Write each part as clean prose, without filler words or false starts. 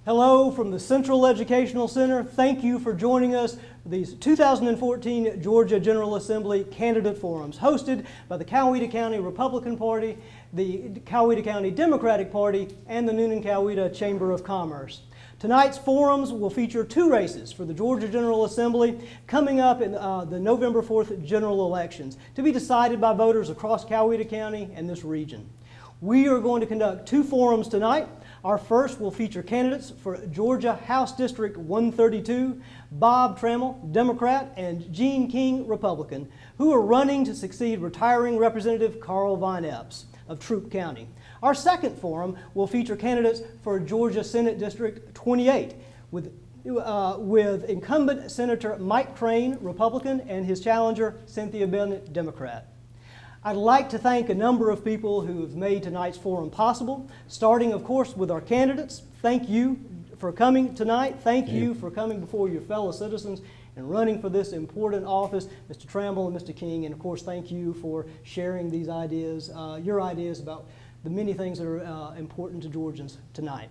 Hello from the Central Educational Center. Thank you for joining us for these 2014 Georgia General Assembly Candidate Forums hosted by the Coweta County Republican Party, the Coweta County Democratic Party, and the Noonan-Coweta Chamber of Commerce. Tonight's forums will feature two races for the Georgia General Assembly coming up in the November 4th general elections to be decided by voters across Coweta County and this region. We are going to conduct two forums tonight. Our first will feature candidates for Georgia House District 132, Bob Trammell, Democrat, and Gene King, Republican, who are running to succeed retiring Representative Carl Von Epps of Troup County. Our second forum will feature candidates for Georgia Senate District 28 with incumbent Senator Mike Crane, Republican, and his challenger Cynthia Bennett, Democrat. I'd like to thank a number of people who have made tonight's forum possible, starting, of course, with our candidates. Thank you for coming tonight. Thank you for coming before your fellow citizens and running for this important office, Mr. Trammell and Mr. King. And, of course, thank you for sharing these ideas, your ideas about the many things that are important to Georgians tonight.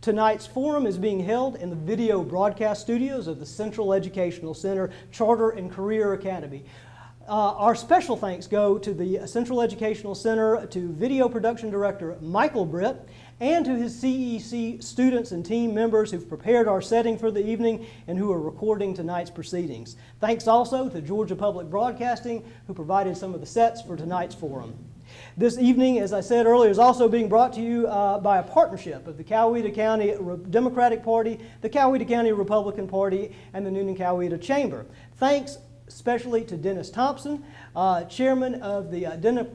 Tonight's forum is being held in the video broadcast studios of the Central Educational Center Charter and Career Academy. Our special thanks go to the Central Educational Center, to Video Production Director Michael Britt, and to his CEC students and team members who've prepared our setting for the evening and who are recording tonight's proceedings. Thanks also to Georgia Public Broadcasting, who provided some of the sets for tonight's forum. This evening, as I said earlier, is also being brought to you by a partnership of the Coweta County Democratic Party, the Coweta County Republican Party, and the Noonan-Coweta Chamber. Thanks especially to Dennis Thompson, chairman of the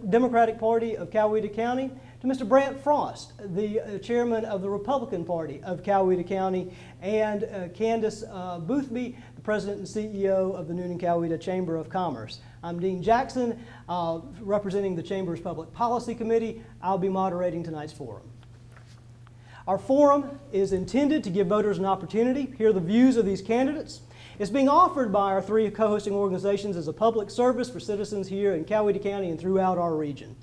Democratic Party of Coweta County, to Mr. Brant Frost, the chairman of the Republican Party of Coweta County, and Candace Boothby, the president and CEO of the Noonan-Coweta Chamber of Commerce. I'm Dean Jackson, representing the Chamber's Public Policy Committee. I'll be moderating tonight's forum. Our forum is intended to give voters an opportunity to hear the views of these candidates. It's being offered by our three co-hosting organizations as a public service for citizens here in Coweta County and throughout our region.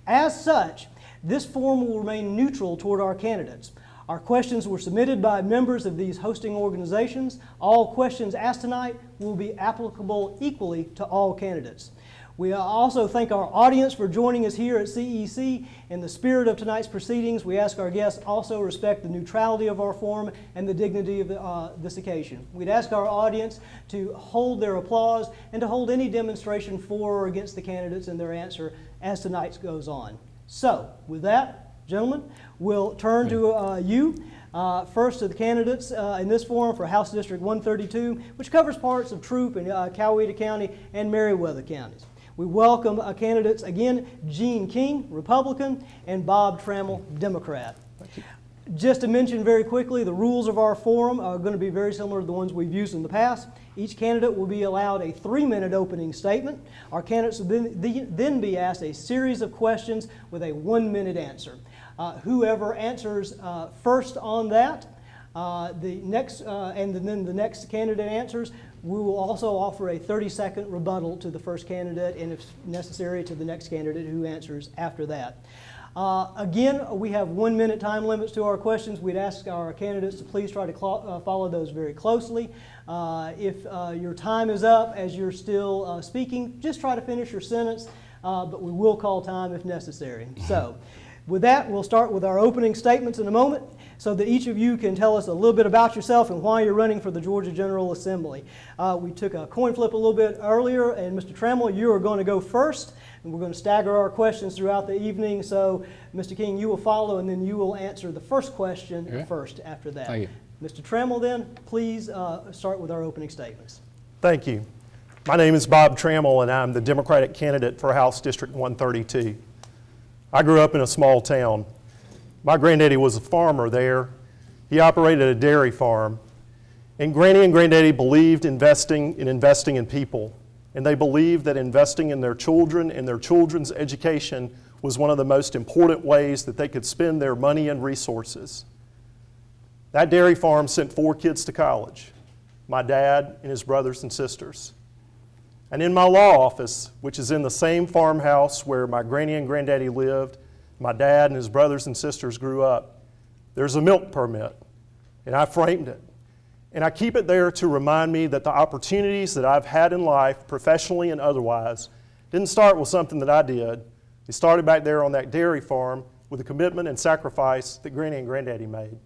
As such, this forum will remain neutral toward our candidates. Our questions were submitted by members of these hosting organizations. All questions asked tonight will be applicable equally to all candidates. We also thank our audience for joining us here at CEC. In the spirit of tonight's proceedings, we ask our guests also respect the neutrality of our forum and the dignity of this occasion. We'd ask our audience to hold their applause and to hold any demonstration for or against the candidates and their answer as tonight goes on. So, with that, gentlemen, we'll turn to you. First to the candidates in this forum for House District 132, which covers parts of Troup and Coweta County and Meriwether counties. We welcome candidates again, Gene King, Republican, and Bob Trammell, Democrat. Thank you. Just to mention very quickly, the rules of our forum are going to be very similar to the ones we've used in the past. Each candidate will be allowed a 3-minute opening statement. Our candidates will then be asked a series of questions with a 1-minute answer. Whoever answers first on that, and then the next candidate answers, we will also offer a 30-second rebuttal to the first candidate and, if necessary, to the next candidate who answers after that. Again, we have 1-minute time limits to our questions. We'd ask our candidates to please try to follow those very closely. If your time is up as you're still speaking, just try to finish your sentence, but we will call time if necessary. So, with that, we'll start with our opening statements in a moment so that each of you can tell us a little bit about yourself and why you're running for the Georgia General Assembly. We took a coin flip a little bit earlier, and Mr. Trammell, you are going to go first, and we're going to stagger our questions throughout the evening. So, Mr. King, you will follow, and then you will answer the first question first after that. Thank you. Mr. Trammell, then, please start with our opening statements. Thank you. My name is Bob Trammell, and I'm the Democratic candidate for House District 132. I grew up in a small town. My granddaddy was a farmer there. He operated a dairy farm. And Granny and Granddaddy believed investing in people. And they believed that investing in their children and their children's education was one of the most important ways that they could spend their money and resources. That dairy farm sent 4 kids to college, my dad and his brothers and sisters. And in my law office, which is in the same farmhouse where my granny and granddaddy lived, my dad and his brothers and sisters grew up, There's a milk permit, and I framed it. And I keep it there to remind me that the opportunities that I've had in life, professionally and otherwise, didn't start with something that I did. It started back there on that dairy farm with the commitment and sacrifice that Granny and Granddaddy made.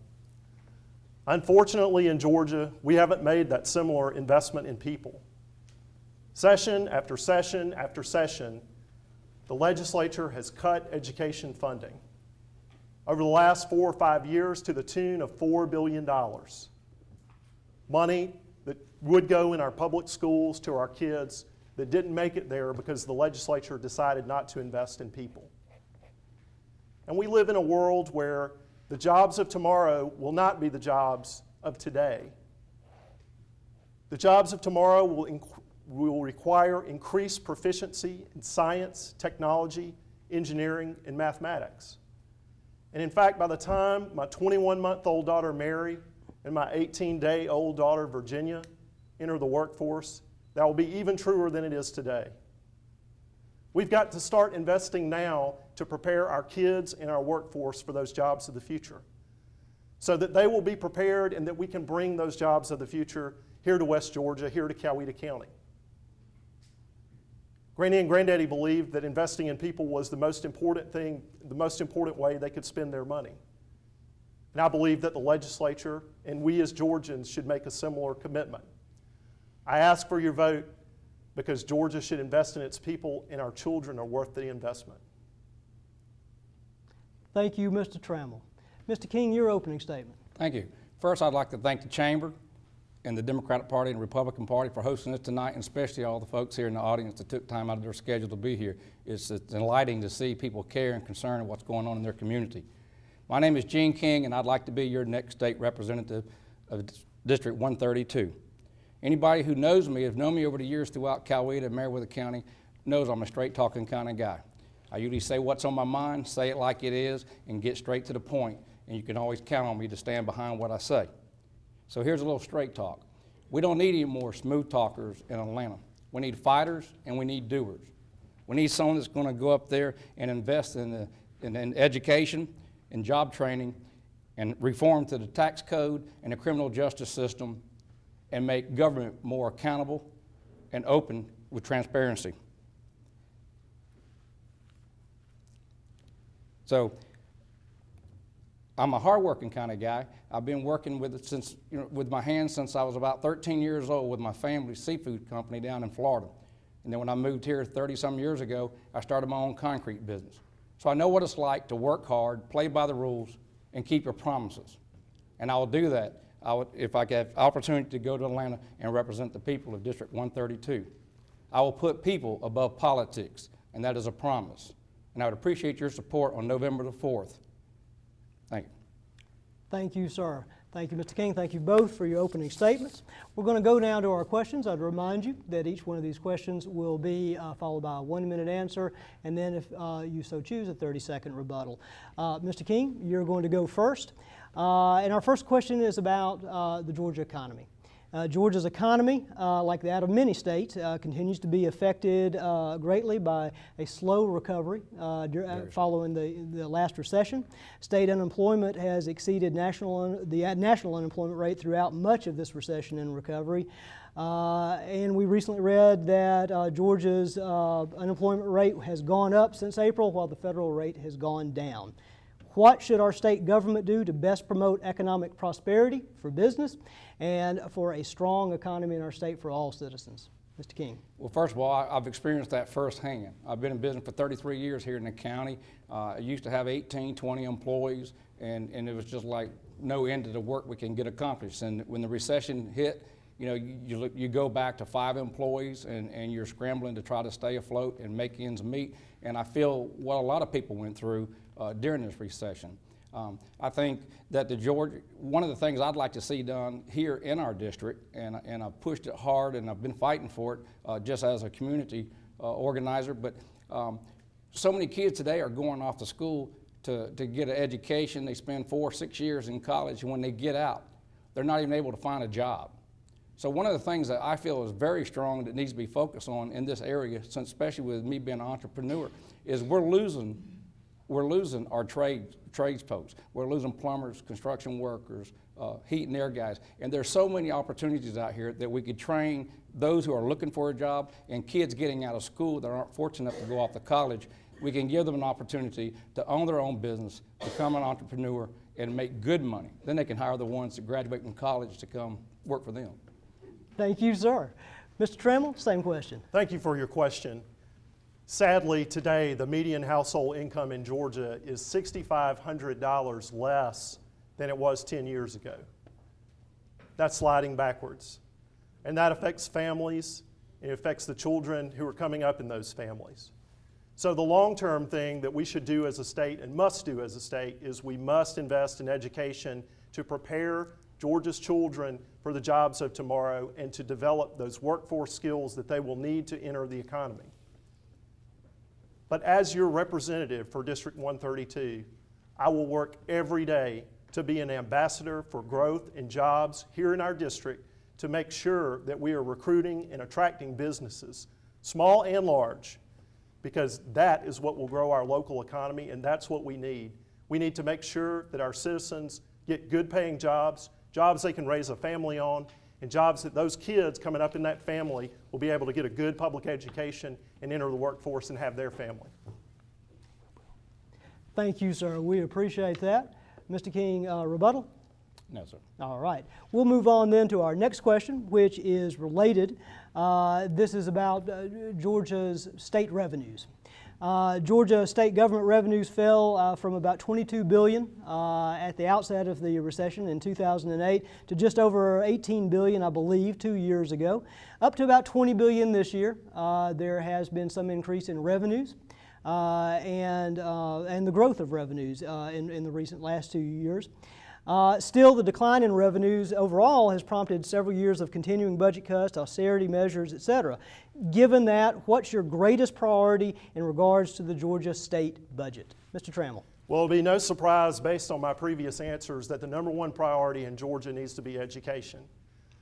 Unfortunately, in Georgia, we haven't made that similar investment in people. Session after session after session, the legislature has cut education funding over the last 4 or 5 years to the tune of $4 billion. Money that would go in our public schools to our kids that didn't make it there because the legislature decided not to invest in people. And we live in a world where the jobs of tomorrow will not be the jobs of today. The jobs of tomorrow will require increased proficiency in science, technology, engineering, and mathematics. And in fact, by the time my 21-month-old daughter Mary and my 18-day-old daughter Virginia enter the workforce, that will be even truer than it is today. We've got to start investing now to prepare our kids and our workforce for those jobs of the future, so that they will be prepared and that we can bring those jobs of the future here to West Georgia, here to Coweta County. Granny and Granddaddy believed that investing in people was the most important thing, the most important way they could spend their money. And I believe that the legislature and we as Georgians should make a similar commitment. I ask for your vote because Georgia should invest in its people, and our children are worth the investment. Thank you, Mr. Trammell. Mr. King, your opening statement. Thank you. First, I'd like to thank the Chamber and the Democratic Party and Republican Party for hosting us tonight, and especially all the folks here in the audience that took time out of their schedule to be here. It's enlightening to see people care and concern of what's going on in their community. My name is Gene King, and I'd like to be your next state representative of District 132. Anybody who knows me, has known me over the years throughout Coweta and Meriwether County, knows I'm a straight-talking kind of guy. I usually say what's on my mind, say it like it is, and get straight to the point, and you can always count on me to stand behind what I say. So here's a little straight talk. We don't need any more smooth talkers in Atlanta. We need fighters and we need doers. We need someone that's going to go up there and invest in education and job training and reform to the tax code and the criminal justice system and make government more accountable and open with transparency. So I'm a hardworking kind of guy. I've been working with it since, with my hands since I was about 13 years old with my family's seafood company down in Florida. And then when I moved here 30-some years ago, I started my own concrete business. So I know what it's like to work hard, play by the rules, and keep your promises. And I will do that if I get opportunity to go to Atlanta and represent the people of District 132. I will put people above politics, and that is a promise. And I would appreciate your support on November the 4th. Thank you. Thank you, sir. Thank you, Mr. King. Thank you both for your opening statements. We're going to go now to our questions. I'd remind you that each one of these questions will be followed by a 1-minute answer, and then if you so choose, a 30-second rebuttal. Mr. King, you're going to go first. And our first question is about the Georgia economy. Georgia's economy, like that of many states, continues to be affected greatly by a slow recovery following the last recession. State unemployment has exceeded the national unemployment rate throughout much of this recession and recovery. And we recently read that Georgia's unemployment rate has gone up since April, while the federal rate has gone down. What should our state government do to best promote economic prosperity for business and for a strong economy in our state for all citizens? Mr. King. Well, first of all, I've experienced that firsthand. I've been in business for 33 years here in the county. I used to have 18, 20 employees, and it was just like no end to the work we can get accomplished. And when the recession hit, you go back to 5 employees and you're scrambling to try to stay afloat and make ends meet. And I feel what a lot of people went through during this recession. I think that one of the things I'd like to see done here in our district, and I've pushed it hard and I've been fighting for it just as a community organizer, but so many kids today are going off to school to get an education. They spend 4 or 6 years in college, and when they get out, they're not even able to find a job. So one of the things that I feel is very strong that needs to be focused on in this area, especially with me being an entrepreneur, is we're losing we're losing our trades folks. We're losing plumbers, construction workers, heat and air guys. And there's so many opportunities out here that we could train those who are looking for a job and kids getting out of school that aren't fortunate enough to go off to college. We can give them an opportunity to own their own business, become an entrepreneur, and make good money. Then they can hire the ones that graduate from college to come work for them. Thank you, sir. Mr. Trammell, same question. Thank you for your question. Sadly, today, the median household income in Georgia is $6,500 less than it was 10 years ago. That's sliding backwards. And that affects families, it affects the children who are coming up in those families. So the long-term thing that we should do as a state and must do as a state is we must invest in education to prepare Georgia's children for the jobs of tomorrow and to develop those workforce skills that they will need to enter the economy. But as your representative for District 132, I will work every day to be an ambassador for growth and jobs here in our district to make sure that we are recruiting and attracting businesses, small and large, because that is what will grow our local economy, and that's what we need. We need to make sure that our citizens get good paying jobs, jobs they can raise a family on, and jobs that those kids coming up in that family will be able to get a good public education and enter the workforce and have their family. Thank you, sir. We appreciate that. Mr. King, rebuttal? No, sir. All right. We'll move on then to our next question, which is related. This is about Georgia's state revenues. Georgia state government revenues fell from about $22 billion at the outset of the recession in 2008 to just over $18 billion, I believe, 2 years ago, up to about $20 billion this year. There has been some increase in revenues and the growth of revenues in the recent last 2 years. Still, the decline in revenues overall has prompted several years of continuing budget cuts, austerity measures, etc. Given that, what's your greatest priority in regards to the Georgia state budget? Mr. Trammell. Well, it'll be no surprise based on my previous answers that the number one priority in Georgia needs to be education,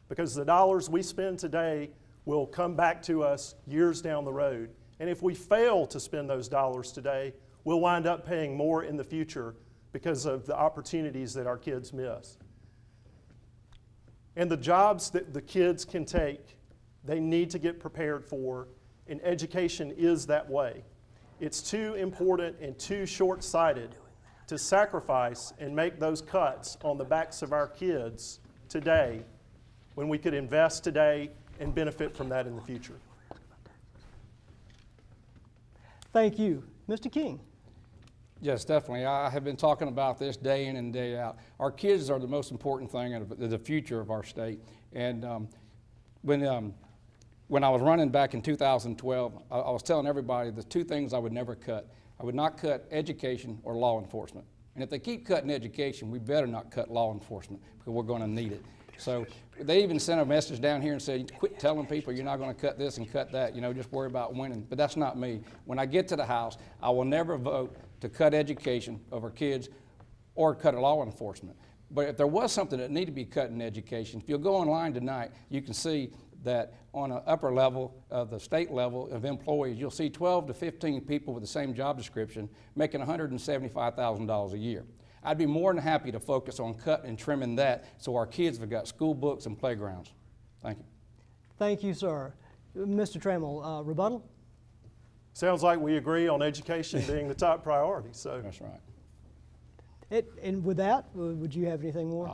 because the dollars we spend today will come back to us years down the road. And if we fail to spend those dollars today, we'll wind up paying more in the future because of the opportunities that our kids miss. And the jobs that the kids can take, they need to get prepared for, and education is that way. It's too important and too short-sighted to sacrifice and make those cuts on the backs of our kids today when we could invest today and benefit from that in the future. Thank you. Mr. King. Yes, definitely. I have been talking about this day in and day out. Our kids are the most important thing in the future of our state. And when I was running back in 2012, I was telling everybody the two things I would never cut. I would not cut education or law enforcement. And if they keep cutting education, we better not cut law enforcement because we're going to need it. So they even sent a message down here and said, quit telling people you're not going to cut this and cut that, just worry about winning. But that's not me. When I get to the House, I will never vote to cut education of our kids or cut law enforcement. But if there was something that needed to be cut in education, if you'll go online tonight, you can see that on an upper level of the state level of employees, you'll see 12 to 15 people with the same job description making $175,000 a year. I'd be more than happy to focus on cutting and trimming that so our kids have got school books and playgrounds. Thank you. Thank you, sir. Mr. Trammell, rebuttal? Sounds like we agree on education being the top priority. So that's right. And with that, would you have anything more?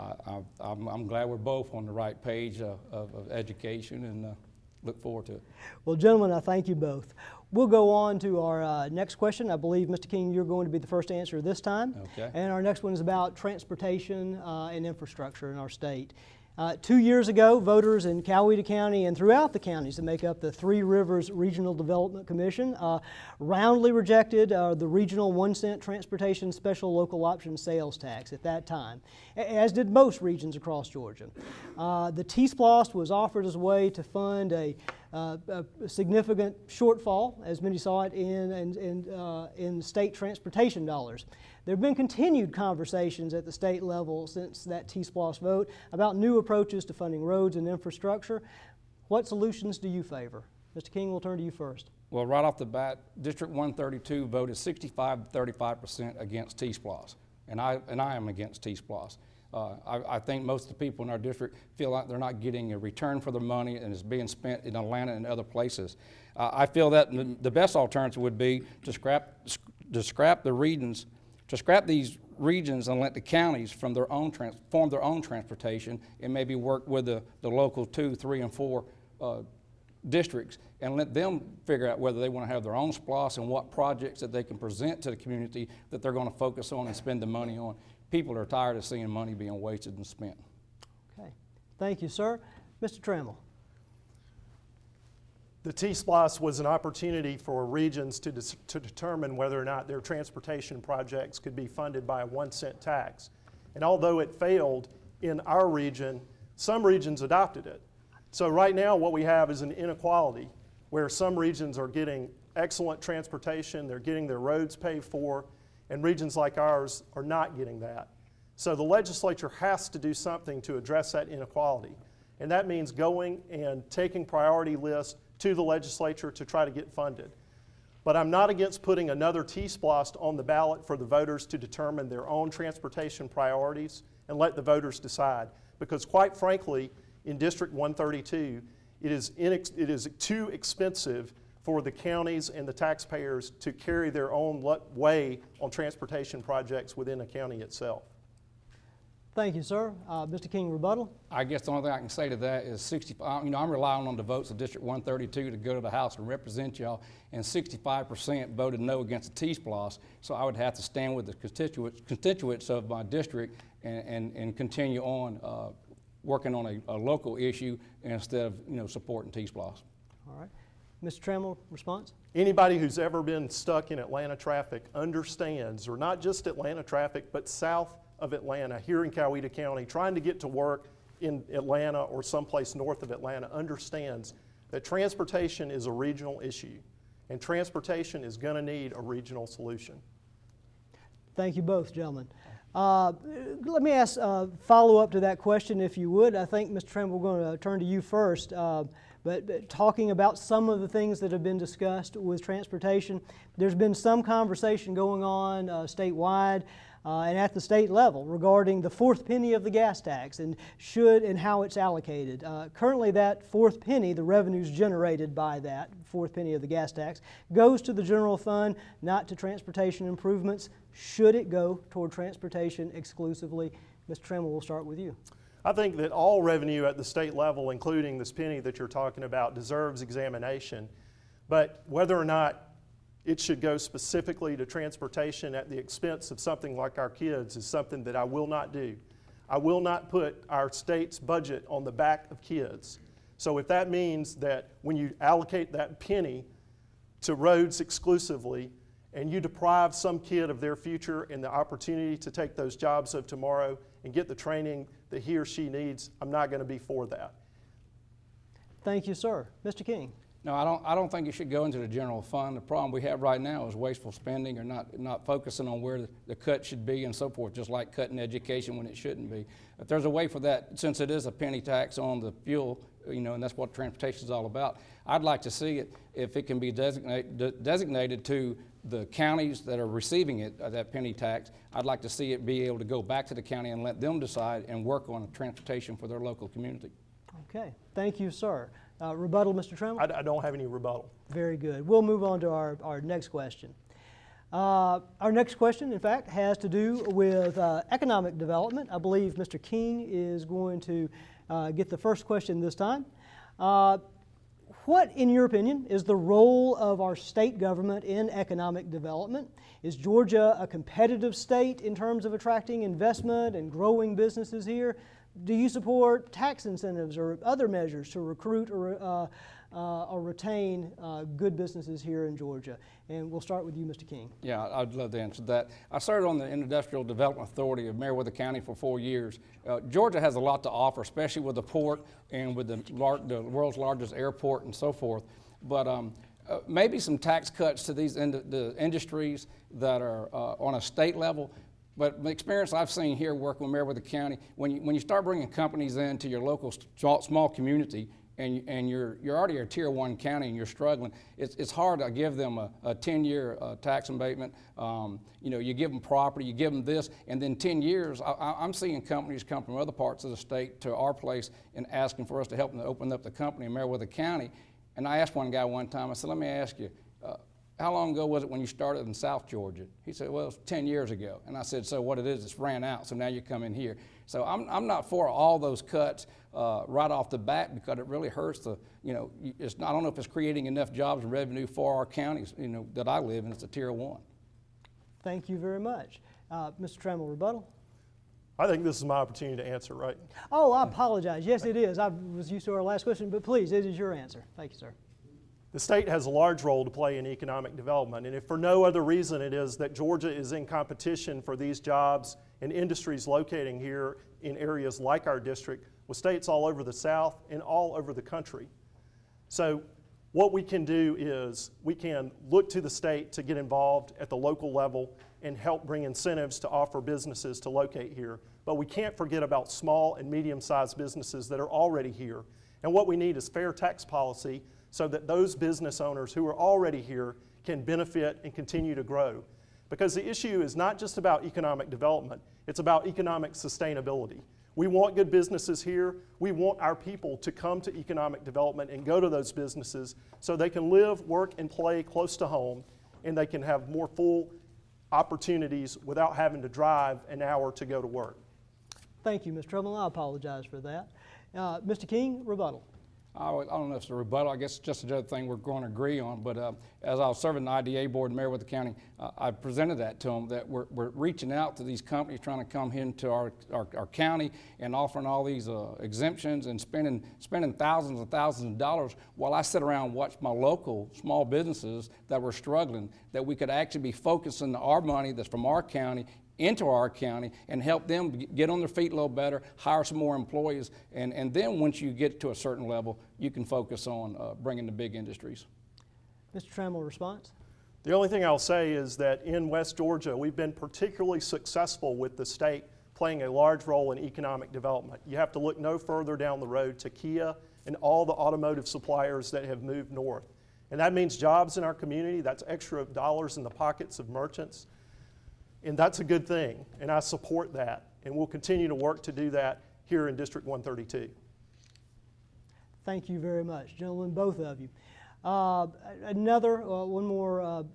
I'm glad we're both on the right page of education and look forward to it. Well, gentlemen, I thank you both. We'll go on to our next question. I believe, Mr. King, you're going to be the first answer this time. Okay. And our next one is about transportation and infrastructure in our state. 2 years ago, voters in Coweta County and throughout the counties that make up the Three Rivers Regional Development Commission roundly rejected the regional 1-cent transportation special local option sales tax at that time, as did most regions across Georgia. The T-SPLOST was offered as a way to fund a significant shortfall, as many saw it, in state transportation dollars. There have been continued conversations at the state level since that T-SPLOST vote about new approaches to funding roads and infrastructure. What solutions do you favor? Mr. King, we'll turn to you first. Well, right off the bat, District 132 voted 65 to 35% against T-SPLOS, and I am against T-SPLOS. I think most of the people in our district feel like they're not getting a return for their money and it's being spent in Atlanta and other places. I feel that the best alternative would be to scrap the regions, to scrap these regions and let the counties form their own transportation and maybe work with the local 2, 3, and 4 districts and let them figure out whether they want to have their own SPLOS and what projects that they can present to the community that they're going to focus on and spend the money on. People are tired of seeing money being wasted and spent. Okay. Thank you, sir. Mr. Trammell. The T-SPLOS was an opportunity for regions to determine whether or not their transportation projects could be funded by a 1-cent tax. And although it failed in our region, some regions adopted it. So right now what we have is an inequality where some regions are getting excellent transportation, they're getting their roads paid for, and regions like ours are not getting that. So the legislature has to do something to address that inequality. And that means going and taking priority lists to the legislature to try to get funded. But I'm not against putting another T-SPLOS on the ballot for the voters to determine their own transportation priorities and let the voters decide. Because quite frankly, in District 132, it is too expensive for the counties and the taxpayers to carry their own way on transportation projects within a county itself. Thank you, sir. Mr. King, rebuttal? I guess the only thing I can say to that is I'm relying on the votes of District 132 to go to the House and represent y'all, and 65% voted no against the T-SPLOS, so I would have to stand with the constituents of my district and continue on working on a local issue instead of supporting T-SPLOS. All right. Mr. Trammell, response? Anybody who's ever been stuck in Atlanta traffic understands, or not just Atlanta traffic, but south of Atlanta, here in Coweta County, trying to get to work in Atlanta or someplace north of Atlanta, understands that transportation is a regional issue, and transportation is going to need a regional solution. Thank you both, gentlemen. Let me ask follow up to that question, if you would. I think, Mr. Trammell, we're going to turn to you first. But talking about some of the things that have been discussed with transportation, there's been some conversation going on statewide and at the state level regarding the fourth penny of the gas tax and how it's allocated. Currently, that fourth penny, the revenues generated by that fourth penny of the gas tax, goes to the general fund, not to transportation improvements. Should it go toward transportation exclusively? Mr. Trammell, we'll start with you. I think that all revenue at the state level, including this penny that you're talking about, deserves examination. But whether or not it should go specifically to transportation at the expense of something like our kids is something that I will not do. I will not put our state's budget on the back of kids. So if that means that when you allocate that penny to roads exclusively and you deprive some kid of their future and the opportunity to take those jobs of tomorrow and get the training that he or she needs, I'm not going to be for that. Thank you, sir. Mr. King. No, I don't think it should go into the general fund. The problem we have right now is wasteful spending or not focusing on where the cut should be and so forth, just like cutting education when it shouldn't be. If there's a way for that, since it is a penny tax on the fuel, and that's what transportation is all about, I'd like to see it, if it can be designated to the counties that are receiving it, that penny tax, I'd like to see it be able to go back to the county and let them decide and work on transportation for their local community. Okay, thank you, sir. Rebuttal, Mr. Trammell? I don't have any rebuttal. Very good. We'll move on to our next question. Our next question, in fact, has to do with economic development. I believe Mr. King is going to get the first question this time. What, in your opinion, is the role of our state government in economic development? Is Georgia a competitive state in terms of attracting investment and growing businesses here? Do you support tax incentives or other measures to recruit or retain good businesses here in Georgia? And we'll start with you, Mr. King. Yeah, I'd love to answer that. I served on the Industrial Development Authority of Meriwether County for 4 years. Georgia has a lot to offer, especially with the port and with the world's largest airport and so forth. But maybe some tax cuts to these the industries that are on a state level. But the experience I've seen here working with Meriwether County, when you start bringing companies into your local small community, and you're already a tier 1 county and you're struggling, it's hard to give them a 10-year tax abatement. You know, you give them property, you give them this, and then 10 years, I'm seeing companies come from other parts of the state to our place and asking for us to help them to open up the company in Meriwether County. And I asked one guy one time, I said, let me ask you, how long ago was it when you started in South Georgia? He said, well, it was 10 years ago. And I said, so what it is, it's ran out, so now you come in here. So I'm not for all those cuts right off the bat, because it really hurts the, you know, I don't know if it's creating enough jobs and revenue for our counties, you know, that I live in. It's a tier 1. Thank you very much. Mr. Trammell, rebuttal? I think this is my opportunity to answer, right? Oh, I apologize. Yes, it is. I was used to our last question, but please, it is your answer. Thank you, sir. The state has a large role to play in economic development, and if for no other reason it is that Georgia is in competition for these jobs and industries locating here in areas like our district with states all over the South and all over the country. So what we can do is we can look to the state to get involved at the local level and help bring incentives to offer businesses to locate here. But we can't forget about small and medium-sized businesses that are already here. And what we need is fair tax policy so that those business owners who are already here can benefit and continue to grow. Because the issue is not just about economic development, it's about economic sustainability. We want good businesses here. We want our people to come to economic development and go to those businesses so they can live, work, and play close to home, and they can have more full opportunities without having to drive an hour to go to work. Thank you, Mr. Trammell. I apologize for that. Mr. King, rebuttal. I don't know if it's a rebuttal. I guess it's just another thing we're going to agree on. But as I was serving the IDA board in Meriwether County, I presented that to them, that we're reaching out to these companies trying to come into our county and offering all these exemptions and spending thousands and thousands of dollars, while I sit around and watch my local small businesses that were struggling, that we could actually be focusing our money that's from our county into our county and help them get on their feet a little better, hire some more employees, and then once you get to a certain level, you can focus on bringing the big industries. Mr. Trammell, response? The only thing I'll say is that in West Georgia, we've been particularly successful with the state playing a large role in economic development. You have to look no further down the road to Kia and all the automotive suppliers that have moved north. And that means jobs in our community. That's extra dollars in the pockets of merchants. And that's a good thing, and I support that. And we'll continue to work to do that here in District 132. Thank you very much, gentlemen, both of you. One more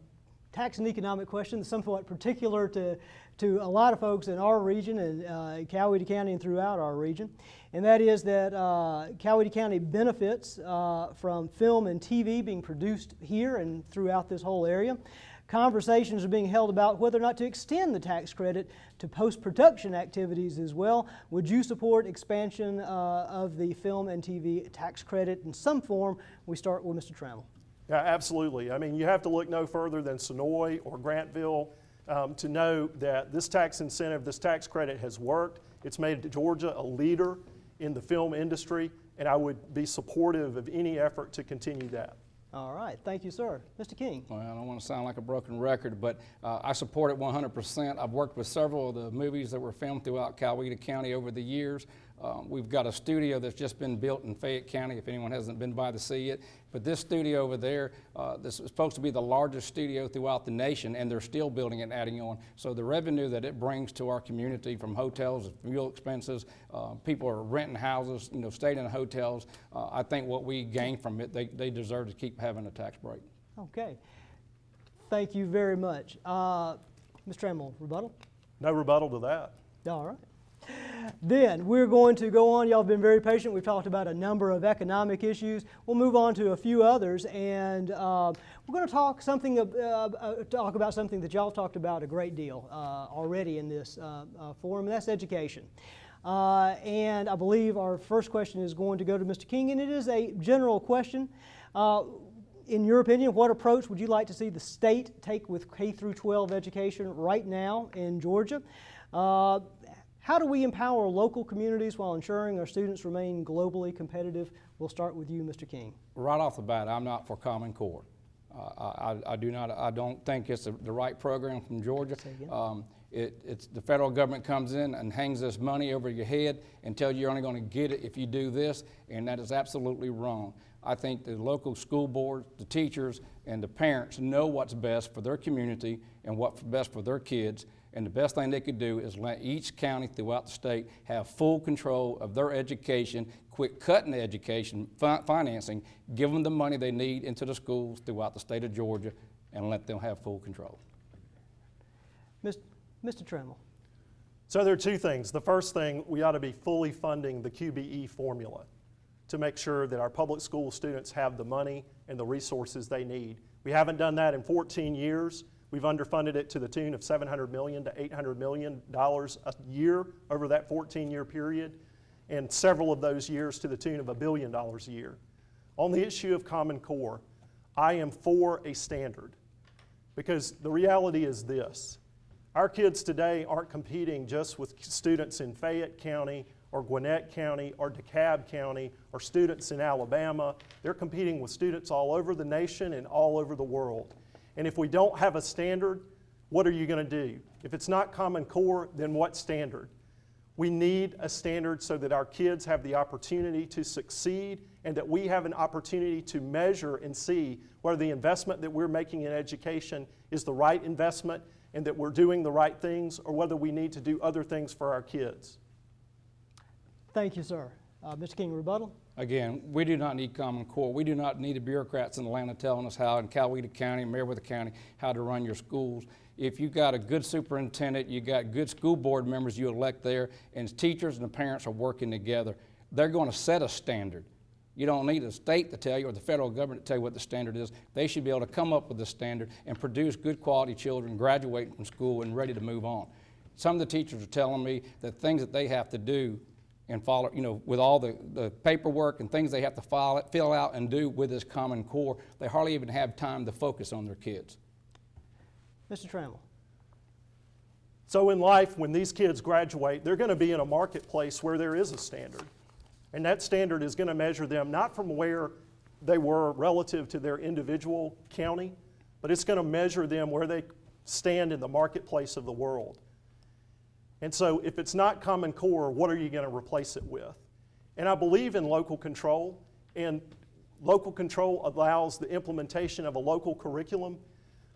tax and economic question that's somewhat particular to a lot of folks in our region and Coweta County and throughout our region. And that is that Coweta County benefits from film and TV being produced here and throughout this whole area. Conversations are being held about whether or not to extend the tax credit to post-production activities as well. Would you support expansion of the film and TV tax credit in some form? We start with Mr. Trammell. Yeah, absolutely. I mean, you have to look no further than Sonoy or Grantville to know that this tax incentive, this tax credit has worked. It's made Georgia a leader in the film industry, and I would be supportive of any effort to continue that. All right, thank you, sir. Mr. King. Well, I don't want to sound like a broken record, but I support it 100%. I've worked with several of the movies that were filmed throughout Coweta County over the years. We've got a studio that's just been built in Fayette County, if anyone hasn't been by to see it. But this studio over there, this is supposed to be the largest studio throughout the nation, and they're still building it and adding on. So the revenue that it brings to our community from hotels, fuel expenses, people are renting houses, you know, staying in hotels. I think what we gain from it, they deserve to keep having a tax break. Okay. Thank you very much. Mr. Trammell, rebuttal? No rebuttal to that. All right. Then we're going to go on. Y'all have been very patient. We've talked about a number of economic issues. We'll move on to a few others, and we're going to talk about something that y'all talked about a great deal already in this forum, and that's education. And I believe our first question is going to go to Mr. King, and it is a general question. In your opinion, what approach would you like to see the state take with K-12 education right now in Georgia? How do we empower local communities while ensuring our students remain globally competitive? We'll start with you, Mr. King. Right off the bat, I'm not for Common Core. I don't think it's the right program from Georgia. It's the federal government comes in and hangs this money over your head and tells you you're only going to get it if you do this, and that is absolutely wrong. I think the local school boards, the teachers, and the parents know what's best for their community and what's best for their kids, and the best thing they could do is let each county throughout the state have full control of their education, quit cutting the education financing, give them the money they need into the schools throughout the state of Georgia, and let them have full control. Mr. Trammell. So there are two things. The first thing, we ought to be fully funding the QBE formula to make sure that our public school students have the money and the resources they need. We haven't done that in 14 years. We've underfunded it to the tune of $700 million to $800 million a year over that 14-year period, and several of those years to the tune of $1 billion a year. On the issue of Common Core, I am for a standard, because the reality is this. Our kids today aren't competing just with students in Fayette County or Gwinnett County or DeKalb County or students in Alabama. They're competing with students all over the nation and all over the world. And if we don't have a standard, what are you going to do? If it's not Common Core, then what standard? We need a standard so that our kids have the opportunity to succeed and that we have an opportunity to measure and see whether the investment that we're making in education is the right investment and that we're doing the right things, or whether we need to do other things for our kids. Thank you, sir. Mr. King, rebuttal? Again, we do not need Common Core. We do not need the bureaucrats in Atlanta telling us how, in Coweta County, Meriwether County, how to run your schools. If you've got a good superintendent, you've got good school board members you elect there, and teachers and the parents are working together, they're going to set a standard. You don't need a state to tell you or the federal government to tell you what the standard is. They should be able to come up with a standard and produce good quality children graduating from school and ready to move on. Some of the teachers are telling me that things that they have to do and follow, with all the paperwork and things they have to fill out and do with this Common Core, they hardly even have time to focus on their kids. Mr. Trammell. So in life, when these kids graduate, they're going to be in a marketplace where there is a standard. And that standard is going to measure them not from where they were relative to their individual county, but it's going to measure them where they stand in the marketplace of the world. And so if it's not Common Core, what are you going to replace it with? And I believe in local control, and local control allows the implementation of a local curriculum,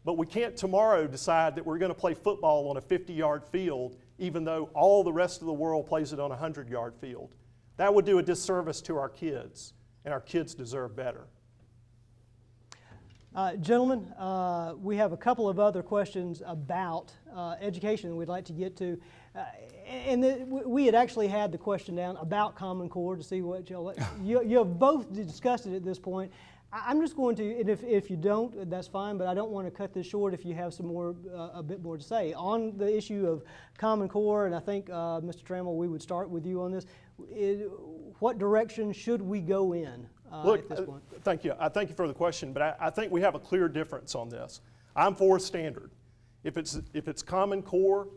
but we can't tomorrow decide that we're going to play football on a 50-yard field even though all the rest of the world plays it on a 100-yard field. That would do a disservice to our kids, and our kids deserve better. Gentlemen, we have a couple of other questions about education that we'd like to get to. We had actually had the question down about Common Core to see what you have both discussed it at this point. I'm just going to, and if you don't, that's fine, but I don't want to cut this short if you have some more, a bit more to say. On the issue of Common Core, and I think, Mr. Trammell, we would start with you on this. What direction should we go in at this point? Thank you. I thank you for the question, but I think we have a clear difference on this. I'm for a standard. If it's Common Core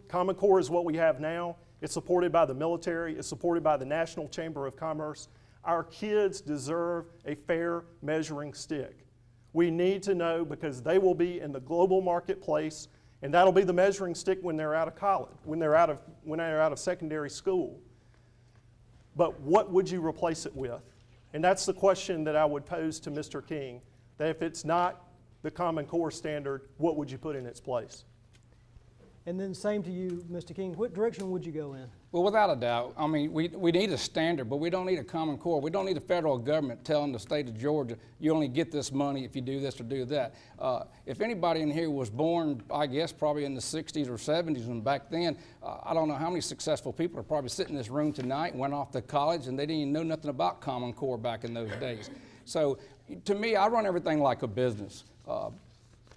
is what we have now. It's supported by the military. It's supported by the National Chamber of Commerce. Our kids deserve a fair measuring stick. We need to know, because they will be in the global marketplace, and that'll be the measuring stick when they're out of college, when they're out of secondary school. But what would you replace it with? And that's the question that I would pose to Mr. King, that if it's not the Common Core standard, what would you put in its place? And then same to you, Mr. King. What direction would you go in? Well, without a doubt, I mean, we need a standard, but we don't need a Common Core. We don't need the federal government telling the state of Georgia, you only get this money if you do this or do that. If anybody in here was born, I guess, probably in the 60s or 70s, and back then, I don't know how many successful people are probably sitting in this room tonight and went off to college and they didn't even know nothing about Common Core back in those days. So, to me, I run everything like a business.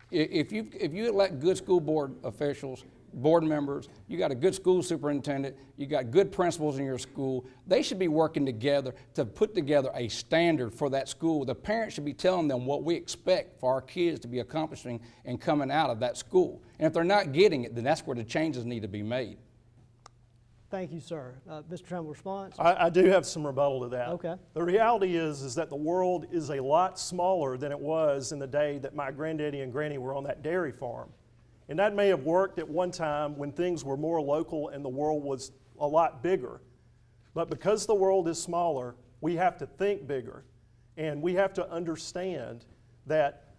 If you elect good school board officials, board members, you got a good school superintendent, you got good principals in your school, they should be working together to put together a standard for that school. The parents should be telling them what we expect for our kids to be accomplishing and coming out of that school. And if they're not getting it, then that's where the changes need to be made. Thank you, sir. Mr. Trammell, response? I do have some rebuttal to that. Okay. The reality is that the world is a lot smaller than it was in the day that my granddaddy and granny were on that dairy farm. And that may have worked at one time when things were more local and the world was a lot bigger. But because the world is smaller, we have to think bigger. And we have to understand that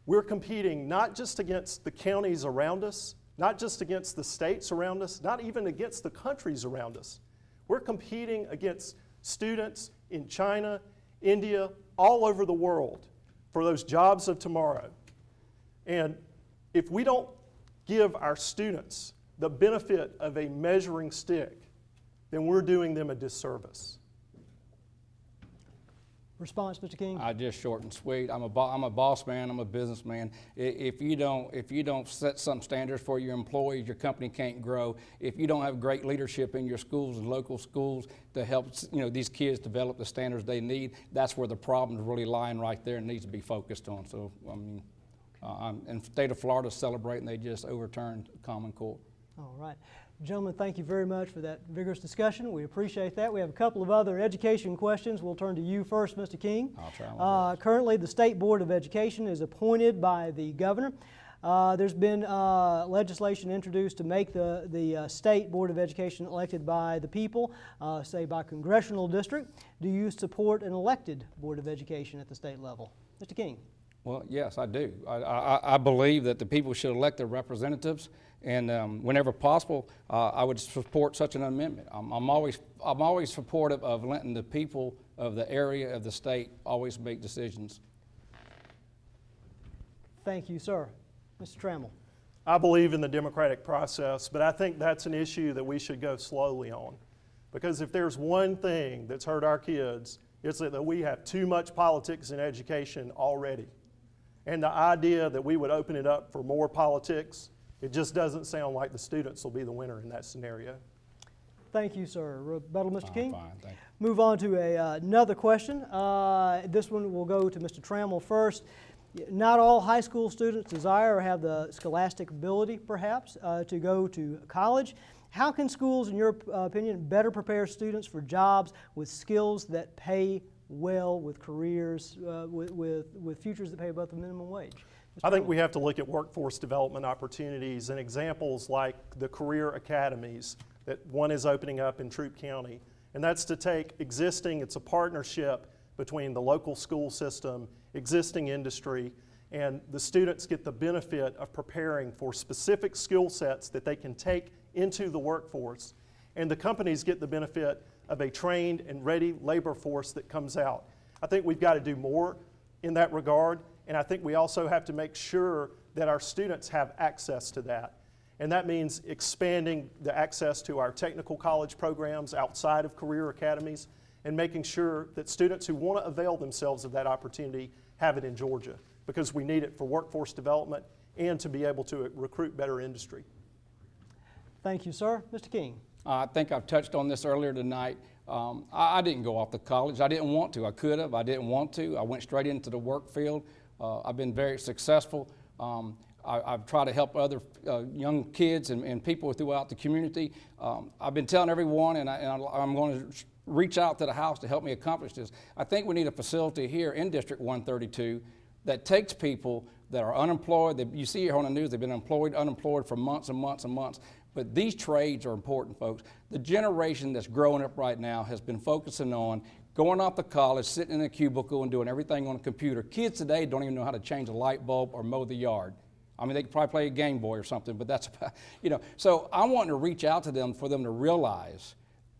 we're competing not just against the counties around us, not just against the states around us, not even against the countries around us. We're competing against students in China, India, all over the world for those jobs of tomorrow. And if we don't give our students the benefit of a measuring stick, then we're doing them a disservice. Response, Mr. King? I just short and sweet. I'm a boss man. I'm a businessman. If you don't set some standards for your employees, your company can't grow. If you don't have great leadership in your schools and local schools to help these kids develop the standards they need, that's where the problem is really lying right there and needs to be focused on. So I mean, and the state of Florida is celebrating. They just overturned Common Core. All right. Gentlemen, thank you very much for that vigorous discussion. We appreciate that. We have a couple of other education questions. We'll turn to you first, Mr. King. I'll try my best. Currently, the State Board of Education is appointed by the governor. There's been legislation introduced to make the State Board of Education elected by the people, say by congressional district. Do you support an elected Board of Education at the state level? Mr. King. Well, yes, I do. I believe that the people should elect their representatives, and whenever possible, I would support such an amendment. I'm always supportive of letting the people of the area of the state always make decisions. Thank you, sir. Mr. Trammell. I believe in the democratic process, but I think that's an issue that we should go slowly on. Because if there's one thing that's hurt our kids, it's that we have too much politics in education already. And the idea that we would open it up for more politics, it just doesn't sound like the students will be the winner in that scenario. Thank you, sir. Rebuttal, Mr. King? Fine, thank you. Move on to another question. This one will go to Mr. Trammell first. Not all high school students desire or have the scholastic ability, perhaps, to go to college. How can schools, in your opinion, better prepare students for jobs with skills that pay well, with careers, with futures that pay above the minimum wage? I think we have to look at workforce development opportunities and examples like the career academies that one is opening up in Troup County. And that's to take existing, it's a partnership between the local school system, existing industry, and the students get the benefit of preparing for specific skill sets that they can take into the workforce. And the companies get the benefit of a trained and ready labor force that comes out. I think we've got to do more in that regard, and I think we also have to make sure that our students have access to that. And that means expanding the access to our technical college programs outside of career academies and making sure that students who want to avail themselves of that opportunity have it in Georgia, because we need it for workforce development and to be able to recruit better industry. Thank you, sir. Mr. King. I think I've touched on this earlier tonight. I didn't go off to college. I didn't want to. I could have. I didn't want to. I went straight into the work field. I've been very successful. I've tried to help other young kids and people throughout the community. I've been telling everyone, and I'm going to reach out to the House to help me accomplish this. I think we need a facility here in District 132 that takes people that are unemployed. You see here on the news, they've been unemployed for months and months and months. But these trades are important, folks. The generation that's growing up right now has been focusing on going off to college, sitting in a cubicle and doing everything on a computer. Kids today don't even know how to change a light bulb or mow the yard. I mean, they could probably play a Game Boy or something, but that's about, So I want to reach out to them for them to realize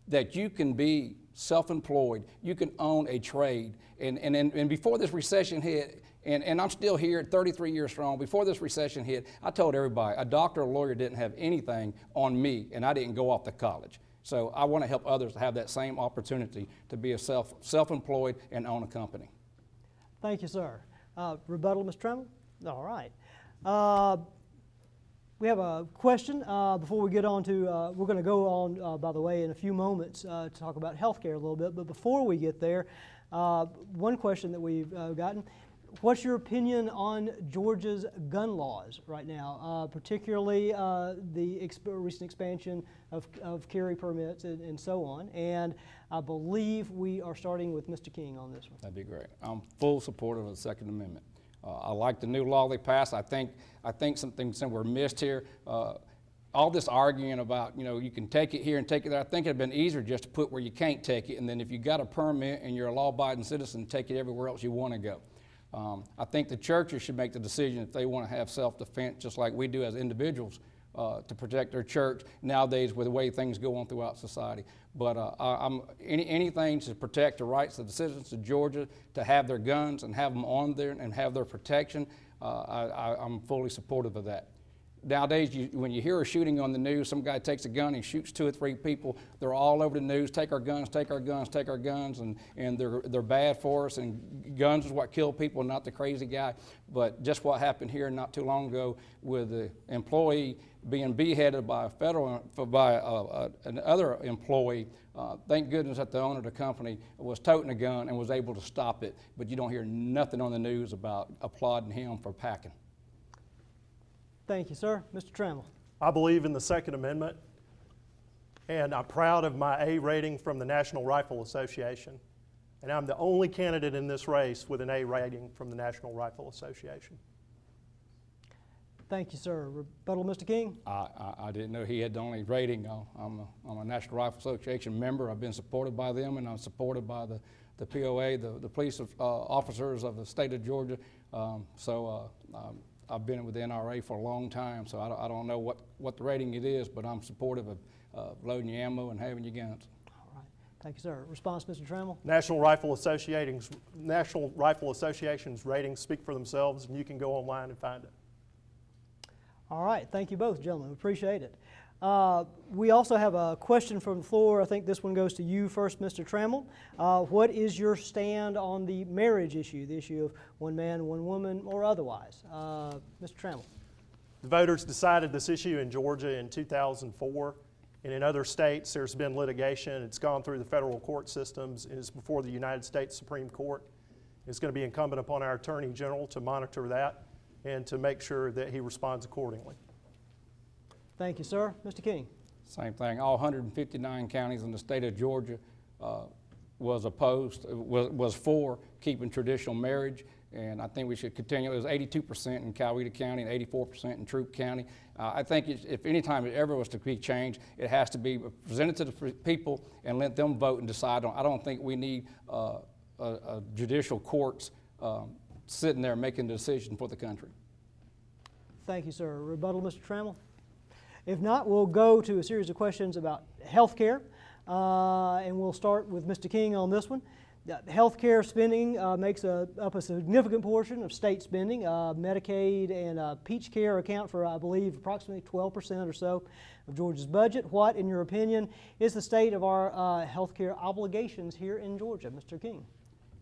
that you can be self-employed, you can own a trade. And before this recession hit, and I'm still here at 33 years strong, before this recession hit, I told everybody, a doctor or lawyer didn't have anything on me, and I didn't go off to college. So I want to help others to have that same opportunity to be a self-employed and own a company. Thank you, sir. Rebuttal, Mr. Trammell? All right. We have a question before we get on to, we're going to go on, by the way, in a few moments to talk about healthcare a little bit. But before we get there, one question that we've gotten, what's your opinion on Georgia's gun laws right now, particularly the recent expansion of carry permits and so on? And I believe we are starting with Mr. King on this one. That'd be great. I'm full supporter of the Second Amendment. I like the new law they passed. I think some things that were missed here. All this arguing about, you can take it here and take it there. I think it'd been easier just to put where you can't take it, and then if you got a permit and you're a law-abiding citizen, take it everywhere else you want to go. I think the churches should make the decision if they want to have self-defense, just like we do as individuals, to protect their church nowadays with the way things go on throughout society. But anything to protect the rights of the citizens of Georgia to have their guns and have them on there and have their protection, I'm fully supportive of that. Nowadays, when you hear a shooting on the news, some guy takes a gun and shoots 2 or 3 people. They're all over the news. Take our guns, take our guns, take our guns, and they're bad for us. And guns is what kill people, not the crazy guy. But just what happened here not too long ago with the employee being beheaded by another employee. Thank goodness that the owner of the company was toting a gun and was able to stop it. But you don't hear nothing on the news about applauding him for packing. Thank you, sir. Mr. Trammell. I believe in the Second Amendment, and I'm proud of my A rating from the National Rifle Association. And I'm the only candidate in this race with an A rating from the National Rifle Association. Thank you, sir. Rebuttal, Mr. King? I didn't know he had the only rating. I'm a National Rifle Association member. I've been supported by them, and I'm supported by the POA, the police officers of the state of Georgia. I've been with the NRA for a long time, so I don't know what the rating it is, but I'm supportive of loading your ammo and having your guns. All right. Thank you, sir. Response, Mr. Trammell? National Rifle Association's ratings speak for themselves, and you can go online and find it. All right. Thank you both, gentlemen. We appreciate it. We also have a question from the floor. I think this one goes to you first, Mr. Trammell. What is your stand on the marriage issue, the issue of one man, one woman, or otherwise? Mr. Trammell. The voters decided this issue in Georgia in 2004, and in other states there's been litigation. It's gone through the federal court systems. It is before the United States Supreme Court. It's going to be incumbent upon our Attorney General to monitor that and to make sure that he responds accordingly. Thank you, sir. Mr. King. Same thing. All 159 counties in the state of Georgia was for keeping traditional marriage, and I think we should continue. It was 82% in Coweta County and 84% in Troup County. I think if any time it ever was to be changed, it has to be presented to the people and let them vote and decide on. I don't think we need judicial courts sitting there making the decision for the country. Thank you, sir. Rebuttal, Mr. Trammell? If not, we'll go to a series of questions about health care, and we'll start with Mr. King on this one. Health care spending makes up a significant portion of state spending. Medicaid and Peach Care account for, I believe, approximately 12% or so of Georgia's budget. What, in your opinion, is the state of our health care obligations here in Georgia? Mr. King.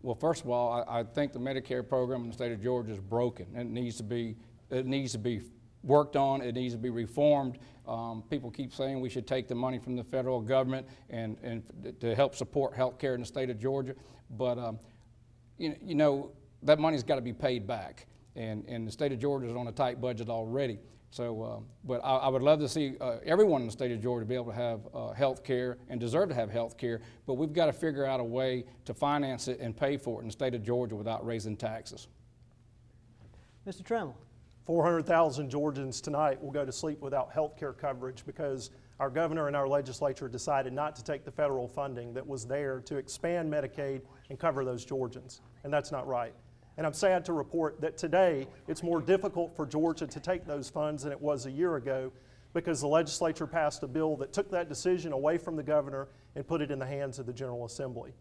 Well, first of all, I think the Medicare program in the state of Georgia is broken. It needs to be worked on. It needs to be reformed. People keep saying we should take the money from the federal government and to help support health care in the state of Georgia. But, that money's got to be paid back. And the state of Georgia is on a tight budget already. So, but I would love to see everyone in the state of Georgia be able to have health care and deserve to have health care. But we've got to figure out a way to finance it and pay for it in the state of Georgia without raising taxes. Mr. Trammell. 400,000 Georgians tonight will go to sleep without health care coverage because our governor and our legislature decided not to take the federal funding that was there to expand Medicaid and cover those Georgians, and that's not right. And I'm sad to report that today it's more difficult for Georgia to take those funds than it was a year ago because the legislature passed a bill that took that decision away from the governor and put it in the hands of the General Assembly.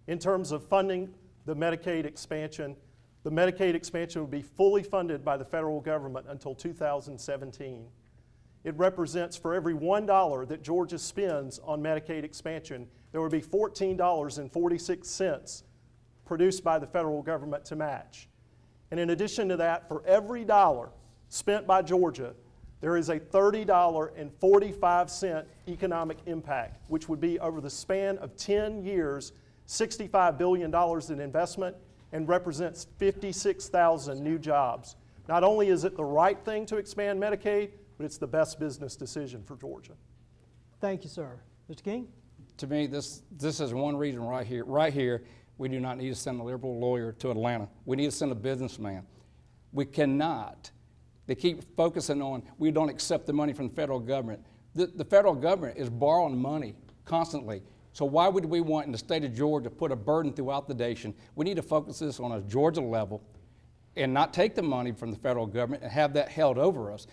In terms of funding the Medicaid expansion would be fully funded by the federal government until 2017. It represents for every $1 that Georgia spends on Medicaid expansion, there would be $14.46 produced by the federal government to match. And in addition to that, for every dollar spent by Georgia, there is a $30.45 economic impact, which would be over the span of 10 years, $65 billion in investment, and represents 56,000 new jobs. Not only is it the right thing to expand Medicaid, but it's the best business decision for Georgia. Thank you, sir. Mr. King? To me, this is one reason right here We do not need to send a liberal lawyer to Atlanta. We need to send a businessman. We cannot. They keep focusing on, we don't accept the money from the federal government. The federal government is borrowing money constantly. So why would we want in the state of Georgia to put a burden throughout the nation? We need to focus this on a Georgia level and not take the money from the federal government and have that held over us.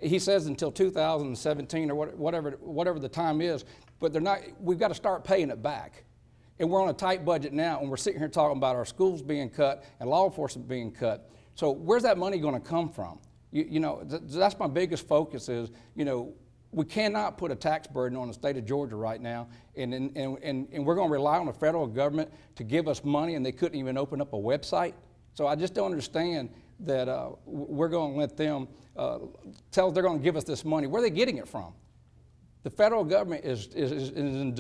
He says until 2017 or whatever the time is, but we've got to start paying it back. And we're on a tight budget now, and we're sitting here talking about our schools being cut and law enforcement being cut. So where's that money going to come from? That's my biggest focus is, we cannot put a tax burden on the state of Georgia right now, and we're going to rely on the federal government to give us money, and they couldn't even open up a website. So I just don't understand that we're going to let them they're going to give us this money. Where are they getting it from? The federal government is in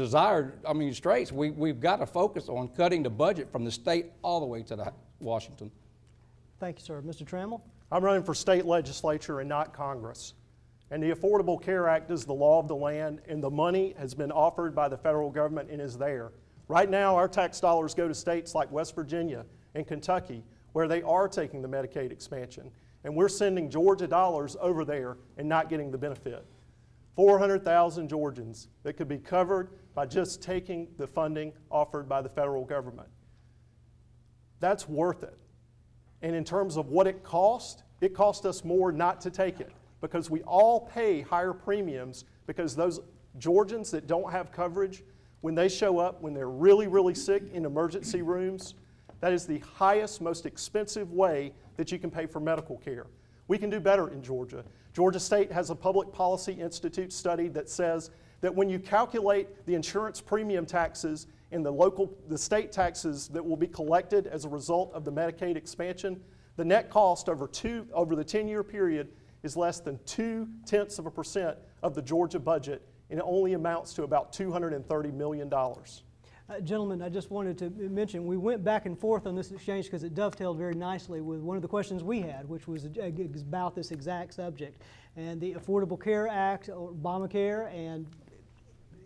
straits. We've got to focus on cutting the budget from the state all the way to Washington. Thank you, sir. Mr. Trammell? I'm running for state legislature and not Congress. And the Affordable Care Act is the law of the land, and the money has been offered by the federal government and is there. Right now, our tax dollars go to states like West Virginia and Kentucky, where they are taking the Medicaid expansion. And we're sending Georgia dollars over there and not getting the benefit. 400,000 Georgians that could be covered by just taking the funding offered by the federal government. That's worth it. And in terms of what it cost us more not to take it, because we all pay higher premiums because those Georgians that don't have coverage, when they show up, when they're really, really sick in emergency rooms, that is the highest, most expensive way that you can pay for medical care. We can do better in Georgia. Georgia State has a Public Policy Institute study that says that when you calculate the insurance premium taxes and the state taxes that will be collected as a result of the Medicaid expansion, the net cost over the 10-year period is less than 0.2% of the Georgia budget, and it only amounts to about $230 million. Gentlemen, I just wanted to mention, we went back and forth on this exchange because it dovetailed very nicely with one of the questions we had, which was about this exact subject. And the Affordable Care Act, or Obamacare, and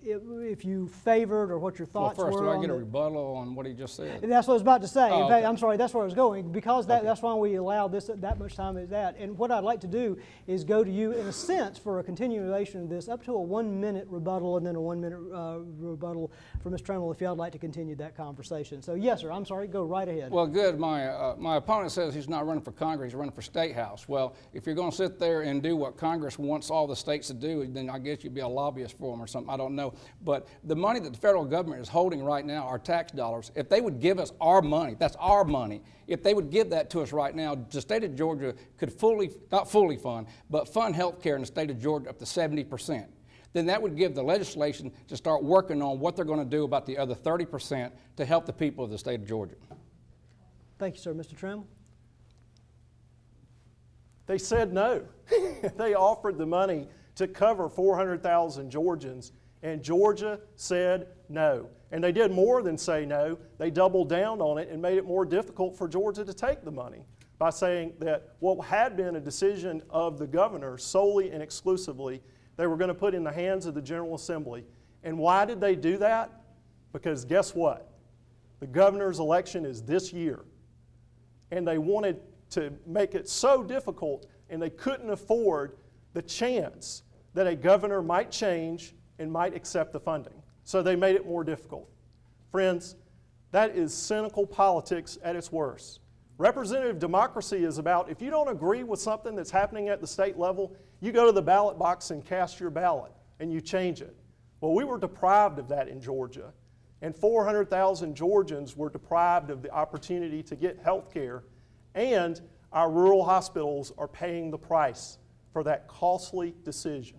if you favored or what your thoughts were. Well, first, do I get a rebuttal on what he just said? That's what I was about to say. Oh, in fact, okay. I'm sorry, that's where I was going, because that's why we allow that much time as that. And what I'd like to do is go to you, in a sense, for a continuation of this, up to a 1-minute rebuttal and then a 1-minute rebuttal for Ms. Trammell, if y'all would like to continue that conversation. So, yes, sir, I'm sorry, go right ahead. Well, good. My opponent says he's not running for Congress, he's running for State House. Well, if you're going to sit there and do what Congress wants all the states to do, then I guess you'd be a lobbyist for them or something, I don't know. But the money that the federal government is holding right now, our tax dollars, if they would give us our money, that's our money, if they would give that to us right now, the state of Georgia could not fully fund, but fund health care in the state of Georgia up to 70%. Then that would give the legislation to start working on what they're going to do about the other 30% to help the people of the state of Georgia. Thank you, sir. Mr. Trammell? They said no. They offered the money to cover 400,000 Georgians, and Georgia said no. And they did more than say no. They doubled down on it and made it more difficult for Georgia to take the money by saying that what had been a decision of the governor solely and exclusively, they were going to put in the hands of the General Assembly. And why did they do that? Because guess what? The governor's election is this year. And they wanted to make it so difficult, and they couldn't afford the chance that a governor might change and might accept the funding. So they made it more difficult. Friends, that is cynical politics at its worst. Representative democracy is about, if you don't agree with something that's happening at the state level, you go to the ballot box and cast your ballot, and you change it. Well, we were deprived of that in Georgia, and 400,000 Georgians were deprived of the opportunity to get health care, and our rural hospitals are paying the price for that costly decision.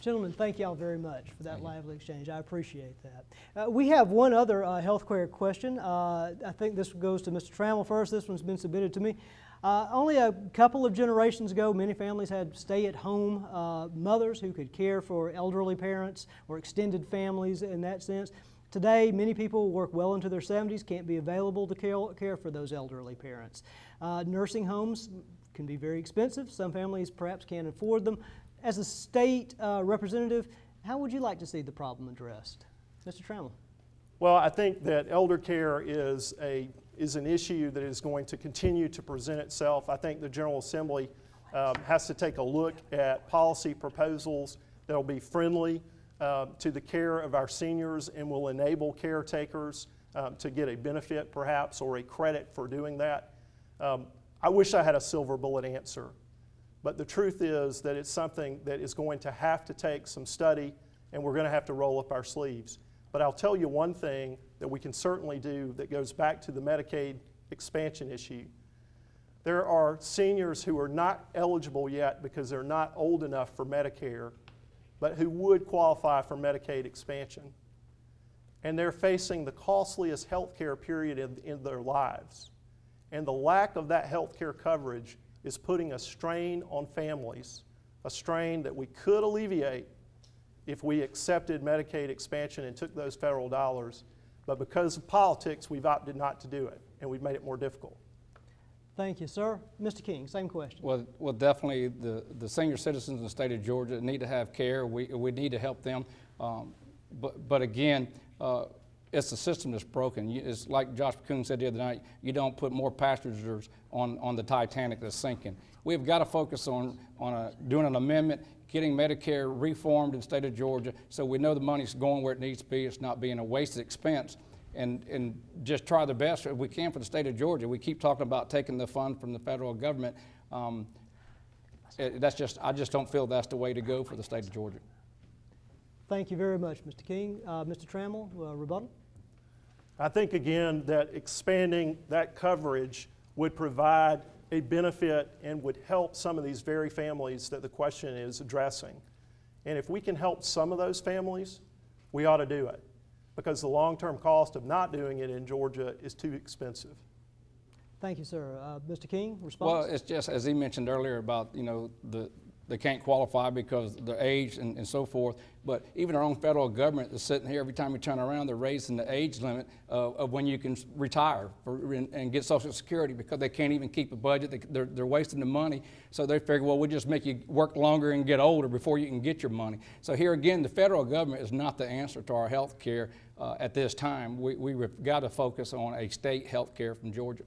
Gentlemen, thank y'all very much for that lively exchange. I appreciate that. We have one other health care question. I think this goes to Mr. Trammell first. This one's been submitted to me. Only a couple of generations ago, many families had stay-at-home mothers who could care for elderly parents or extended families in that sense. Today, many people work well into their 70s, can't be available to care for those elderly parents. Nursing homes can be very expensive. Some families perhaps can't afford them. As a state representative, how would you like to see the problem addressed? Mr. Trammell. Well, I think that elder care is an issue that is going to continue to present itself. I think the General Assembly has to take a look at policy proposals that will be friendly to the care of our seniors and will enable caretakers to get a benefit perhaps or a credit for doing that. I wish I had a silver bullet answer, but the truth is that it's something that is going to have to take some study, and we're going to have to roll up our sleeves. But I'll tell you one thing that we can certainly do that goes back to the Medicaid expansion issue. There are seniors who are not eligible yet because they're not old enough for Medicare, but who would qualify for Medicaid expansion. And they're facing the costliest health care period in their lives. And the lack of that health care coverage is putting a strain on families, a strain that we could alleviate if we accepted Medicaid expansion and took those federal dollars. But because of politics, we've opted not to do it, and we've made it more difficult. Thank you, sir. Mr. King, same question. Well, definitely the senior citizens in the state of Georgia need to have care. We need to help them. But again, it's the system that's broken. It's like Josh Kuhn said the other night, you don't put more passengers on the Titanic that's sinking. We've got to focus on doing an amendment, getting Medicare reformed in the state of Georgia so we know the money's going where it needs to be. It's not being a wasted expense. And just try the best we can for the state of Georgia. We keep talking about taking the fund from the federal government. I just don't feel that's the way to go for the state of Georgia. Thank you very much, Mr. King. Mr. Trammell, rebuttal? I think, again, that expanding that coverage would provide a benefit and would help some of these very families that the question is addressing. And if we can help some of those families, we ought to do it, because the long-term cost of not doing it in Georgia is too expensive. Thank you, sir. Mr. King, response? Well, it's just, as he mentioned earlier about, they can't qualify because of their age and so forth. But even our own federal government is sitting here, every time we turn around, they're raising the age limit of when you can retire and get Social Security because they can't even keep a budget. They're wasting the money. So they figure, well, we'll just make you work longer and get older before you can get your money. So here again, the federal government is not the answer to our health care at this time. We've got to focus on a state health care from Georgia.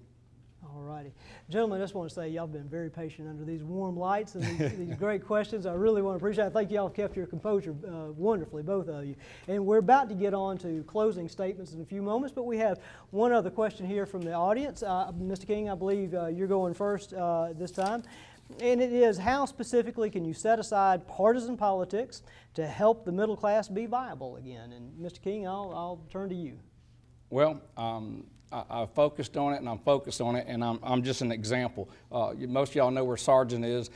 All righty. Gentlemen, I just want to say y'all been very patient under these warm lights and these great questions. I really want to appreciate it. I think y'all kept your composure wonderfully, both of you. And we're about to get on to closing statements in a few moments, but we have one other question here from the audience. Mr. King, I believe you're going first this time. And it is, how specifically can you set aside partisan politics to help the middle class be viable again? And Mr. King, I'll turn to you. Well, I focused on it, and I'm focused on it, and I'm just an example. Most of y'all know where Sargent is.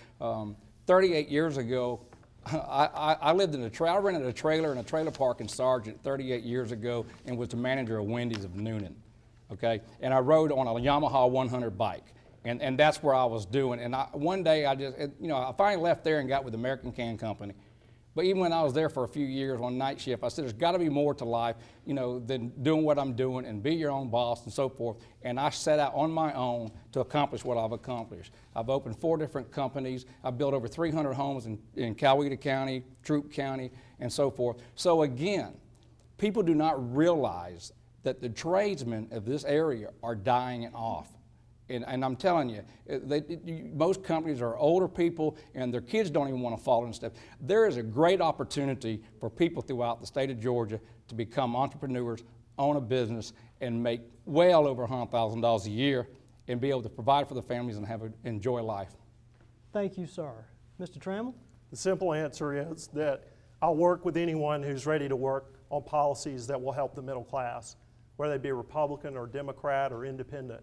38 years ago, I lived in I rented a trailer in a trailer park in Sargent 38 years ago and was the manager of Wendy's of Noonan, okay? And I rode on a Yamaha 100 bike, and that's where I was doing. And one day I finally left there and got with American Can Company. But even when I was there for a few years on night shift, I said there's got to be more to life, than doing what I'm doing and be your own boss and so forth. And I set out on my own to accomplish what I've accomplished. I've opened 4 different companies. I've built over 300 homes in Coweta County, Troup County, and so forth. So again, people do not realize that the tradesmen of this area are dying off. And I'm telling you, most companies are older people and their kids don't even want to follow in step. There is a great opportunity for people throughout the state of Georgia to become entrepreneurs, own a business, and make well over $100,000 a year and be able to provide for the families and enjoy life. Thank you, sir. Mr. Trammell? The simple answer is that I'll work with anyone who's ready to work on policies that will help the middle class, whether they be Republican or Democrat or independent.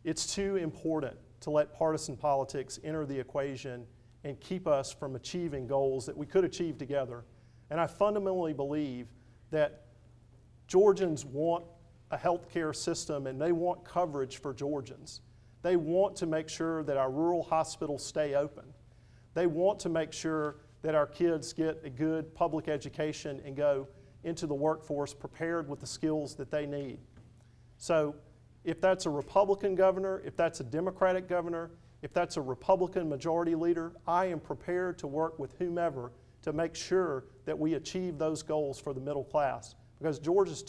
It's too important to let partisan politics enter the equation and keep us from achieving goals that we could achieve together. And I fundamentally believe that Georgians want a health care system and they want coverage for Georgians. They want to make sure that our rural hospitals stay open. They want to make sure that our kids get a good public education and go into the workforce prepared with the skills that they need. So if that's a Republican governor, if that's a Democratic governor, if that's a Republican majority leader, I am prepared to work with whomever to make sure that we achieve those goals for the middle class, because Georgia's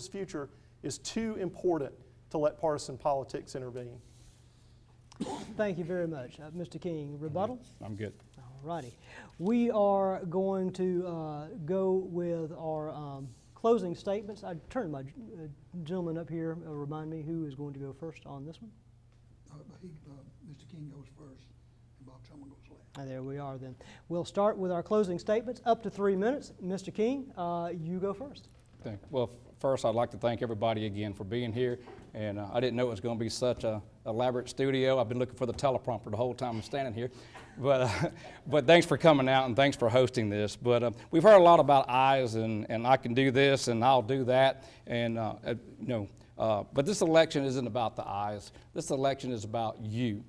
future is too important to let partisan politics intervene. Thank you very much. Mr. King, rebuttal? I'm good. All righty. We are going to go with our closing statements. I turn my gentleman up here, remind me who is going to go first on this one. Mr. King goes first, and Bob Trumbull goes last. There we are then. We'll start with our closing statements, up to 3 minutes. Mr. King, you go first. Well, first I'd like to thank everybody again for being here, and I didn't know it was going to be such an elaborate studio. I've been looking for the teleprompter the whole time I'm standing here, but thanks for coming out and thanks for hosting this. But we've heard a lot about I's and I can do this and I'll do that, and but this election isn't about the I's. This election is about you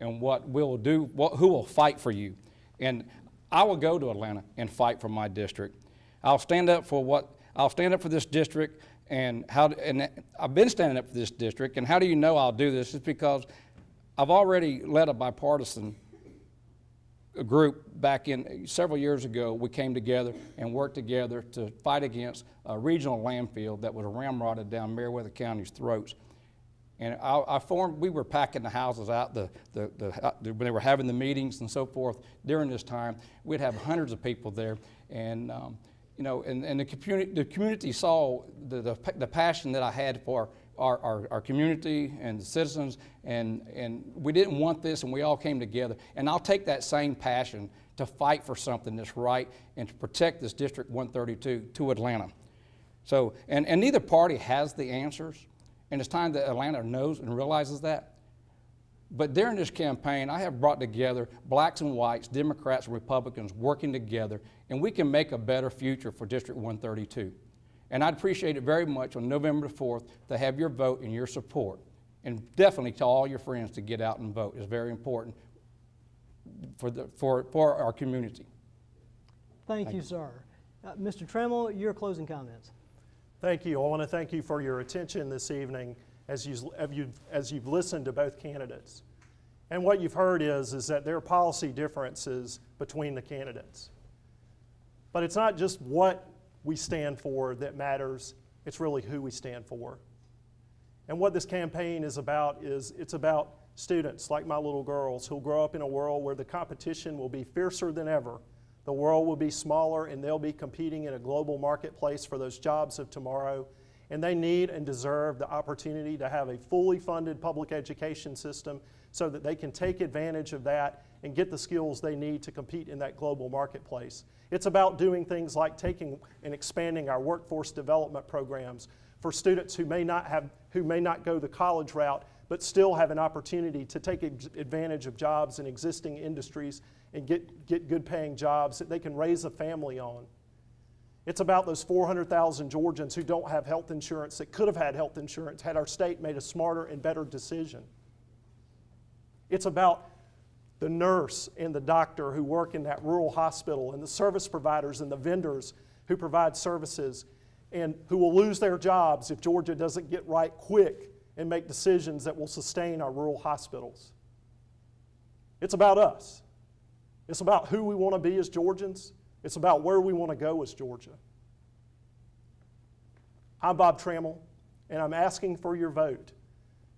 and what we'll do, who will fight for you. And I will go to Atlanta and fight for my district. I'll stand up for this district, and I've been standing up for this district. And how do you know I'll do this? It's because I've already led a bipartisan group back in several years ago. We came together and worked together to fight against a regional landfill that was ramrodded down Meriwether County's throats. And we were packing the houses out when they were having the meetings and so forth during this time. We'd have hundreds of people there, and and the community saw the passion that I had for our community and the citizens, and we didn't want this, and we all came together. And I'll take that same passion to fight for something that's right and to protect this District 132 to Atlanta. So, and neither party has the answers, and it's time that Atlanta knows and realizes that. But during this campaign, I have brought together blacks and whites, Democrats and Republicans working together, and we can make a better future for District 132. And I'd appreciate it very much on November the 4th to have your vote and your support. And definitely tell all your friends to get out and vote. It's very important for our community. Thank you, sir. Mr. Trammell, your closing comments. Thank you. I want to thank you for your attention this evening as you've listened to both candidates. And what you've heard is that there are policy differences between the candidates. But it's not just what we stand for that matters, it's really who we stand for. And what this campaign is about it's about students like my little girls who'll grow up in a world where the competition will be fiercer than ever. The world will be smaller, and they'll be competing in a global marketplace for those jobs of tomorrow. And they need and deserve the opportunity to have a fully funded public education system so that they can take advantage of that and get the skills they need to compete in that global marketplace. It's about doing things like taking and expanding our workforce development programs for students who may not go the college route, but still have an opportunity to take advantage of jobs in existing industries and get good paying jobs that they can raise a family on. It's about those 400,000 Georgians who don't have health insurance that could have had health insurance had our state made a smarter and better decision. It's about the nurse and the doctor who work in that rural hospital, and the service providers and the vendors who provide services and who will lose their jobs if Georgia doesn't get right quick and make decisions that will sustain our rural hospitals. It's about us. It's about who we want to be as Georgians. It's about where we want to go as Georgia. I'm Bob Trammell, and I'm asking for your vote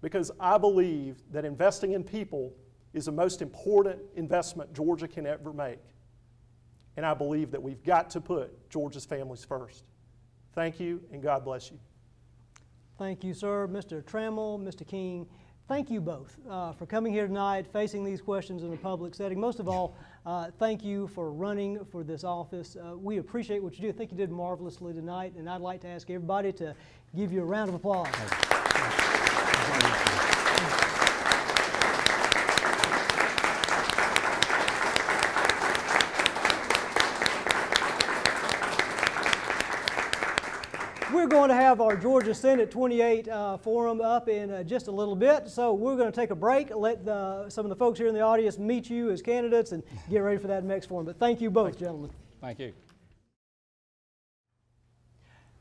because I believe that investing in people is the most important investment Georgia can ever make. And I believe that we've got to put Georgia's families first. Thank you, and God bless you. Thank you, sir. Mr. Trammell, Mr. King, thank you both for coming here tonight, facing these questions in a public setting. Most of all, thank you for running for this office. We appreciate what you do. I think you did marvelously tonight, and I'd like to ask everybody to give you a round of applause. We're going to have our Georgia Senate 28 forum up in just a little bit, so we're going to take a break, let some of the folks here in the audience meet you as candidates and get ready for that next forum. But thank you both, gentlemen. Thank you.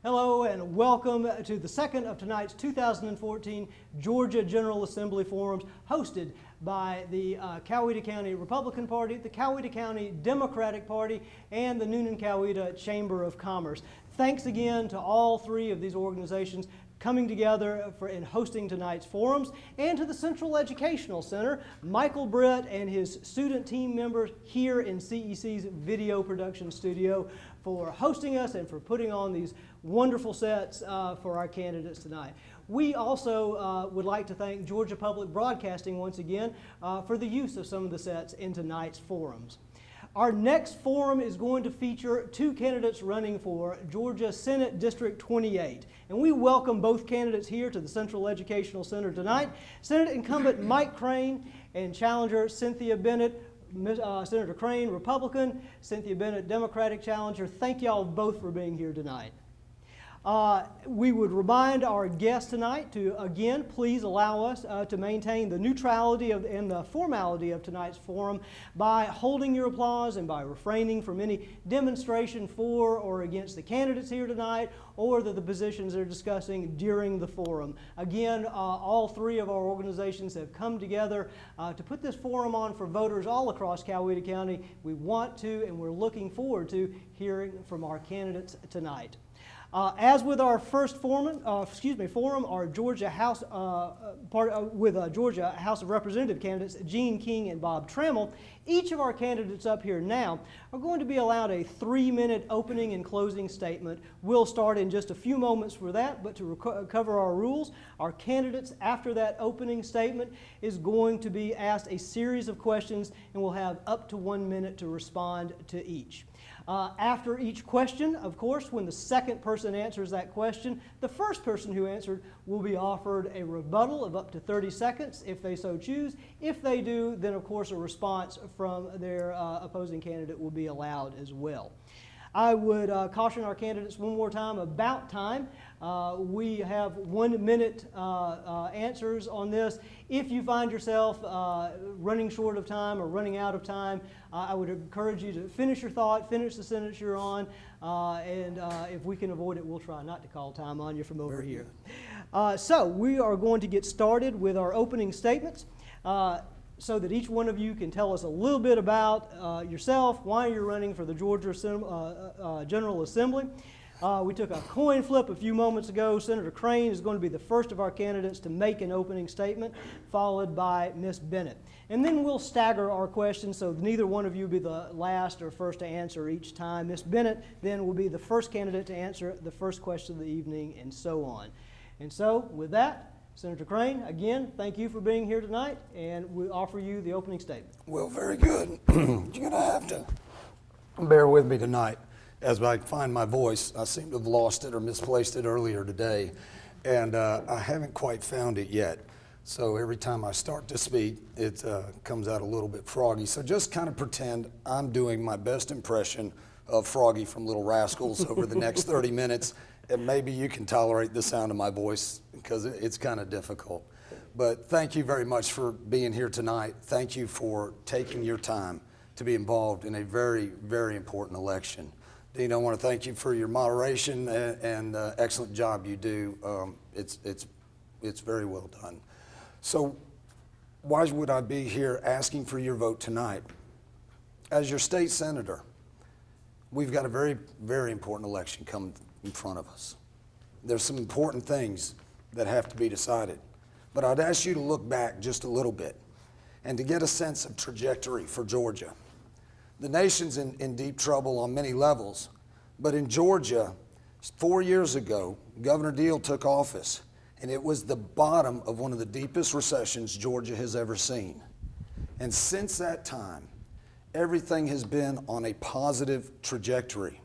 Hello and welcome to the second of tonight's 2014 Georgia General Assembly forums hosted by the Coweta County Republican Party, the Coweta County Democratic Party, and the Noonan-Coweta Chamber of Commerce. Thanks again to all three of these organizations coming together and hosting tonight's forums, and to the Central Educational Center, Michael Britt and his student team members here in CEC's video production studio for hosting us and for putting on these wonderful sets for our candidates tonight. We also would like to thank Georgia Public Broadcasting once again for the use of some of the sets in tonight's forums. Our next forum is going to feature two candidates running for Georgia Senate District 28. And we welcome both candidates here to the Central Educational Center tonight. Senate incumbent Mike Crane and challenger Cynthia Bennett. Senator Crane, Republican, Cynthia Bennett, Democratic challenger. Thank y'all both for being here tonight. We would remind our guests tonight to, again, please allow us to maintain the neutrality and the formality of tonight's forum by holding your applause and by refraining from any demonstration for or against the candidates here tonight or the positions they're discussing during the forum. Again, all three of our organizations have come together to put this forum on for voters all across Coweta County. We want to, and we're looking forward to hearing from our candidates tonight. As with our first forum, our Georgia House Georgia House of Representative candidates Gene King and Bob Trammell, each of our candidates up here now are going to be allowed a 3-minute opening and closing statement. We'll start in just a few moments for that, but to cover our rules, our candidates after that opening statement is going to be asked a series of questions, and we'll have up to 1 minute to respond to each. After each question, of course, when the second person answers that question, the first person who answered will be offered a rebuttal of up to 30 seconds if they so choose. If they do, then of course a response from their opposing candidate will be allowed as well. I would caution our candidates one more time about time. We have 1 minute answers on this. If you find yourself running short of time or running out of time, I would encourage you to finish your thought, finish the sentence you're on, and if we can avoid it, we'll try not to call time on you from over here. So we are going to get started with our opening statements. So that each one of you can tell us a little bit about yourself, why you're running for the Georgia General Assembly. We took a coin flip a few moments ago. Senator Crane is going to be the first of our candidates to make an opening statement, followed by Ms. Bennett. And then we'll stagger our questions so neither one of you will be the last or first to answer each time. Ms. Bennett then will be the first candidate to answer the first question of the evening, and so on. And so with that, Senator Crane, again, thank you for being here tonight, and we offer you the opening statement. Well, very good. You're going to have to bear with me tonight as I find my voice. I seem to have lost it or misplaced it earlier today, and I haven't quite found it yet. So every time I start to speak, it comes out a little bit froggy. So just kind of pretend I'm doing my best impression of Froggy from Little Rascals over the next 30 minutes. And maybe you can tolerate the sound of my voice because it's kind of difficult. But thank you very much for being here tonight. Thank you for taking your time to be involved in a very, very important election. Dean, I want to thank you for your moderation and excellent job you do. It's very well done. So why would I be here asking for your vote tonight? As your state senator, we've got a very, very important election coming in front of us. There's some important things that have to be decided. But I'd ask you to look back just a little bit and to get a sense of trajectory for Georgia. The nation's in deep trouble on many levels, but in Georgia, 4 years ago, Governor Deal took office, and it was the bottom of one of the deepest recessions Georgia has ever seen. And since that time, everything has been on a positive trajectory.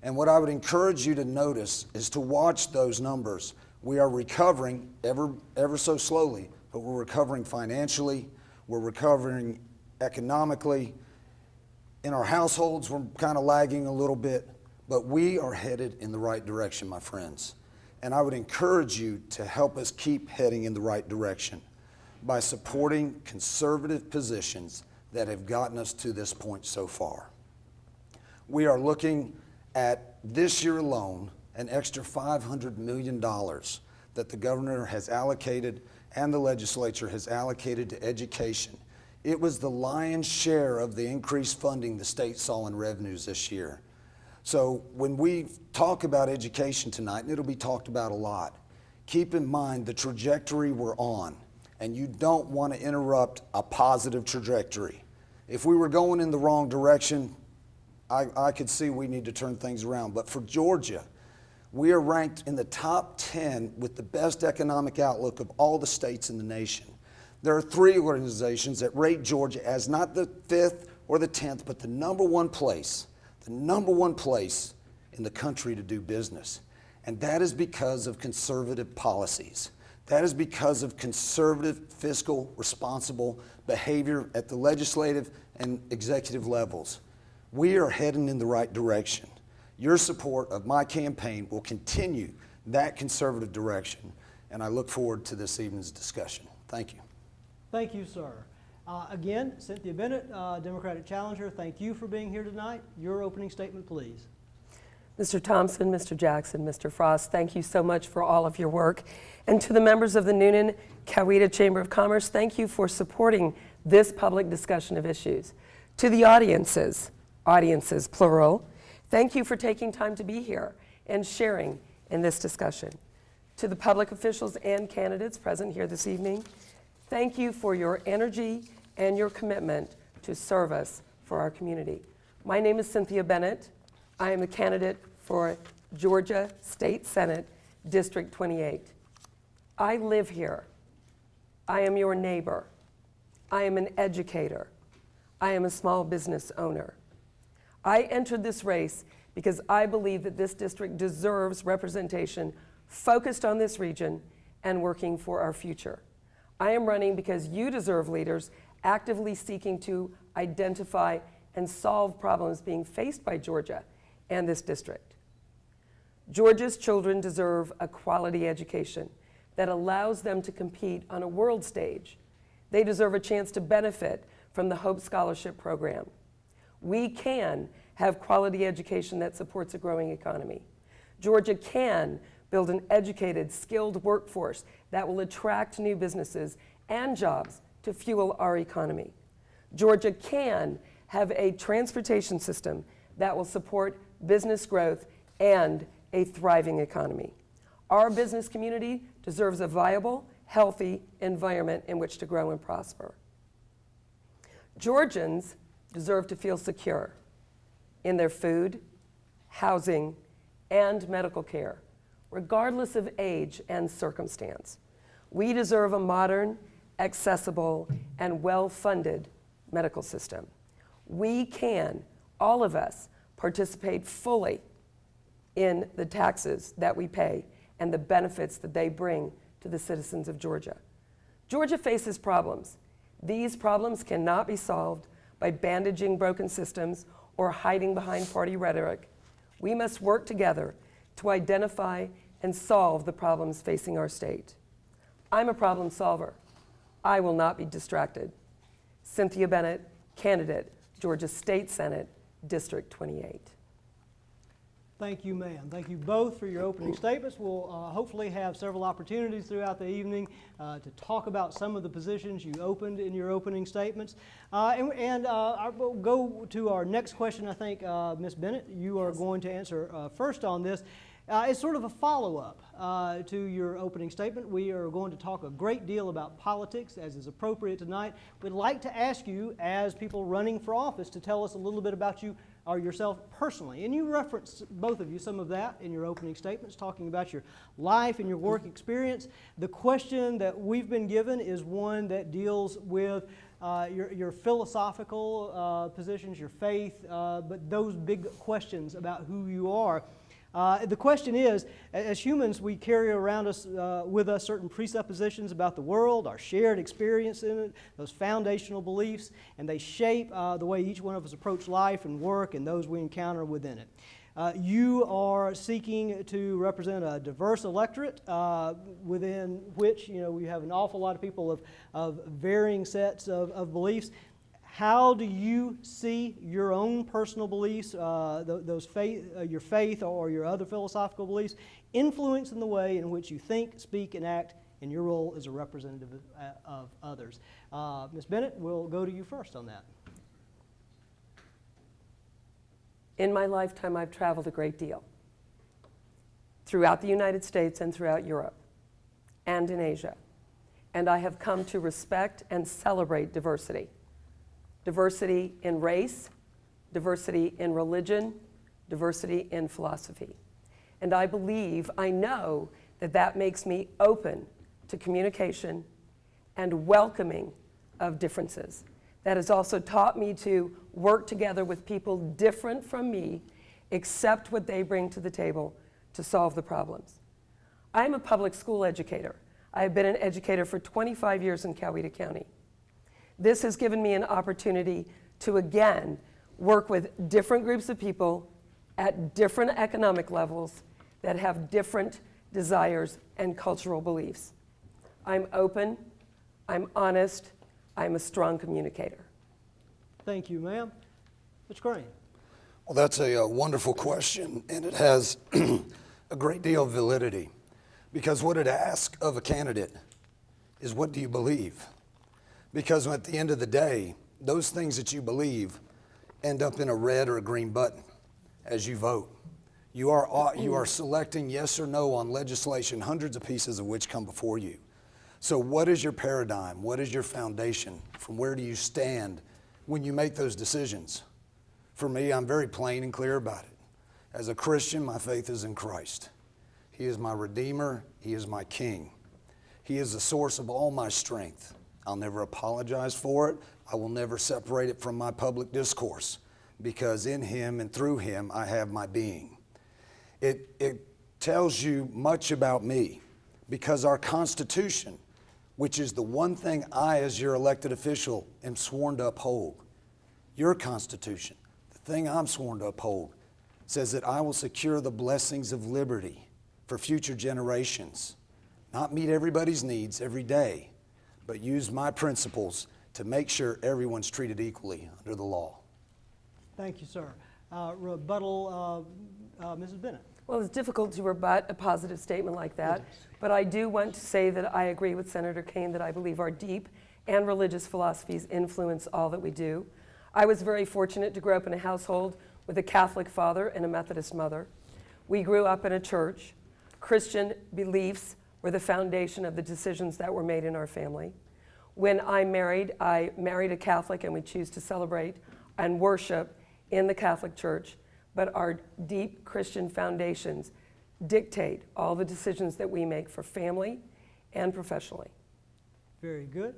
And what I would encourage you to notice is to watch those numbers. We are recovering ever so slowly, but we're recovering financially, we're recovering economically. In our households, we're kind of lagging a little bit, but we are headed in the right direction, my friends. And I would encourage you to help us keep heading in the right direction by supporting conservative positions that have gotten us to this point so far. We are looking at this year alone an extra $500 million that the governor has allocated and the legislature has allocated to education. It was the lion's share of the increased funding the state saw in revenues this year. So when we talk about education tonight, and it'll be talked about a lot, keep in mind the trajectory we're on, and you don't want to interrupt a positive trajectory. If we were going in the wrong direction, I could see we need to turn things around. But for Georgia, we are ranked in the top 10 with the best economic outlook of all the states in the nation. There are 3 organizations that rate Georgia as not the 5th or the 10th, but the number one place in the country to do business. And that is because of conservative policies. That is because of conservative, fiscal, responsible behavior at the legislative and executive levels. We are heading in the right direction. Your support of my campaign will continue that conservative direction, and I look forward to this evening's discussion. Thank you. Thank you, sir. Again, Cynthia Bennett, Democratic Challenger, thank you for being here tonight. Your opening statement, please. Mr. Thompson, Mr. Jackson, Mr. Frost, thank you so much for all of your work. And to the members of the Noonan Coweta Chamber of Commerce, thank you for supporting this public discussion of issues. To the audiences plural, thank you for taking time to be here and sharing in this discussion. To the public officials and candidates present here this evening, thank you for your energy and your commitment to service for our community. My name is Cynthia Bennett. I am a candidate for Georgia State Senate, District 28. I live here. I am your neighbor. I am an educator. I am a small business owner. I entered this race because I believe that this district deserves representation focused on this region and working for our future. I am running because you deserve leaders actively seeking to identify and solve problems being faced by Georgia and this district. Georgia's children deserve a quality education that allows them to compete on a world stage. They deserve a chance to benefit from the Hope Scholarship Program. We can have quality education that supports a growing economy. Georgia can build an educated, skilled workforce that will attract new businesses and jobs to fuel our economy. Georgia can have a transportation system that will support business growth and a thriving economy. Our business community deserves a viable, healthy environment in which to grow and prosper. Georgians deserve to feel secure in their food, housing, and medical care, regardless of age and circumstance. We deserve a modern, accessible, and well-funded medical system. We can, all of us, participate fully in the taxes that we pay and the benefits that they bring to the citizens of Georgia. Georgia faces problems. These problems cannot be solved by bandaging broken systems or hiding behind party rhetoric. We must work together to identify and solve the problems facing our state. I'm a problem solver. I will not be distracted. Cynthia Bennett, candidate, Georgia State Senate, District 28. Thank you, ma'am. Thank you both for your opening statements. We'll hopefully have several opportunities throughout the evening to talk about some of the positions you opened in your opening statements. We'll go to our next question. I think, Ms. Bennett, you are going to answer first on this. It's sort of a follow-up to your opening statement. We are going to talk a great deal about politics, as is appropriate tonight. We'd like to ask you, as people running for office, to tell us a little bit about you or yourself personally. And you referenced, both of you, some of that in your opening statements, talking about your life and your work experience. The question that we've been given is one that deals with your philosophical positions, your faith, but those big questions about who you are. The question is, as humans, we carry around us with us certain presuppositions about the world, our shared experience in it, those foundational beliefs, and they shape the way each one of us approach life and work and those we encounter within it. You are seeking to represent a diverse electorate within which, we have an awful lot of people of varying sets of beliefs. How do you see your own personal beliefs, your faith or your other philosophical beliefs, influencing the way in which you think, speak, and act in your role as a representative of others. Ms. Bennett, we'll go to you first on that. In my lifetime, I've traveled a great deal throughout the United States and throughout Europe and in Asia. And I have come to respect and celebrate diversity. Diversity in race, diversity in religion, diversity in philosophy. And I believe, I know that that makes me open to communication and welcoming of differences. That has also taught me to work together with people different from me, accept what they bring to the table to solve the problems. I'm a public school educator. I've been an educator for 25 years in Coweta County. This has given me an opportunity to, again, work with different groups of people at different economic levels that have different desires and cultural beliefs. I'm open, I'm honest, I'm a strong communicator. Thank you, ma'am. Mr. Crane. Well, that's a wonderful question, and it has a great deal of validity, because what it asks of a candidate is, what do you believe? Because at the end of the day, those things that you believe end up in a red or a green button as you vote. You are selecting yes or no on legislation, hundreds of pieces of which come before you. So what is your paradigm? What is your foundation? From where do you stand when you make those decisions? For me, I'm very plain and clear about it. As a Christian, my faith is in Christ. He is my Redeemer. He is my King. He is the source of all my strength. I'll never apologize for it. I will never separate it from my public discourse, because in Him and through Him, I have my being. It tells you much about me, because our Constitution, which is the one thing I, as your elected official, am sworn to uphold, your Constitution, the thing I'm sworn to uphold, says that I will secure the blessings of liberty for future generations, not meet everybody's needs every day, but use my principles to make sure everyone's treated equally under the law. Thank you, sir. Rebuttal, Mrs. Bennett. Well, it's difficult to rebut a positive statement like that, but I do want to say that I agree with Senator Kane that I believe our deep and religious philosophies influence all that we do. I was very fortunate to grow up in a household with a Catholic father and a Methodist mother. We grew up in a church. Christian beliefs were the foundation of the decisions that were made in our family. When I married a Catholic, and we choose to celebrate and worship in the Catholic Church. But our deep Christian foundations dictate all the decisions that we make for family and professionally. Very good.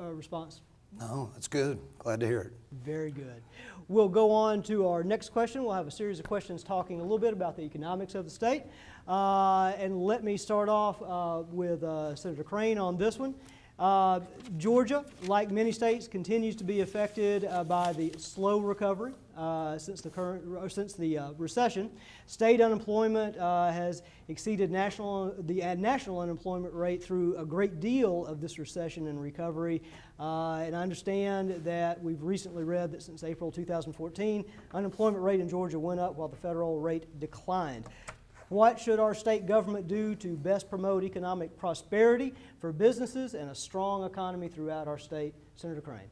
Response? No, that's good. Glad to hear it. Very good. We'll go on to our next question. We'll have a series of questions talking a little bit about the economics of the state. And let me start off with Senator Crane on this one. Georgia, like many states, continues to be affected by the slow recovery since the recession. State unemployment has exceeded the national unemployment rate through a great deal of this recession and recovery. And I understand that we've recently read that since April 2014, unemployment rate in Georgia went up while the federal rate declined. What should our state government do to best promote economic prosperity for businesses and a strong economy throughout our state? Senator Crane.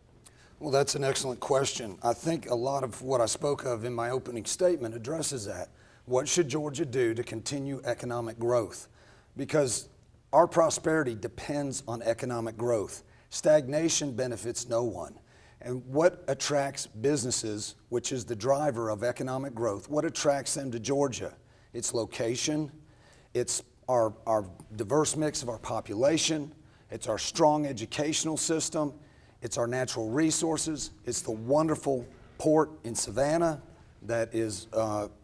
Well, that's an excellent question. I think a lot of what I spoke of in my opening statement addresses that. What should Georgia do to continue economic growth? Because our prosperity depends on economic growth. Stagnation benefits no one. And what attracts businesses, which is the driver of economic growth, what attracts them to Georgia? It's location, it's our diverse mix of our population, it's our strong educational system, it's our natural resources, it's the wonderful port in Savannah that is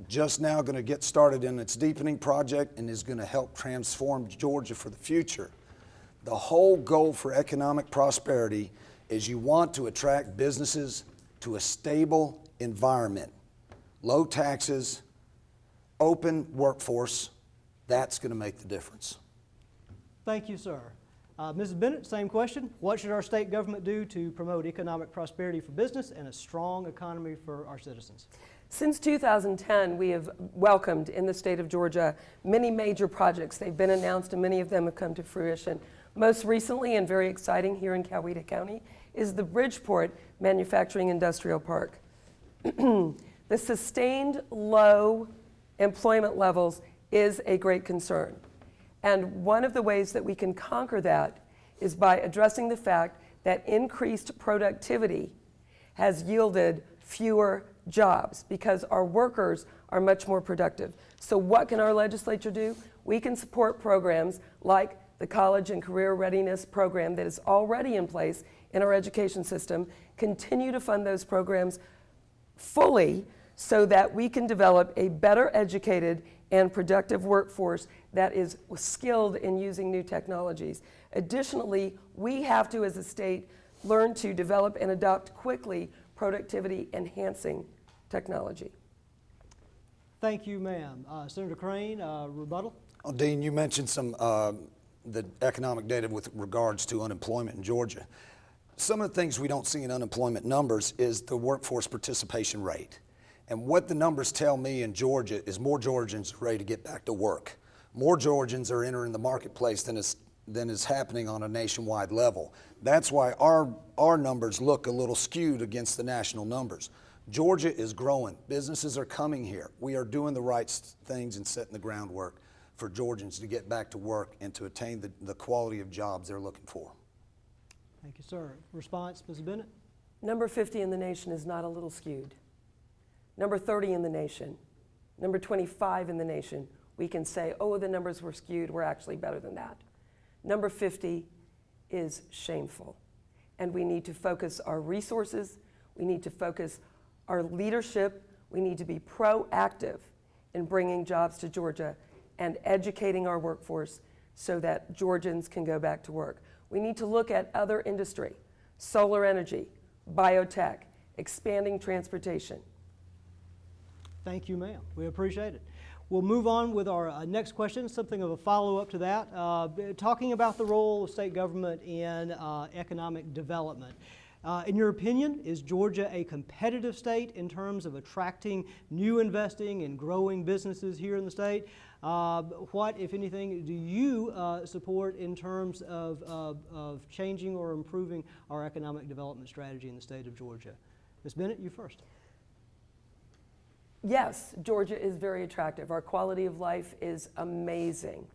just now going to get started in its deepening project and is going to help transform Georgia for the future. The whole goal for economic prosperity is you want to attract businesses to a stable environment, low taxes, open workforce. That's going to make the difference. Thank you, sir. Mrs. Bennett, same question. What should our state government do to promote economic prosperity for business and a strong economy for our citizens? Since 2010, we have welcomed in the state of Georgia many major projects. They've been announced and many of them have come to fruition. Most recently and very exciting here in Coweta County is the Bridgeport Manufacturing Industrial Park. The sustained low employment levels is a great concern. And one of the ways that we can conquer that is by addressing the fact that increased productivity has yielded fewer jobs because our workers are much more productive. So what can our legislature do? We can support programs like the College and Career Readiness Program that is already in place in our education system, continue to fund those programs fully so that we can develop a better educated and productive workforce that is skilled in using new technologies. Additionally, we have to, as a state, learn to develop and adopt quickly productivity enhancing technology. Thank you, ma'am. Senator Crane, rebuttal? Oh, Dean, you mentioned some the economic data with regards to unemployment in Georgia. Some of the things we don't see in unemployment numbers is the workforce participation rate. And what the numbers tell me in Georgia is more Georgians are ready to get back to work. More Georgians are entering the marketplace than is happening on a nationwide level. That's why our numbers look a little skewed against the national numbers. Georgia is growing. Businesses are coming here. We are doing the right things and setting the groundwork for Georgians to get back to work and to attain the quality of jobs they're looking for. Thank you, sir. Response, Ms. Bennett? Number 50 in the nation is not a little skewed. Number 30 in the nation, number 25 in the nation, we can say, oh, the numbers were skewed, we're actually better than that. Number 50 is shameful. And we need to focus our resources, we need to focus our leadership, we need to be proactive in bringing jobs to Georgia and educating our workforce so that Georgians can go back to work. We need to look at other industry, solar energy, biotech, expanding transportation. Thank you, ma'am. We appreciate it. We'll move on with our next question, something of a follow-up to that, talking about the role of state government in economic development. In your opinion, is Georgia a competitive state in terms of attracting new investing and growing businesses here in the state? What, if anything, do you support in terms of changing or improving our economic development strategy in the state of Georgia? Ms. Bennett, you first. Yes, Georgia is very attractive. Our quality of life is amazing.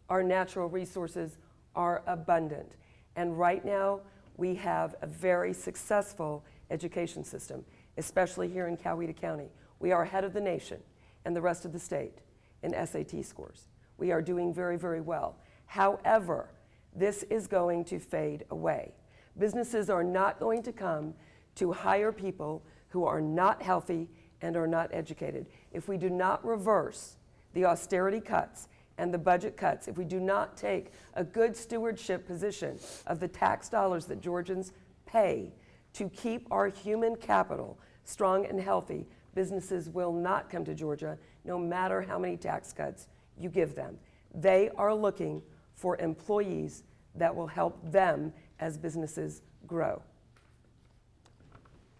Our natural resources are abundant. And right now, we have a very successful education system, especially here in Coweta County. We are ahead of the nation and the rest of the state in SAT scores. We are doing very, very well. However, this is going to fade away. Businesses are not going to come to hire people who are not healthy and are not educated. If we do not reverse the austerity cuts and the budget cuts, if we do not take a good stewardship position of the tax dollars that Georgians pay to keep our human capital strong and healthy, businesses will not come to Georgia, no matter how many tax cuts you give them. They are looking for employees that will help them as businesses grow.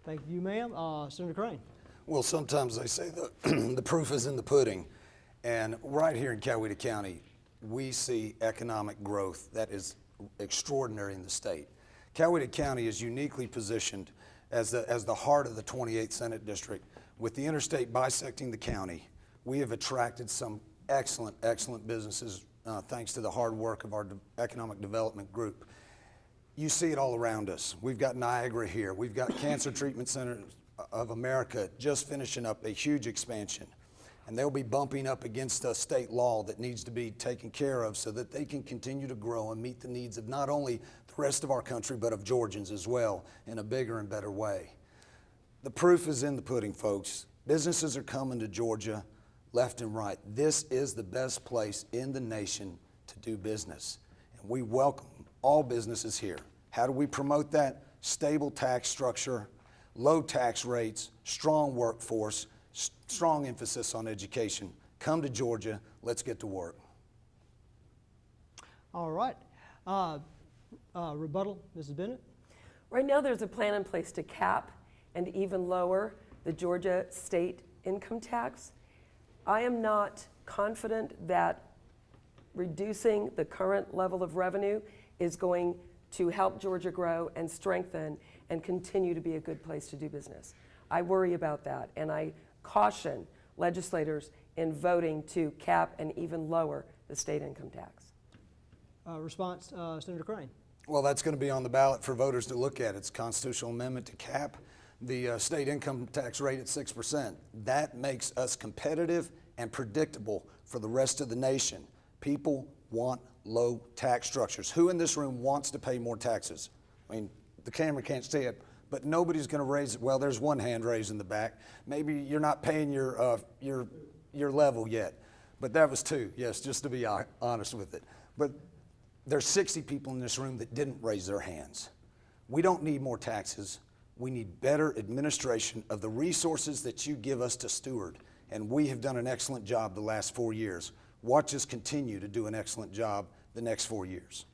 Thank you, ma'am. Senator Crane. Well, sometimes they say the proof is in the pudding. And right here in Coweta County, we see economic growth that is extraordinary in the state. Coweta County is uniquely positioned as the heart of the 28th Senate District. With the interstate bisecting the county, we have attracted some excellent businesses thanks to the hard work of our economic development group. You see it all around us. We've got Niagara here. We've got Cancer Treatment Center of America just finishing up a huge expansion. And they'll be bumping up against a state law that needs to be taken care of so that they can continue to grow and meet the needs of not only the rest of our country, but of Georgians as well in a bigger and better way. The proof is in the pudding, folks. Businesses are coming to Georgia left and right. This is the best place in the nation to do business. And we welcome all businesses here. How do we promote that? Stable tax structure, low tax rates, strong workforce, strong emphasis on education. Come to Georgia. Let's get to work. All right. Rebuttal, Mrs. Bennett. Right now, there's a plan in place to cap and even lower the Georgia state income tax. I am not confident that reducing the current level of revenue is going to help Georgia grow and strengthen and continue to be a good place to do business. I worry about that, and I caution legislators in voting to cap and even lower the state income tax. Response, Senator Crane. Well, that's going to be on the ballot for voters to look at. It's a constitutional amendment to cap the state income tax rate at 6%. That makes us competitive and predictable for the rest of the nation. People want low tax structures. Who in this room wants to pay more taxes? I mean, the camera can't see it, but nobody's going to raise it. Well, there's one hand raised in the back. Maybe you're not paying your level yet, but that was two. Yes, just to be honest with it. But there's 60 people in this room that didn't raise their hands. We don't need more taxes. We need better administration of the resources that you give us to steward. And we have done an excellent job the last 4 years. Watch us continue to do an excellent job the next 4 years.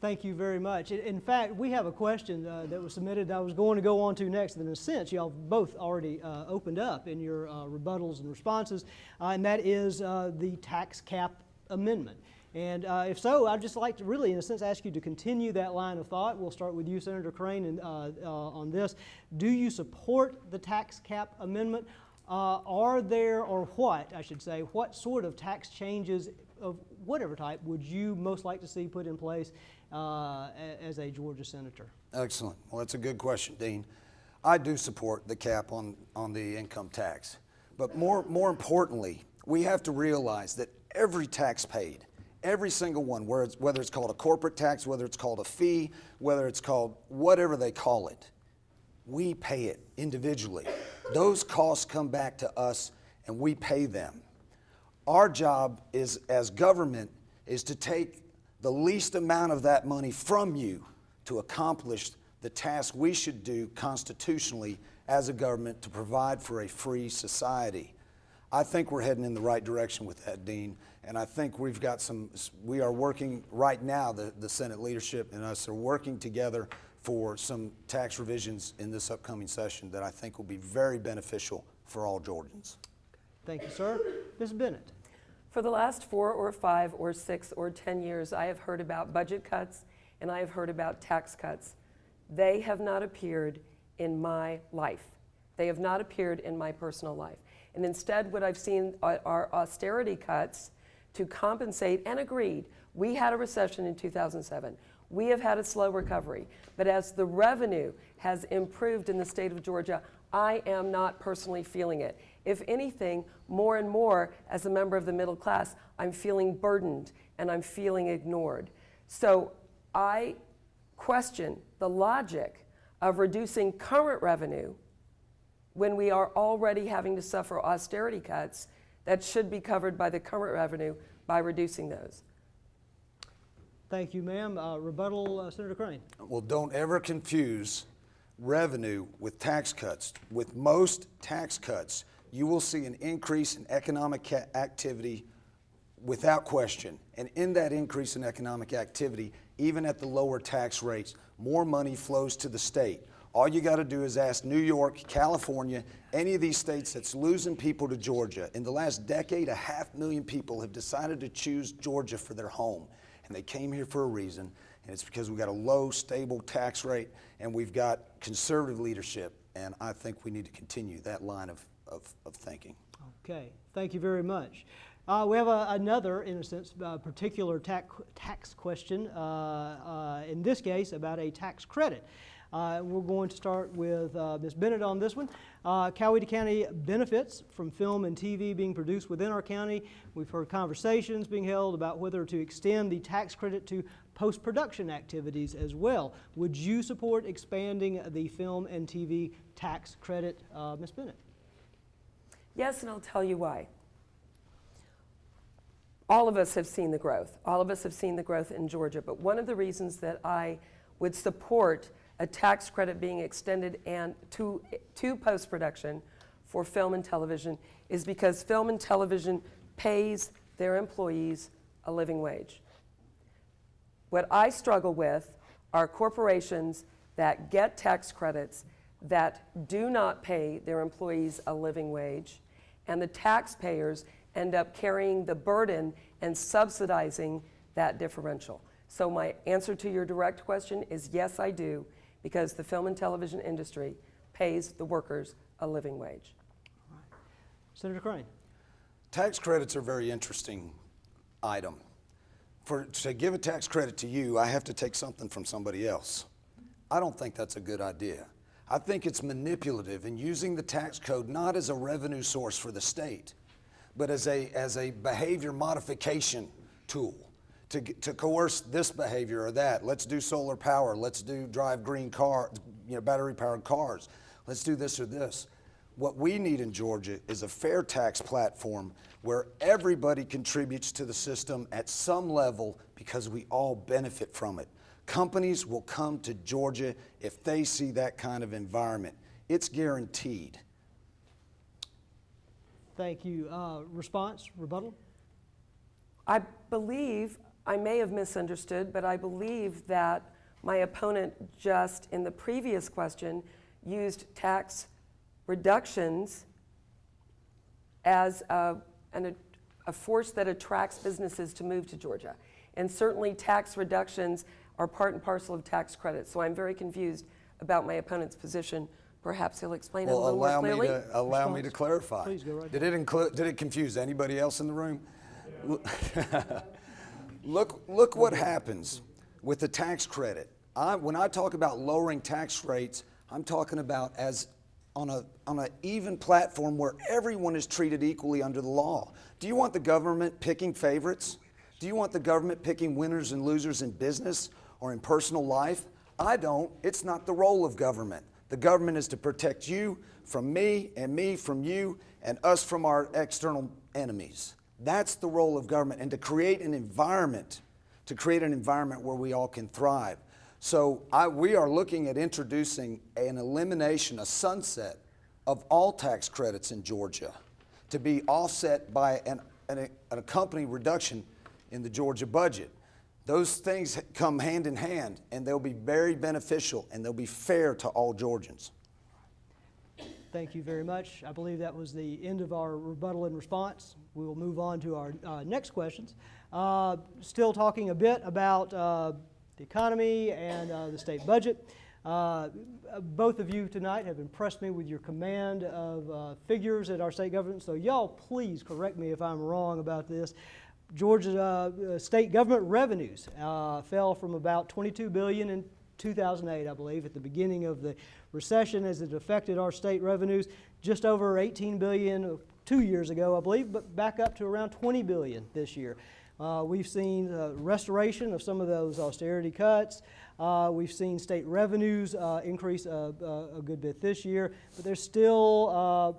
Thank you very much. In fact, we have a question that was submitted that I was going to go on to next. In a sense, y'all both already opened up in your rebuttals and responses, and that is the tax cap amendment. And if so, I'd just like to really, in a sense, ask you to continue that line of thought. We'll start with you, Senator Crane, and, on this. Do you support the tax cap amendment? Are there, or what, I should say, what sort of tax changes of whatever type would you most like to see put in place as a Georgia senator? Excellent. Well, that's a good question, Dean. I do support the cap on the income tax. But more importantly, we have to realize that every tax paid, every single one, whether it's called a corporate tax, whether it's called a fee, whether it's called whatever they call it, we pay it individually. Those costs come back to us and we pay them. Our job is, as government, is to take the least amount of that money from you to accomplish the task we should do constitutionally as a government to provide for a free society. I think we're heading in the right direction with that, Dean, and I think we are working right now, the Senate leadership and us are working together for some tax revisions in this upcoming session that I think will be very beneficial for all Georgians. Thank you, sir. Ms. Bennett. For the last 4 or 5 or 6 or 10 years, I have heard about budget cuts and I have heard about tax cuts. They have not appeared in my life. They have not appeared in my personal life. And instead, what I've seen are austerity cuts to compensate, and agreed. We had a recession in 2007. We have had a slow recovery. But as the revenue has improved in the state of Georgia, I am not personally feeling it. If anything, more and more, as a member of the middle class, I'm feeling burdened and I'm feeling ignored. So I question the logic of reducing current revenue when we are already having to suffer austerity cuts that should be covered by the current revenue by reducing those. Thank you, ma'am. Rebuttal, Senator Crane. Well, don't ever confuse revenue with tax cuts. With most tax cuts, you will see an increase in economic activity without question. And in that increase in economic activity, even at the lower tax rates, more money flows to the state. All you got to do is ask New York, California, any of these states that's losing people to Georgia. In the last decade, 500,000 people have decided to choose Georgia for their home. And they came here for a reason, and it's because we've got a low, stable tax rate, and we've got conservative leadership. And I think we need to continue that line of thinking. Okay, thank you very much. We have another, in a sense, particular tax question, in this case about a tax credit. We're going to start with Ms. Bennett on this one. Coweta County benefits from film and TV being produced within our county. We've heard conversations being held about whether to extend the tax credit to post-production activities as well. Would you support expanding the film and TV tax credit, Ms. Bennett? Yes, and I'll tell you why. All of us have seen the growth. All of us have seen the growth in Georgia, but one of the reasons that I would support a tax credit being extended and to post-production for film and television is because film and television pays their employees a living wage. What I struggle with are corporations that get tax credits that do not pay their employees a living wage, and the taxpayers end up carrying the burden and subsidizing that differential. So my answer to your direct question is yes, I do, because the film and television industry pays the workers a living wage. Senator Crane. Tax credits are a very interesting item. To give a tax credit to you, I have to take something from somebody else. I don't think that's a good idea. I think it's manipulative in using the tax code not as a revenue source for the state, but as a behavior modification tool to coerce this behavior or that. Let's do solar power. Let's drive green car, battery-powered cars. Let's do this or this. What we need in Georgia is a fair tax platform where everybody contributes to the system at some level because we all benefit from it. Companies will come to Georgia if they see that kind of environment. It's guaranteed. Thank you. Response, rebuttal? I believe, I may have misunderstood, but I believe that my opponent just in the previous question used tax reductions as a force that attracts businesses to move to Georgia. And certainly tax reductions are part and parcel of tax credits. So I'm very confused about my opponent's position. Perhaps he'll explain it a little more clearly. Allow me to clarify. Please go right Did it confuse anybody else in the room? Look what happens with the tax credit. When I talk about lowering tax rates, I'm talking about as on an even platform where everyone is treated equally under the law. Do you want the government picking favorites? Do you want the government picking winners and losers in business or in personal life? I don't. It's not the role of government. The government is to protect you from me from you, and us from our external enemies. That's the role of government, and to create an environment where we all can thrive. So we are looking at introducing an elimination, a sunset of all tax credits in Georgia to be offset by an accompanying reduction in the Georgia budget. Those things come hand in hand, and they'll be very beneficial, and they'll be fair to all Georgians. Thank you very much. I believe that was the end of our rebuttal and response. We will move on to our next questions. Still talking a bit about the economy and the state budget. Both of you tonight have impressed me with your command of figures at our state government, so y'all please correct me if I'm wrong about this. Georgia's state government revenues fell from about $22 billion in 2008, I believe, at the beginning of the recession as it affected our state revenues, just over $18 billion 2 years ago, I believe, but back up to around $20 billion this year. We've seen restoration of some of those austerity cuts. We've seen state revenues increase a good bit this year, but there's still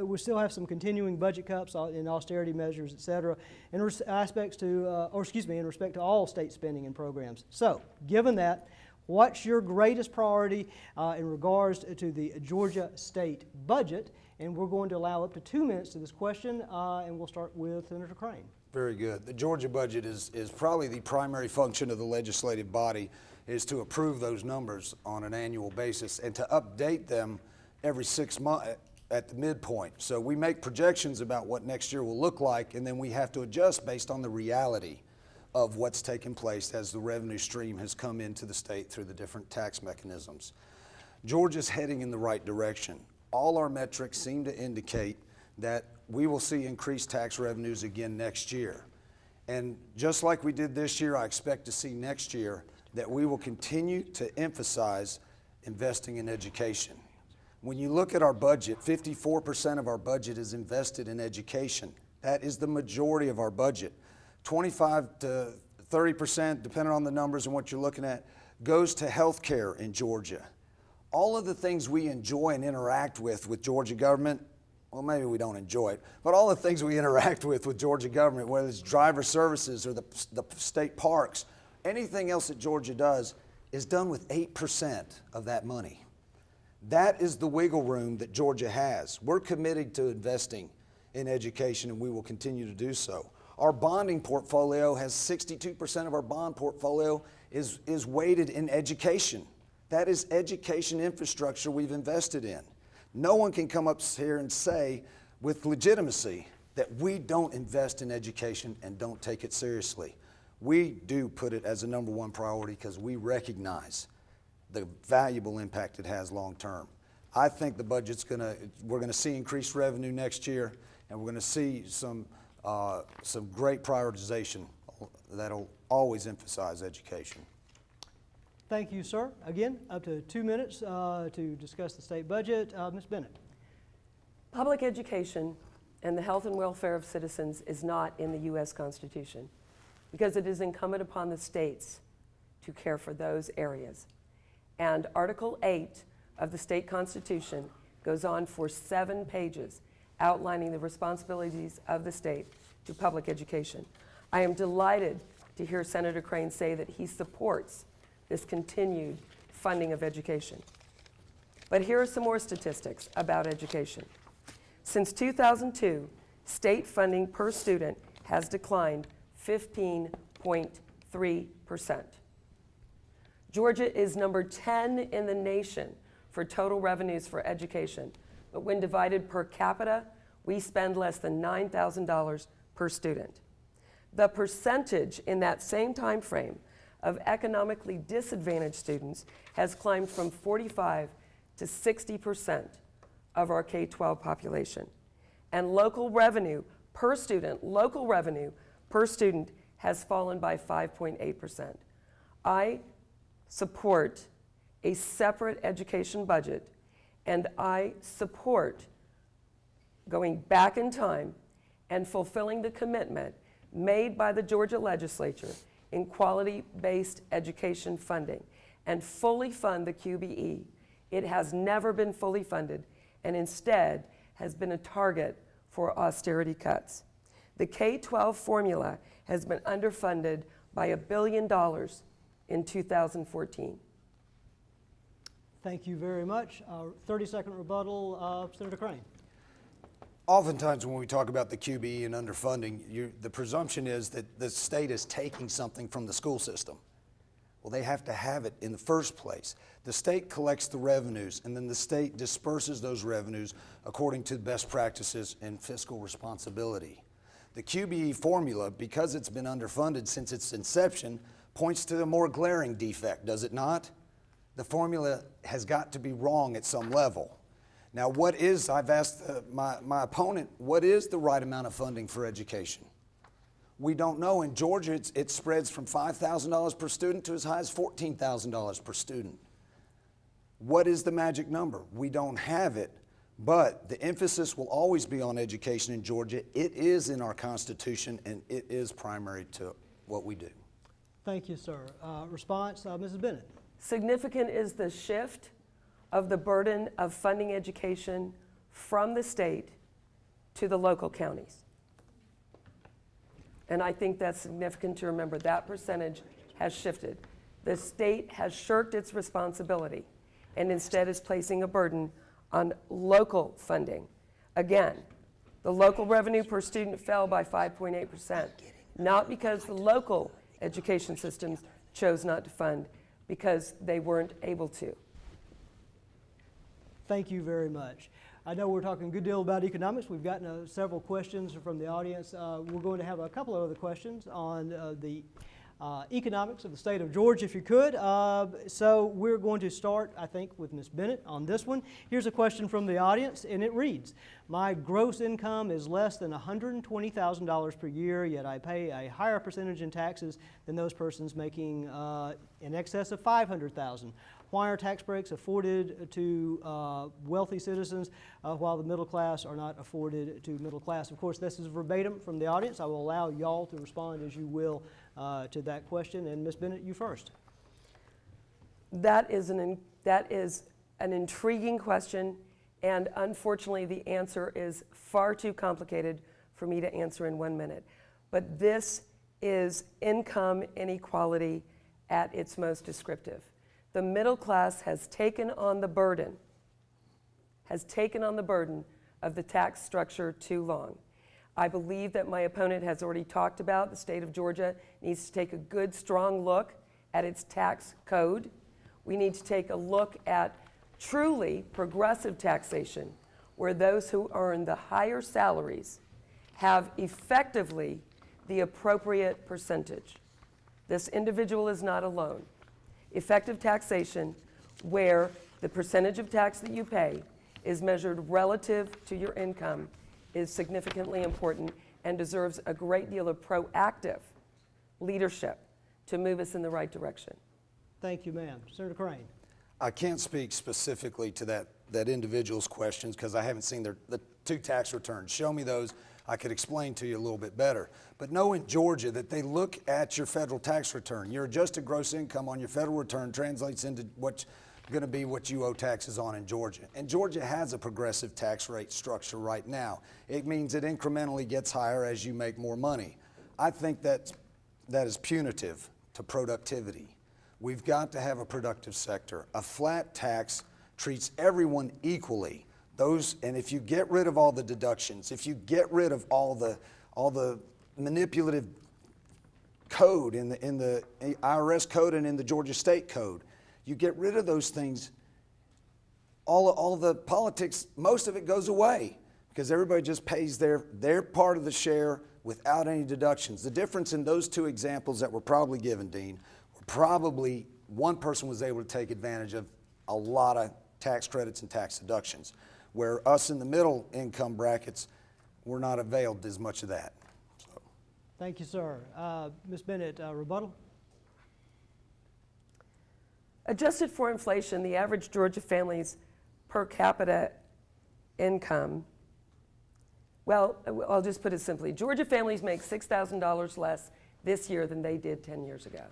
we still have some continuing budget cuts in austerity measures, et cetera, in respect to all state spending and programs. So, given that, what's your greatest priority in regards to the Georgia state budget? And we're going to allow up to 2 minutes to this question, and we'll start with Senator Crane. Very good. The Georgia budget is probably the primary function of the legislative body, is to approve those numbers on an annual basis and to update them every 6 months at the midpoint. So we make projections about what next year will look like, and then we have to adjust based on the reality of what's taken place as the revenue stream has come into the state through the different tax mechanisms. Georgia's heading in the right direction. All our metrics seem to indicate that we will see increased tax revenues again next year. And just like we did this year, I expect to see next year that we will continue to emphasize investing in education. When you look at our budget, 54% of our budget is invested in education. That is the majority of our budget. 25 to 30%, depending on the numbers and what you're looking at, goes to health care in Georgia. All of the things we enjoy and interact with Georgia government, well, maybe we don't enjoy it, but all the things we interact with Georgia government, whether it's driver services or the state parks, anything else that Georgia does is done with 8% of that money. That is the wiggle room that Georgia has. We're committed to investing in education, and we will continue to do so. Our bonding portfolio has 62% of our bond portfolio is weighted in education. That is education infrastructure we've invested in. No one can come up here and say with legitimacy that we don't invest in education and don't take it seriously. We do put it as a #1 priority because we recognize the valuable impact it has long term. I think the budget's we're gonna see increased revenue next year, and we're gonna see some great prioritization that'll always emphasize education. Thank you, sir. Again, up to 2 minutes to discuss the state budget. Ms. Bennett. Public education and the health and welfare of citizens is not in the U.S. Constitution because it is incumbent upon the states to care for those areas. And Article 8 of the state constitution goes on for 7 pages outlining the responsibilities of the state to public education. I am delighted to hear Senator Crane say that he supports this continued funding of education. But here are some more statistics about education. Since 2002, state funding per student has declined 15.3%. Georgia is number 10 in the nation for total revenues for education, but when divided per capita, we spend less than $9,000 per student. The percentage in that same time frame of economically disadvantaged students has climbed from 45 to 60% of our K-12 population. And local revenue per student has fallen by 5.8%. I support a separate education budget, and I support going back in time and fulfilling the commitment made by the Georgia legislature in quality-based education funding and fully fund the QBE. It has never been fully funded and instead has been a target for austerity cuts. The K-12 formula has been underfunded by $1 billion in 2014. Thank you very much. 30-second rebuttal, Senator Crane. Oftentimes when we talk about the QBE and underfunding, the presumption is that the state is taking something from the school system. Well, they have to have it in the first place. The state collects the revenues, and then the state disperses those revenues according to best practices and fiscal responsibility. The QBE formula, because it's been underfunded since its inception, points to a more glaring defect, does it not? The formula has got to be wrong at some level. Now, I've asked my opponent, what is the right amount of funding for education? We don't know. In Georgia, it spreads from $5,000 per student to as high as $14,000 per student. What is the magic number? We don't have it, but the emphasis will always be on education in Georgia. It is in our Constitution, and it is primary to what we do. Thank you, sir. Response, Mrs. Bennett. Significant is the shift of the burden of funding education from the state to the local counties. And I think that's significant to remember. That percentage has shifted. The state has shirked its responsibility and instead is placing a burden on local funding. Again, the local revenue per student fell by 5.8%, not because the local education systems chose not to fund, because they weren't able to. Thank you very much. I know we're talking a good deal about economics. We've gotten several questions from the audience. We're going to have a couple of other questions on the economics of the state of Georgia, if you could. So we're going to start, I think, with Ms. Bennett on this one. Here's a question from the audience, and it reads, my gross income is less than $120,000 per year, yet I pay a higher percentage in taxes than those persons making in excess of $500,000. Why are tax breaks afforded to wealthy citizens while the middle class are not afforded to middle class? Of course, this is verbatim from the audience. I will allow y'all to respond as you will to that question. And Ms. Bennett, you first. That is an intriguing question, and unfortunately the answer is far too complicated for me to answer in 1 minute. But this is income inequality at its most descriptive. The middle class has taken on the burden of the tax structure too long. I believe that my opponent has already talked about the state of Georgia needs to take a good, strong look at its tax code. We need to take a look at truly progressive taxation, where those who earn the higher salaries have effectively the appropriate percentage. This individual is not alone. Effective taxation, where the percentage of tax that you pay is measured relative to your income, is significantly important and deserves a great deal of proactive leadership to move us in the right direction. Thank you, ma'am. Senator Crane. I can't speak specifically to that individual's questions because I haven't seen the two tax returns. Show me those. I could explain to you a little bit better. But know in Georgia that they look at your federal tax return. Your adjusted gross income on your federal return translates into what's going to be what you owe taxes on in Georgia. And Georgia has a progressive tax rate structure right now. It means it incrementally gets higher as you make more money. I think that is punitive to productivity. We've got to have a productive sector. A flat tax treats everyone equally. And if you get rid of all the deductions, if you get rid of all the manipulative code in the IRS code and in the Georgia state code, you get rid of those things, all the politics, most of it goes away because everybody just pays their part of the share without any deductions. The difference in those two examples that were probably given, Dean, were probably one person was able to take advantage of a lot of tax credits and tax deductions, where us in the middle income brackets were not availed as much of that. So. Thank you, sir. Ms. Bennett, rebuttal? Adjusted for inflation, the average Georgia family's per capita income, well, I'll just put it simply. Georgia families make $6,000 less this year than they did 10 years ago.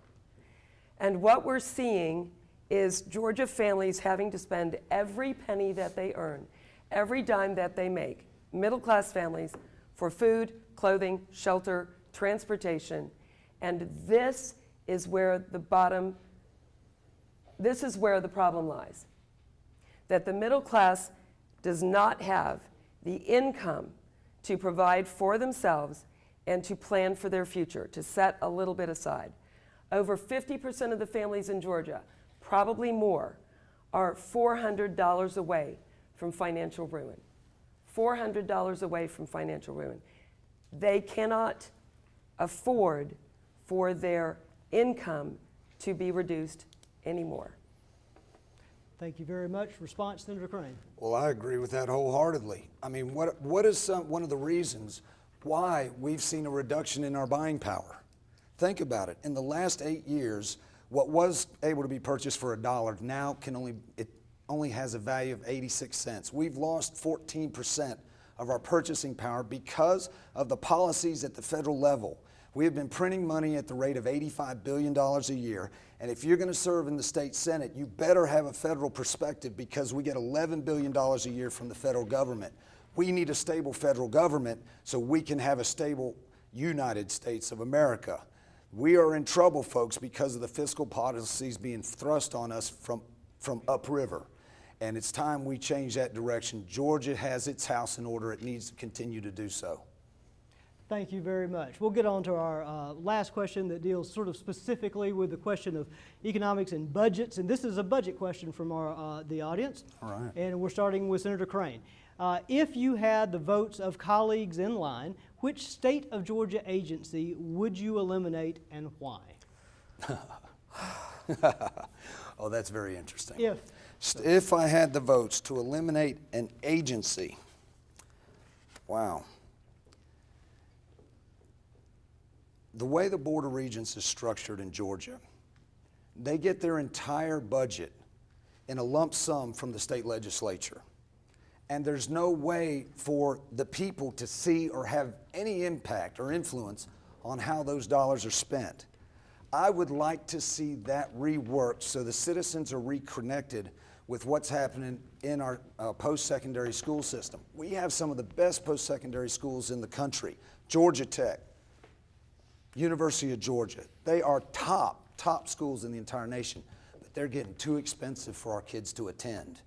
And what we're seeing is Georgia families having to spend every penny that they earn, every dime that they make, middle-class families, for food, clothing, shelter, transportation. And this is where the problem lies. That the middle class does not have the income to provide for themselves and to plan for their future, to set a little bit aside. Over 50% of the families in Georgia, probably more, are $400 away from financial ruin. $400 away from financial ruin. They cannot afford for their income to be reduced anymore. Thank you very much. Response, Senator Crane. Well, I agree with that wholeheartedly. I mean, what is one of the reasons why we've seen a reduction in our buying power? Think about it. In the last 8 years, what was able to be purchased for $1 now it only has a value of 86 cents. We've lost 14% of our purchasing power because of the policies at the federal level. We have been printing money at the rate of $85 billion a year, and if you're going to serve in the state Senate, you better have a federal perspective because we get $11 billion a year from the federal government. We need a stable federal government so we can have a stable United States of America. We are in trouble, folks, because of the fiscal policies being thrust on us from upriver. And it's time we change that direction. Georgia has its house in order. It needs to continue to do so. Thank you very much. We'll get on to our last question that deals sort of specifically with the question of economics and budgets. And this is a budget question from the audience. All right. And we're starting with Senator Crane. If you had the votes of colleagues in line, which state of Georgia agency would you eliminate and why? Oh, that's very interesting. If I had the votes to eliminate an agency, wow. The way the Board of Regents is structured in Georgia, they get their entire budget in a lump sum from the state legislature. And there's no way for the people to see or have any impact or influence on how those dollars are spent. I would like to see that reworked so the citizens are reconnected with what's happening in our post-secondary school system. We have some of the best post-secondary schools in the country. Georgia Tech, University of Georgia. They are top schools in the entire nation, but they're getting too expensive for our kids to attend.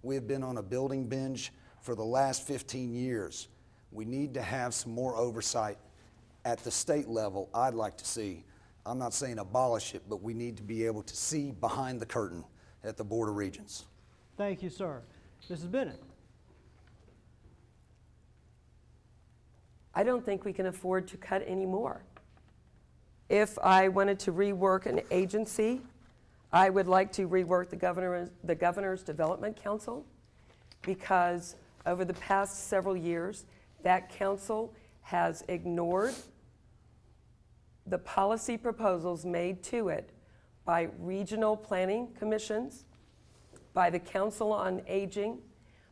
We have been on a building binge for the last 15 years. We need to have some more oversight at the state level. I'd like to see, I'm not saying abolish it, but we need to be able to see behind the curtain at the Board of Regents. Thank you, sir. Mrs. Bennett. I don't think we can afford to cut any more. If I wanted to rework an agency, I would like to rework the Governor's Development Council, because over the past several years, that council has ignored the policy proposals made to it by regional planning commissions, by the Council on Aging,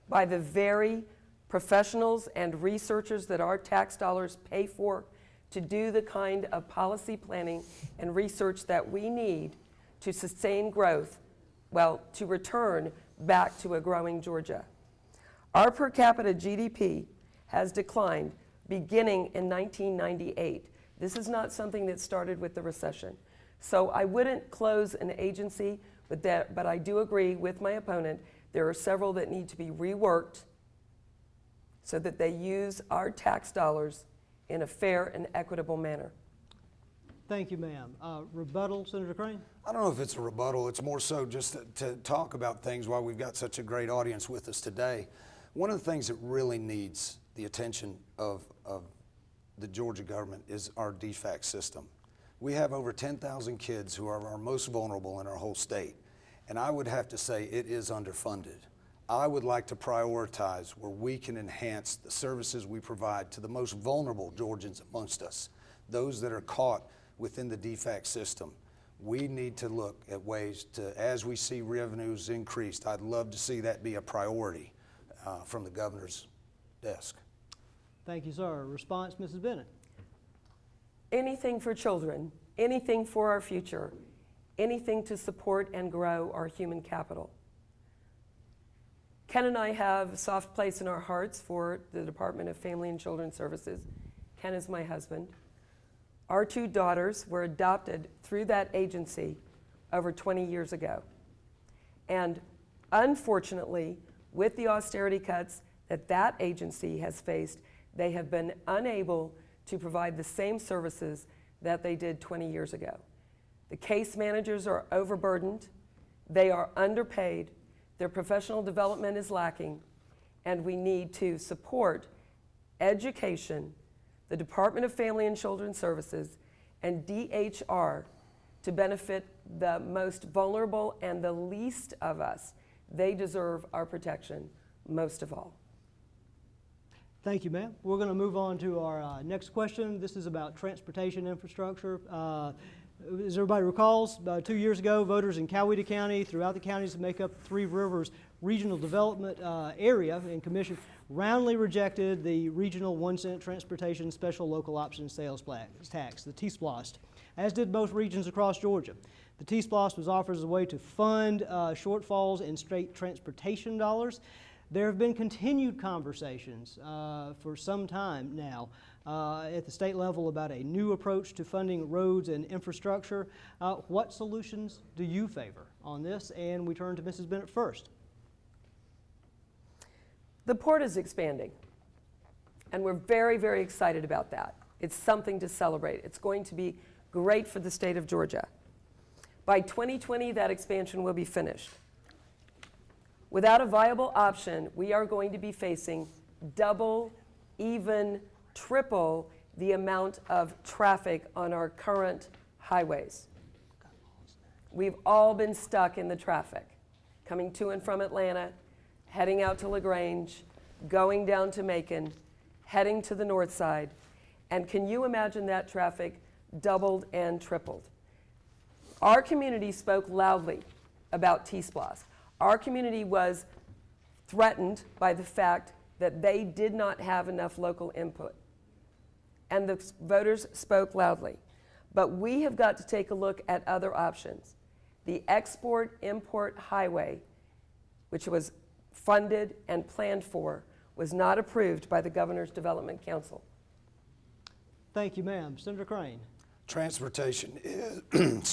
by the very professionals and researchers that our tax dollars pay for to do the kind of policy planning and research that we need to sustain growth, well, to return back to a growing Georgia. Our per capita GDP has declined beginning in 1998. This is not something that started with the recession. So I wouldn't close an agency, but I do agree with my opponent. There are several that need to be reworked so that they use our tax dollars in a fair and equitable manner. Thank you, ma'am. Rebuttal, Senator Crane? I don't know if it's a rebuttal. It's more so just to talk about things while we've got such a great audience with us today. One of the things that really needs the attention of the Georgia government is our DFAC system. We have over 10,000 kids who are our most vulnerable in our whole state. And I would have to say it is underfunded. I would like to prioritize where we can enhance the services we provide to the most vulnerable Georgians amongst us, those that are caught within the DFAC system. We need to look at ways to, as we see revenues increased, I'd love to see that be a priority from the governor's desk. Thank you, sir. Response, Mrs. Bennett? Anything for children, anything for our future, anything to support and grow our human capital. Ken and I have a soft place in our hearts for the Department of Family and Children Services. Ken is my husband. Our two daughters were adopted through that agency over 20 years ago. And unfortunately, with the austerity cuts that agency has faced, they have been unable to provide the same services that they did 20 years ago. The case managers are overburdened, they are underpaid, their professional development is lacking, and we need to support education, the Department of Family and Children Services, and DHR to benefit the most vulnerable and the least of us. They deserve our protection most of all. Thank you, ma'am. We're going to move on to our next question. This is about transportation infrastructure. As everybody recalls, 2 years ago, voters in Coweta County, throughout the counties that make up the Three Rivers Regional Development Area and Commission, roundly rejected the Regional 1 cent Transportation Special Local Option Sales Tax, the T-SPLOST, as did most regions across Georgia. The T-SPLOST was offered as a way to fund shortfalls in state transportation dollars. There have been continued conversations for some time now at the state level about a new approach to funding roads and infrastructure. What solutions do you favor on this? And we turn to Mrs. Bennett first. The port is expanding, and we're very, very excited about that. It's something to celebrate. It's going to be great for the state of Georgia. By 2020, that expansion will be finished. Without a viable option, we are going to be facing double, even triple the amount of traffic on our current highways. We've all been stuck in the traffic, coming to and from Atlanta, heading out to LaGrange, going down to Macon, heading to the north side. And can you imagine that traffic doubled and tripled? Our community spoke loudly about T-SPLOST. Our community was threatened by the fact that they did not have enough local input. And the voters spoke loudly. But we have got to take a look at other options. The Export-Import Highway, which was funded and planned for, was not approved by the Governor's Development Council. Thank you, ma'am. Senator Crane. Transportation is,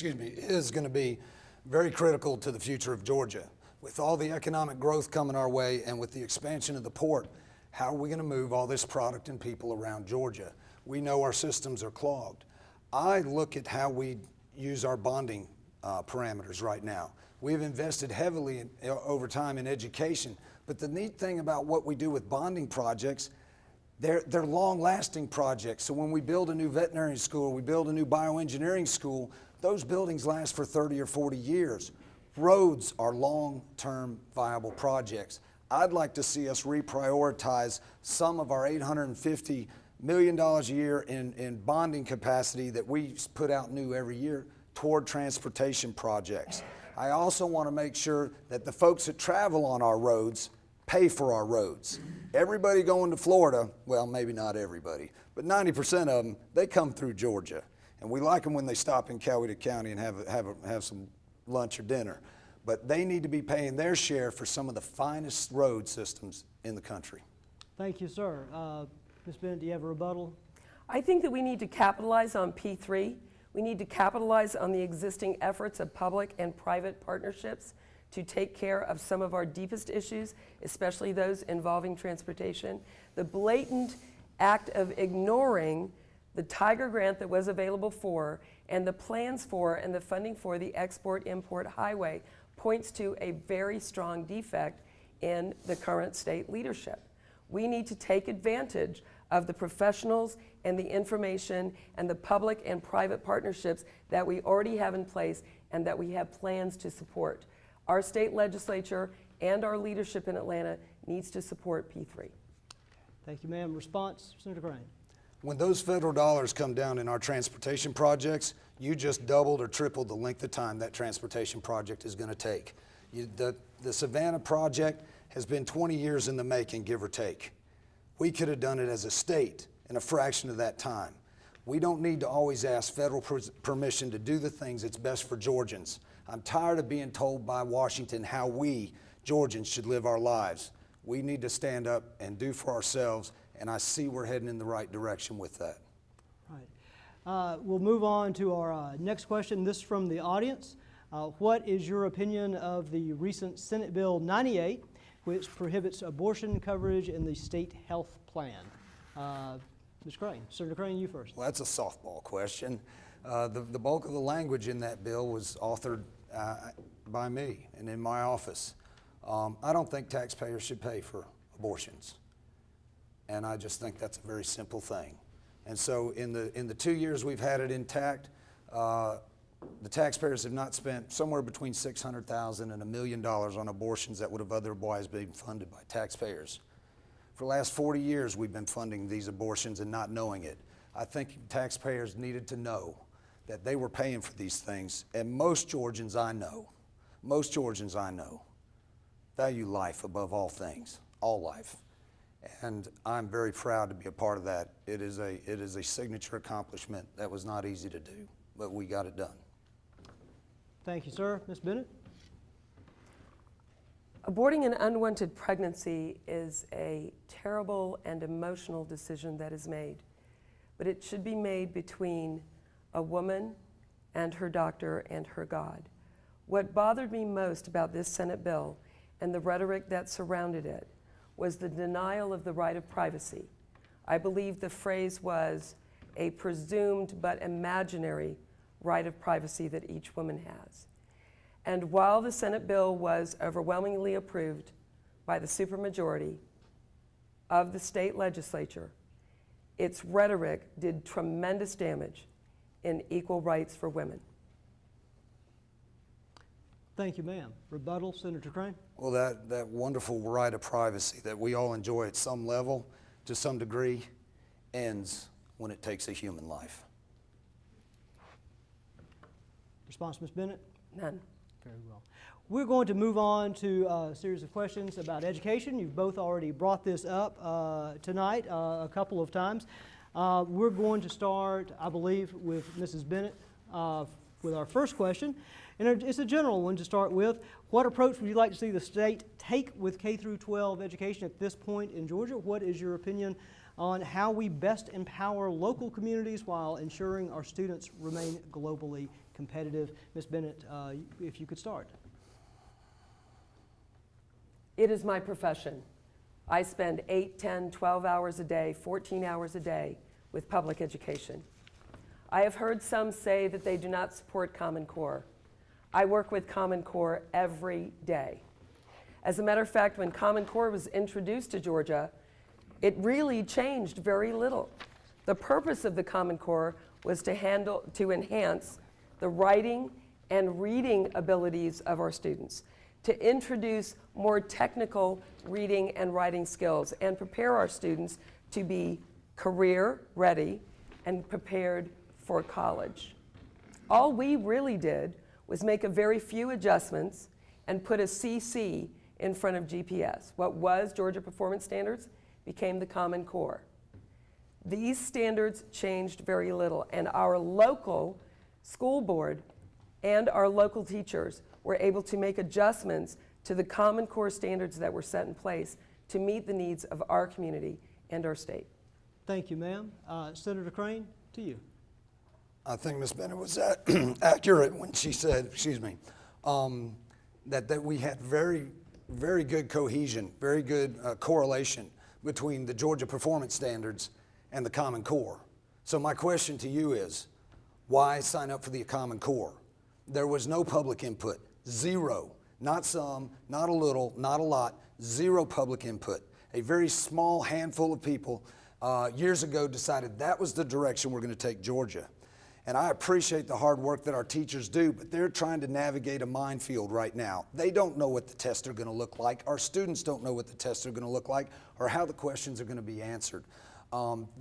is going to be very critical to the future of Georgia. With all the economic growth coming our way and with the expansion of the port, how are we going to move all this product and people around Georgia? We know our systems are clogged. I look at how we use our bonding parameters right now. We've invested heavily over time in education. But the neat thing about what we do with bonding projects, they're long-lasting projects. So when we build a new veterinary school, we build a new bioengineering school, those buildings last for 30 or 40 years. Roads are long-term viable projects. I'd like to see us reprioritize some of our $850 million a year in bonding capacity that we put out new every year toward transportation projects. I also want to make sure that the folks that travel on our roads pay for our roads. Everybody going to Florida, well, maybe not everybody, but 90% of them, they come through Georgia. And we like them when they stop in Coweta County and have some lunch or dinner. But they need to be paying their share for some of the finest road systems in the country. Thank you, sir. Ms. Bennett, do you have a rebuttal? I think that we need to capitalize on P3. We need to capitalize on the existing efforts of public and private partnerships to take care of some of our deepest issues, especially those involving transportation. The blatant act of ignoring the Tiger grant that was available for, and the plans for, and the funding for the export-import highway points to a very strong defect in the current state leadership. We need to take advantage of the professionals and the information and the public and private partnerships that we already have in place and that we have plans to support. Our state legislature and our leadership in Atlanta needs to support P3. Thank you, ma'am. Response, Senator Crane. When those federal dollars come down in our transportation projects, you just doubled or tripled the length of time that transportation project is going to take. The Savannah project has been 20 years in the making, give or take. We could have done it as a state in a fraction of that time. We don't need to always ask federal permission to do the things that's best for Georgians. I'm tired of being told by Washington how we, Georgians, should live our lives. We need to stand up and do for ourselves, and I see we're heading in the right direction with that. Right. We'll move on to our next question. This is from the audience. What is your opinion of the recent Senate Bill 98, which prohibits abortion coverage in the state health plan? Ms. Crane, Senator Crane, you first. Well, that's a softball question. The bulk of the language in that bill was authored by me and in my office. I don't think taxpayers should pay for abortions. And I just think that's a very simple thing. And so in the 2 years we've had it intact, the taxpayers have not spent somewhere between $600,000 and $1 million on abortions that would have otherwise been funded by taxpayers. For the last 40 years we've been funding these abortions and not knowing it. I think taxpayers needed to know that they were paying for these things, and most Georgians I know, value life above all things, all life. And I'm very proud to be a part of that. It is a signature accomplishment that was not easy to do, but we got it done. Thank you, sir. Ms. Bennett? Aborting an unwanted pregnancy is a terrible and emotional decision that is made, but it should be made between a woman and her doctor and her God. What bothered me most about this Senate bill and the rhetoric that surrounded it was the denial of the right of privacy. I believe the phrase was a presumed but imaginary right of privacy that each woman has. And while the Senate bill was overwhelmingly approved by the supermajority of the state legislature, its rhetoric did tremendous damage in equal rights for women. Thank you, ma'am. Rebuttal, Senator Crane? Well, that wonderful right of privacy that we all enjoy at some level, to some degree, ends when it takes a human life. Response, Ms. Bennett? None. Very well. We're going to move on to a series of questions about education. You've both already brought this up tonight a couple of times. We're going to start, I believe, with Mrs. Bennett with our first question. And it's a general one to start with. What approach would you like to see the state take with K through 12 education at this point in Georgia? What is your opinion on how we best empower local communities while ensuring our students remain globally competitive? Ms. Bennett, if you could start. It is my profession. I spend 8, 10, 12 hours a day, 14 hours a day with public education. I have heard some say that they do not support Common Core. I work with Common Core every day. As a matter of fact, when Common Core was introduced to Georgia, it really changed very little. The purpose of the Common Core was to enhance the writing and reading abilities of our students, to introduce more technical reading and writing skills, and prepare our students to be career ready and prepared for college. All we really did was make a very few adjustments and put a CC in front of GPS. What was Georgia Performance Standards became the Common Core. These standards changed very little, and our local school board and our local teachers were able to make adjustments to the Common Core standards that were set in place to meet the needs of our community and our state. Thank you, ma'am. Senator Crane, to you. I think Ms. Bennett was accurate when she said, that we had very good cohesion, very good correlation between the Georgia Performance Standards and the Common Core. So my question to you is, why sign up for the Common Core? There was no public input, zero, not some, not a little, not a lot, zero public input. A very small handful of people years ago decided that was the direction we're going to take Georgia. And I appreciate the hard work that our teachers do, but they're trying to navigate a minefield right now. They don't know what the tests are going to look like. Our students don't know what the tests are going to look like or how the questions are going to be answered.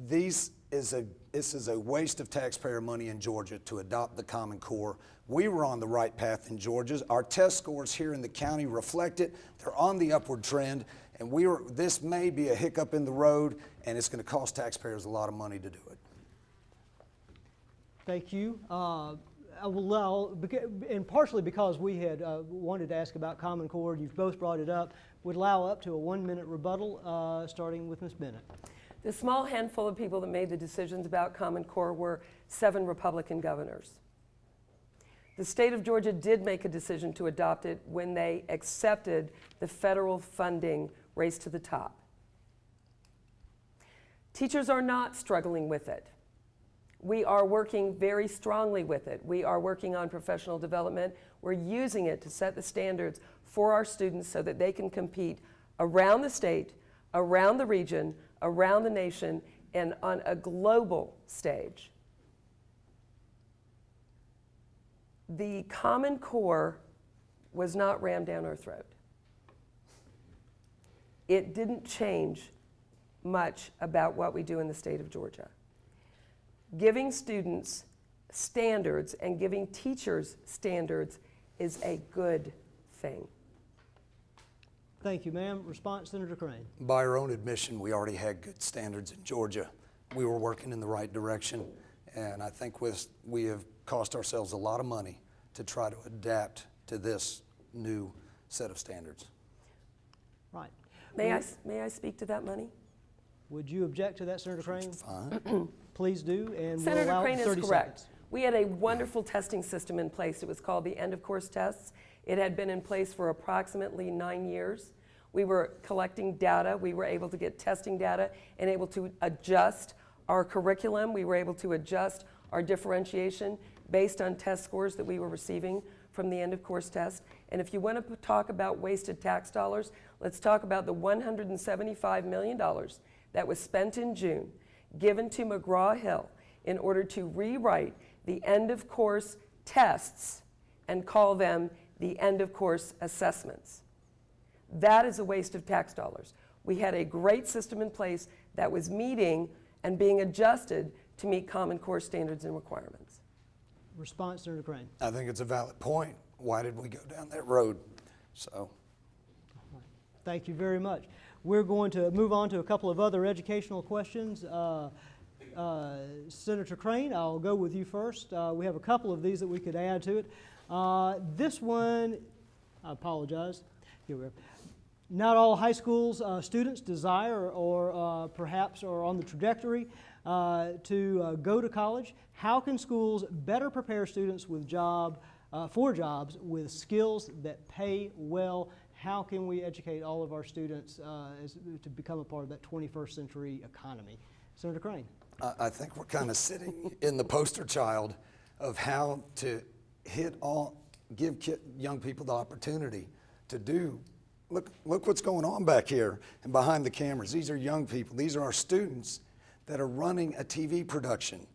This is a waste of taxpayer money in Georgia to adopt the Common Core. We were on the right path in Georgia. Our test scores here in the county reflect it. They're on the upward trend, and this may be a hiccup in the road, and it's going to cost taxpayers a lot of money to do it. Thank you. I will allow, and partially because we had wanted to ask about Common Core, you've both brought it up, would allow up to a 1-minute rebuttal, starting with Ms. Bennett. The small handful of people that made the decisions about Common Core were 7 Republican governors. The state of Georgia did make a decision to adopt it when they accepted the federal funding race to the top. Teachers are not struggling with it. We are working very strongly with it. We are working on professional development. We're using it to set the standards for our students so that they can compete around the state, around the region, around the nation, and on a global stage. The Common Core was not rammed down our throat. It didn't change much about what we do in the state of Georgia. Giving students standards and giving teachers standards is a good thing. Thank you, ma'am. Response, Senator Crane. By our own admission, we already had good standards in Georgia. We were working in the right direction, and I think we have cost ourselves a lot of money to try to adapt to this new set of standards. Right. May I speak to that money? Would you object to that, Senator Crane? Fine. Please do, and we'll Senator allow Crane 30 is correct. seconds. We had a wonderful testing system in place. It was called the end-of-course tests. It had been in place for approximately 9 years. We were collecting data. We were able to get testing data and able to adjust our curriculum. We were able to adjust our differentiation based on test scores that we were receiving from the end-of-course test. And if you want to talk about wasted tax dollars, let's talk about the $175 million that was spent in June, given to McGraw-Hill in order to rewrite the end-of-course tests and call them the end-of-course assessments. That is a waste of tax dollars. We had a great system in place that was meeting and being adjusted to meet Common Core standards and requirements. Response, Senator Crane. I think it's a valid point. Why did we go down that road? So, Thank you very much. We're going to move on to a couple of other educational questions. Senator Crane, I'll go with you first. We have a couple of these that we could add to it. This one, I apologize. Here we are. Not all high schools students desire or perhaps are on the trajectory to go to college. How can schools better prepare students with for jobs with skills that pay well? How can we educate all of our students to become a part of that 21st century economy? Senator Crane. I think we're kind of sitting in the poster child of how to hit give young people the opportunity to do. Look what's going on back here and behind the cameras. These are young people. These are our students that are running a TV production.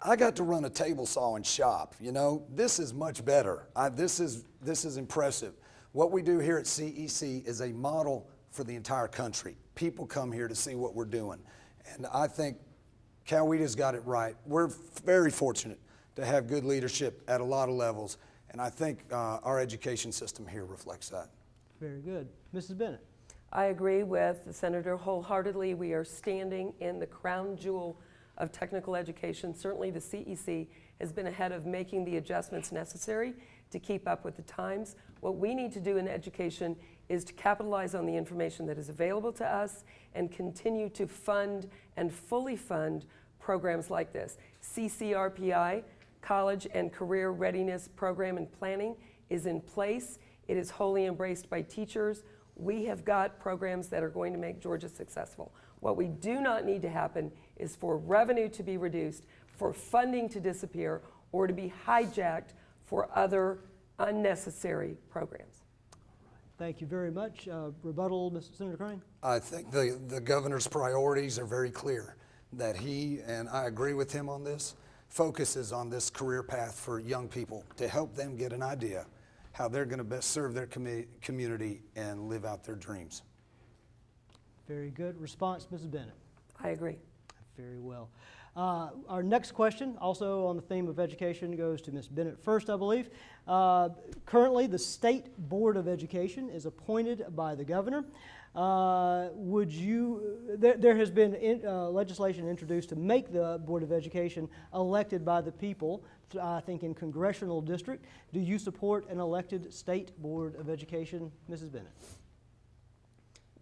I got to run a table saw and shop. You know, this is much better. This is impressive. What we do here at CEC is a model for the entire country. People come here to see what we're doing. And I think Coweta's got it right. We're very fortunate to have good leadership at a lot of levels. And I think our education system here reflects that. Very good. Mrs. Bennett. I agree with the Senator wholeheartedly. We are standing in the crown jewel of technical education. Certainly the CEC has been ahead of making the adjustments necessary to keep up with the times. What we need to do in education is to capitalize on the information that is available to us and continue to fund and fully fund programs like this. CCRPI, College and Career Readiness Program and Planning, is in place. It is wholly embraced by teachers. We have got programs that are going to make Georgia successful. What we do not need to happen is for revenue to be reduced, for funding to disappear, or to be hijacked for other unnecessary programs. Thank you very much. Rebuttal, Senator Crane? I think the governor's priorities are very clear, that he, and I agree with him on this, focuses on this career path for young people to help them get an idea how they're going to best serve their community and live out their dreams. Very good response, Mrs. Bennett. I agree. Very well. Our next question, also on the theme of education, goes to Ms. Bennett first, I believe. Currently, the State Board of Education is appointed by the governor. There has been legislation introduced to make the Board of Education elected by the people, I think in congressional district. Do you support an elected State Board of Education, Mrs. Bennett?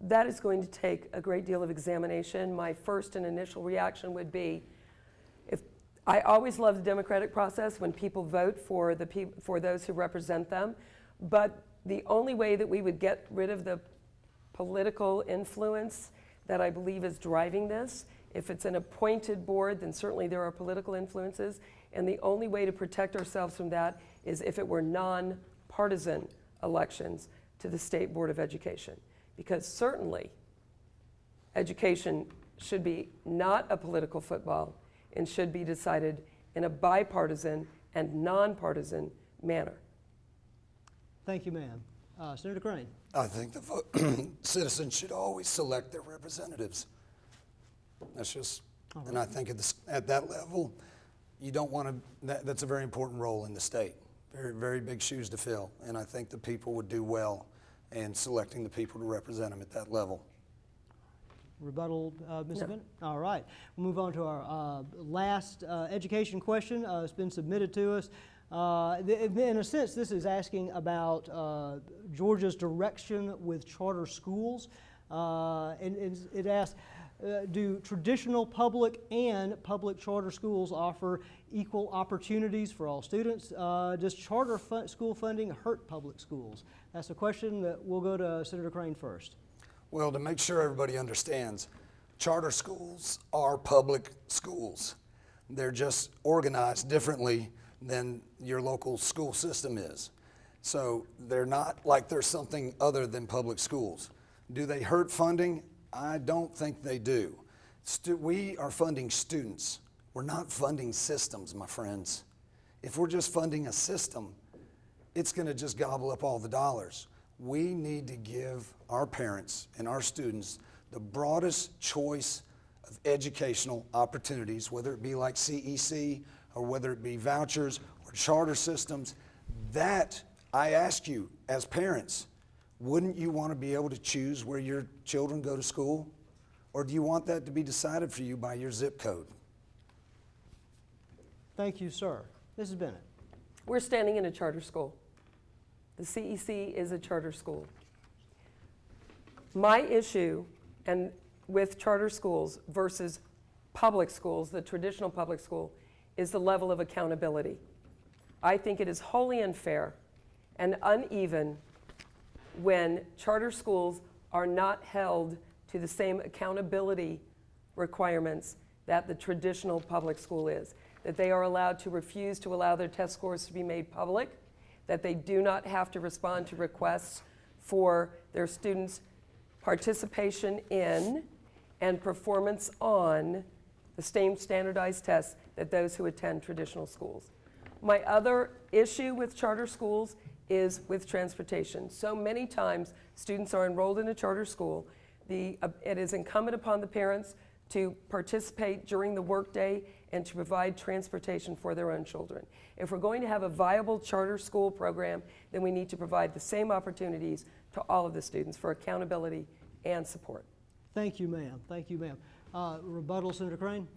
That is going to take a great deal of examination. My first and initial reaction would be, I always love the democratic process when people vote for those who represent them, but the only way that we would get rid of the political influence that I believe is driving this, if it's an appointed board, then certainly there are political influences, and the only way to protect ourselves from that is if it were non-partisan elections to the State Board of Education. Because certainly education should be not a political football and should be decided in a bipartisan and nonpartisan manner. Thank you, ma'am. Senator Crane. I think the citizens should always select their representatives. That's just, right. And I think at that level, you don't want to, that's a very important role in the state. Very, very big shoes to fill. And I think the people would do well in selecting the people to represent them at that level. Rebuttal, Ms. Bennett? All right. We'll move on to our last education question. It's been submitted to us. In a sense, this is asking about Georgia's direction with charter schools. And it asks, do traditional public and public charter schools offer equal opportunities for all students? Does charter school funding hurt public schools? That's a question that we'll go to Senator Crane first. Well, to make sure everybody understands, charter schools are public schools. They're just organized differently than your local school system is. So they're not like they're something other than public schools. Do they hurt funding? I don't think they do. We are funding students. We're not funding systems, my friends. If we're just funding a system, it's going to just gobble up all the dollars. We need to give our parents and our students the broadest choice of educational opportunities, whether it be like CEC or whether it be vouchers or charter systems. That, I ask you as parents, wouldn't you want to be able to choose where your children go to school? Or do you want that to be decided for you by your zip code? Thank you, sir. Mrs. Bennett. We're standing in a charter school. The CEC is a charter school. My issue and with charter schools versus public schools, the traditional public school, is the level of accountability. I think it is wholly unfair and uneven when charter schools are not held to the same accountability requirements that the traditional public school is. That they are allowed to refuse to allow their test scores to be made public, that they do not have to respond to requests for their students' participation in and performance on the same standardized tests that those who attend traditional schools. My other issue with charter schools is with transportation. So many times students are enrolled in a charter school. It is incumbent upon the parents to participate during the workday and to provide transportation for their own children. If we're going to have a viable charter school program, then we need to provide the same opportunities to all of the students for accountability and support. Thank you, ma'am. Thank you, ma'am. Rebuttal, Senator Crane?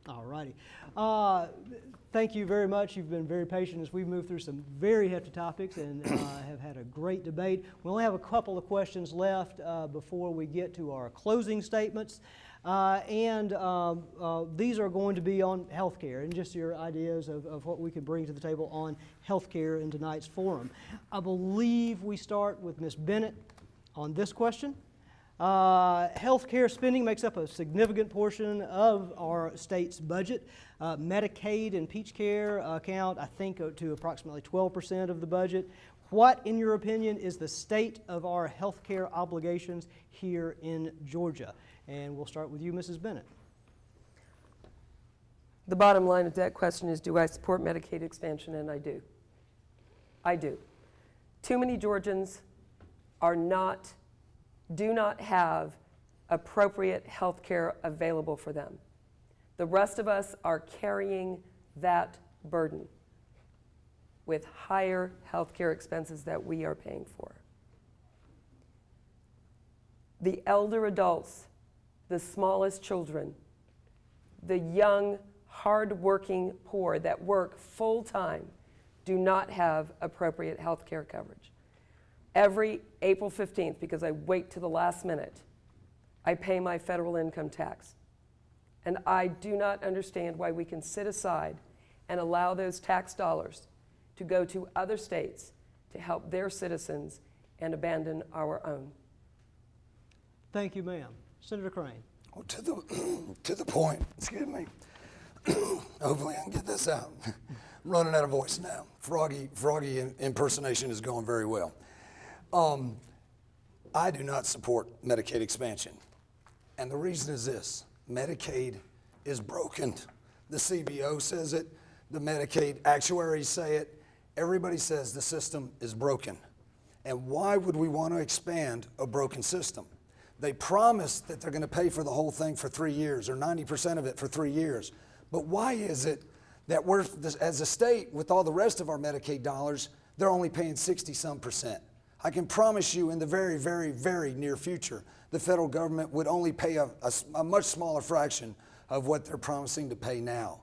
All righty. Thank you very much. You've been very patient as we've moved through some very hefty topics and have had a great debate. We only have a couple of questions left before we get to our closing statements. These are going to be on healthcare and just your ideas of what we could bring to the table on healthcare in tonight's forum. I believe we start with Ms. Bennett on this question. Healthcare spending makes up a significant portion of our state's budget. Medicaid and Peach Care account, I think, to approximately 12% of the budget. What, in your opinion, is the state of our healthcare obligations here in Georgia? And we'll start with you, Mrs. Bennett. The bottom line of that question is, do I support Medicaid expansion? And I do. I do. Too many Georgians do not have appropriate health care available for them. The rest of us are carrying that burden with higher health care expenses that we are paying for. The elder adults, the smallest children, the young, hard-working poor that work full-time do not have appropriate health care coverage. Every April 15th, because I wait to the last minute, I pay my federal income tax. And I do not understand why we can sit aside and allow those tax dollars to go to other states to help their citizens and abandon our own. Thank you, ma'am. Senator Crane. Well, to the point, excuse me. Hopefully I can get this out. I'm running out of voice now. Froggy impersonation is going very well. I do not support Medicaid expansion. And the reason is this: Medicaid is broken. The CBO says it, the Medicaid actuaries say it, everybody says the system is broken. And why would we want to expand a broken system? They promise that they're going to pay for the whole thing for 3 years, or 90% of it for 3 years. But why is it that we're, as a state, with all the rest of our Medicaid dollars, they're only paying 60-some%? I can promise you in the very, very, very near future, the federal government would only pay a much smaller fraction of what they're promising to pay now.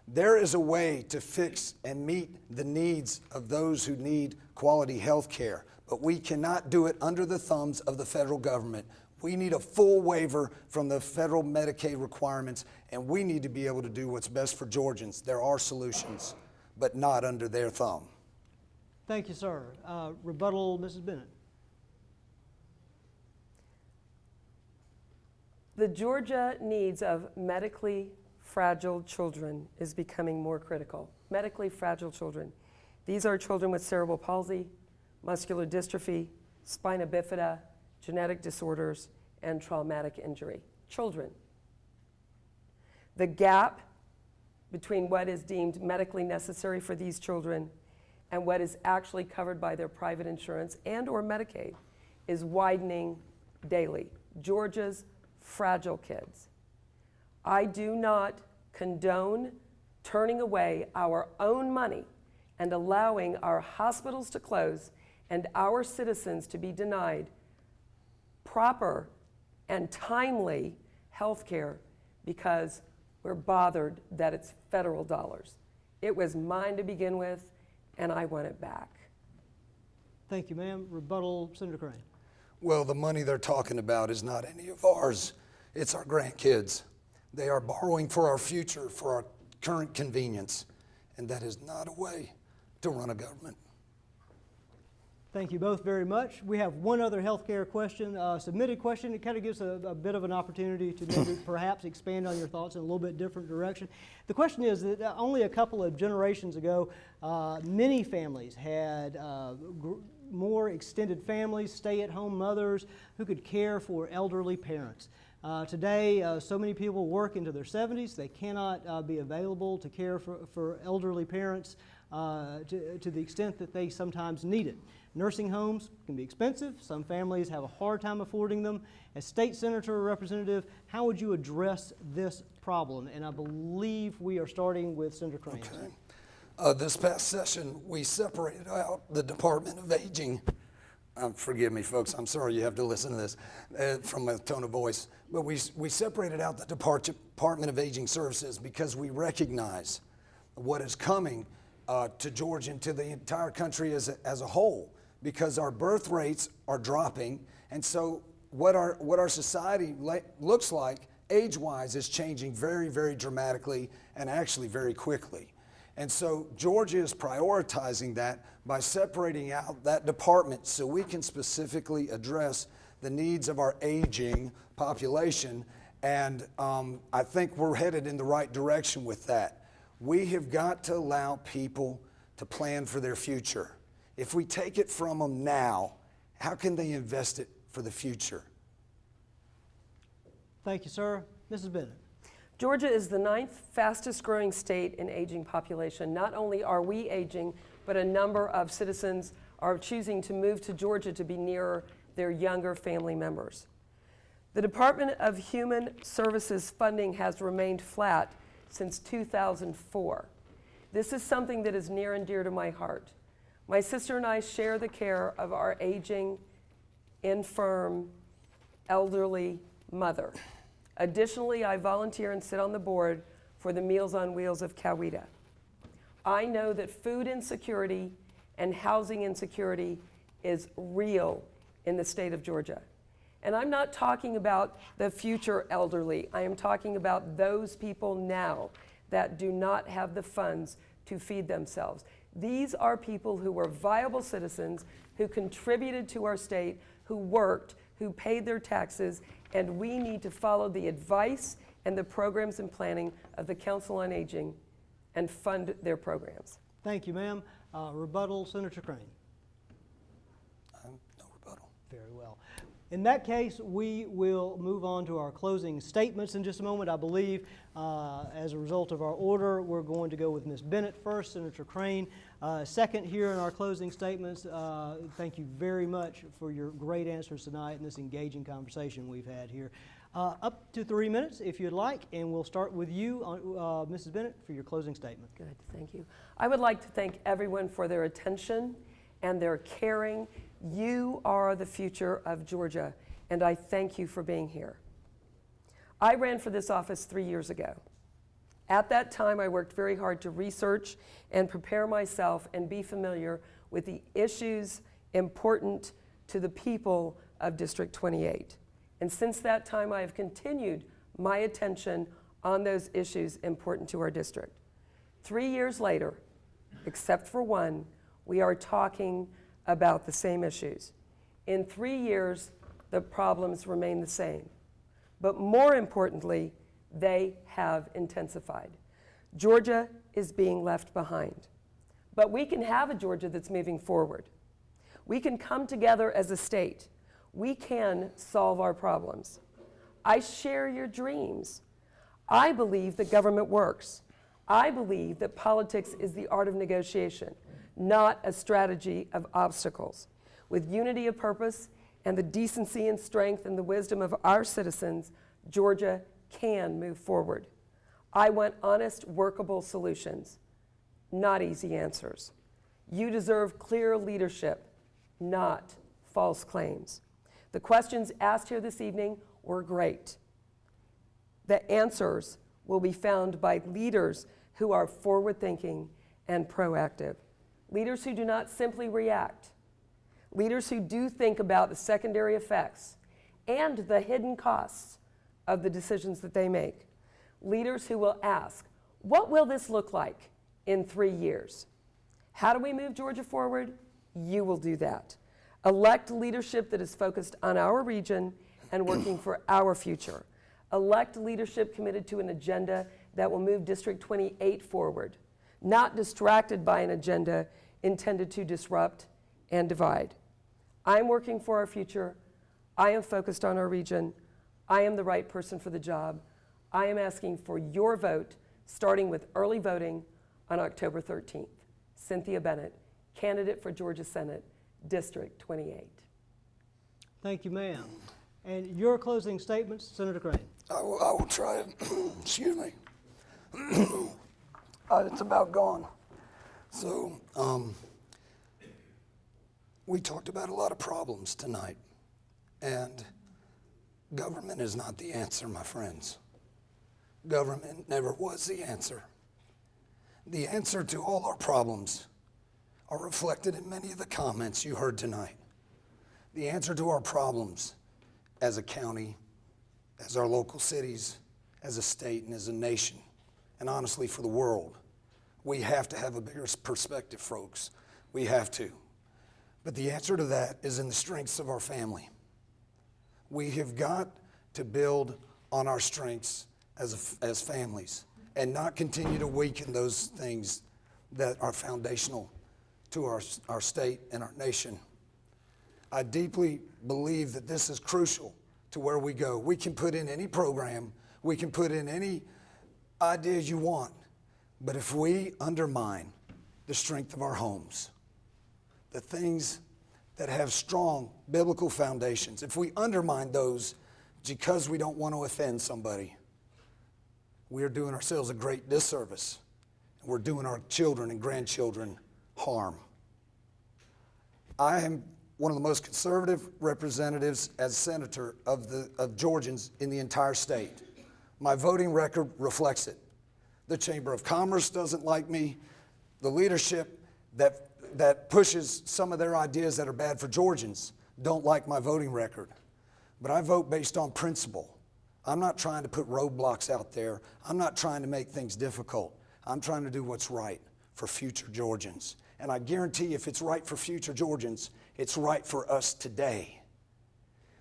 There is a way to fix and meet the needs of those who need quality health care, but we cannot do it under the thumbs of the federal government. We need a full waiver from the federal Medicaid requirements, and we need to be able to do what's best for Georgians. There are solutions, but not under their thumb. Thank you, sir. Rebuttal, Mrs. Bennett. The Georgia needs of medically fragile children is becoming more critical. Medically fragile children. These are children with cerebral palsy, muscular dystrophy, spina bifida, genetic disorders, and traumatic injury. Children. The gap between what is deemed medically necessary for these children and what is actually covered by their private insurance and or Medicaid is widening daily. Georgia's fragile kids. I do not condone turning away our own money and allowing our hospitals to close and our citizens to be denied proper and timely health care because we're bothered that it's federal dollars. It was mine to begin with, and I want it back. Thank you, ma'am. Rebuttal, Senator Crane. Well, the money they're talking about is not any of ours. It's our grandkids. They are borrowing for our future, for our current convenience, and that is not a way to run a government. Thank you both very much. We have one other healthcare question, submitted question. It kind of gives a bit of an opportunity to maybe perhaps expand on your thoughts in a little bit different direction. The question is that only a couple of generations ago, many families had more extended families, stay-at-home mothers who could care for elderly parents. Today, so many people work into their 70s. They cannot be available to care for elderly parents to the extent that they sometimes need it. Nursing homes can be expensive. Some families have a hard time affording them. As state senator or representative, how would you address this problem? And I believe we are starting with Senator Crane. Okay. This past session, we separated out the Department of Aging. Forgive me, folks, I'm sorry you have to listen to this from my tone of voice. But we separated out the Department of Aging Services because we recognize what is coming to Georgia and to the entire country as a whole, because our birth rates are dropping. And so what our society looks like age-wise is changing very, very dramatically and actually very quickly. And so Georgia is prioritizing that by separating out that department so we can specifically address the needs of our aging population. And I think we're headed in the right direction with that. We have got to allow people to plan for their future. If we take it from them now, how can they invest it for the future? Thank you, sir. Mrs. Bennett. Georgia is the 9th fastest growing state in aging population. Not only are we aging, but a number of citizens are choosing to move to Georgia to be nearer their younger family members. The Department of Human Services funding has remained flat since 2004. This is something that is near and dear to my heart. My sister and I share the care of our aging, infirm, elderly mother. Additionally, I volunteer and sit on the board for the Meals on Wheels of Coweta. I know that food insecurity and housing insecurity is real in the state of Georgia. And I'm not talking about the future elderly. I am talking about those people now that do not have the funds to feed themselves. These are people who were viable citizens, who contributed to our state, who worked, who paid their taxes, and we need to follow the advice and the programs and planning of the Council on Aging and fund their programs. Thank you, ma'am. Rebuttal, Senator Crane. No rebuttal. Very well. In that case, we will move on to our closing statements in just a moment. I believe as a result of our order, we're going to go with Ms. Bennett first, Senator Crane second here in our closing statements. Thank you very much for your great answers tonight and this engaging conversation we've had here. Up to 3 minutes if you'd like, and we'll start with you, Mrs. Bennett, for your closing statement. Good, thank you. I would like to thank everyone for their attention and their caring. You are the future of Georgia, and I thank you for being here. I ran for this office 3 years ago. At that time, I worked very hard to research and prepare myself and be familiar with the issues important to the people of District 28. And since that time, I have continued my attention on those issues important to our district. 3 years later, except for one, we are talking about the same issues. In 3 years, the problems remain the same. But more importantly, they have intensified. Georgia is being left behind. But we can have a Georgia that's moving forward. We can come together as a state. We can solve our problems. I share your dreams. I believe that government works. I believe that politics is the art of negotiation, not a strategy of obstacles. With unity of purpose and the decency and strength and the wisdom of our citizens, Georgia can move forward. I want honest, workable solutions, not easy answers. You deserve clear leadership, not false claims. The questions asked here this evening were great. The answers will be found by leaders who are forward-thinking and proactive. Leaders who do not simply react. Leaders who do think about the secondary effects and the hidden costs of the decisions that they make. Leaders who will ask, what will this look like in 3 years? How do we move Georgia forward? You will do that. Elect leadership that is focused on our region and working for our future. Elect leadership committed to an agenda that will move District 28 forward, not distracted by an agenda intended to disrupt and divide. I'm working for our future. I am focused on our region. I am the right person for the job. I am asking for your vote, starting with early voting on October 13th. Cynthia Bennett, candidate for Georgia Senate, District 28. Thank you, ma'am. And your closing statements, Senator Crane. I will try it. Excuse me. It's about gone. So, we talked about a lot of problems tonight, and government is not the answer, my friends. Government never was the answer. The answer to all our problems are reflected in many of the comments you heard tonight. The answer to our problems as a county, as our local cities, as a state, and as a nation, and honestly for the world. We have to have a bigger perspective, folks. We have to. But the answer to that is in the strengths of our family. We have got to build on our strengths as families and not continue to weaken those things that are foundational to our state and our nation. I deeply believe that this is crucial to where we go. We can put in any program, we can put in any ideas you want, but if we undermine the strength of our homes, the things that have strong biblical foundations, if we undermine those because we don't want to offend somebody, we are doing ourselves a great disservice. We're doing our children and grandchildren harm. I am one of the most conservative representatives as senator of Georgians in the entire state. My voting record reflects it. The Chamber of Commerce doesn't like me. The leadership that pushes some of their ideas that are bad for Georgians don't like my voting record. But I vote based on principle. I'm not trying to put roadblocks out there. I'm not trying to make things difficult. I'm trying to do what's right for future Georgians. And I guarantee if it's right for future Georgians, it's right for us today.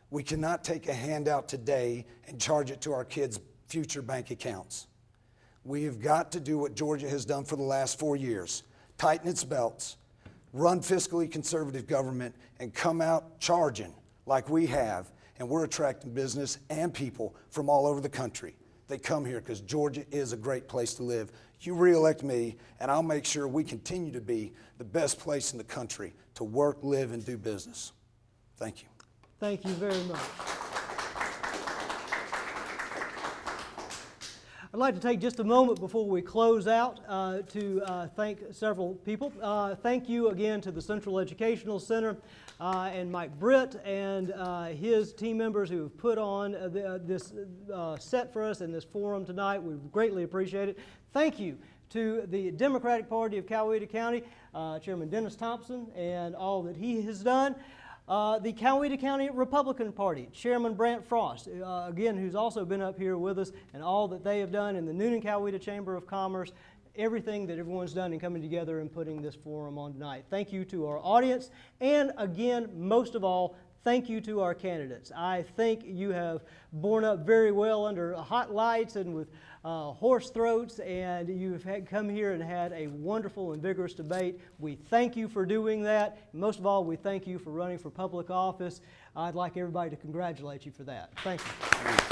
We cannot take a handout today and charge it to our kids' future bank accounts. We have got to do what Georgia has done for the last 4 years. Tighten its belts, run fiscally conservative government, and come out charging like we have. And we're attracting business and people from all over the country. They come here because Georgia is a great place to live. You re-elect me, and I'll make sure we continue to be the best place in the country to work, live, and do business. Thank you. Thank you very much. I'd like to take just a moment before we close out to thank several people. Thank you again to the Central Educational Center and Mike Britt and his team members who have put on this set for us in this forum tonight. We greatly appreciate it. Thank you to the Democratic Party of Coweta County, Chairman Dennis Thompson, and all that he has done. The Coweta County Republican Party, Chairman Brant Frost, again, who's also been up here with us, and all that they have done in the Noonan-Coweta Chamber of Commerce, everything that everyone's done in coming together and putting this forum on tonight. Thank you to our audience, and again, most of all, thank you to our candidates. I think you have borne up very well under hot lights and with hoarse throats, and you've come here and had a wonderful and vigorous debate. We thank you for doing that. Most of all, we thank you for running for public office. I'd like everybody to congratulate you for that. Thank you.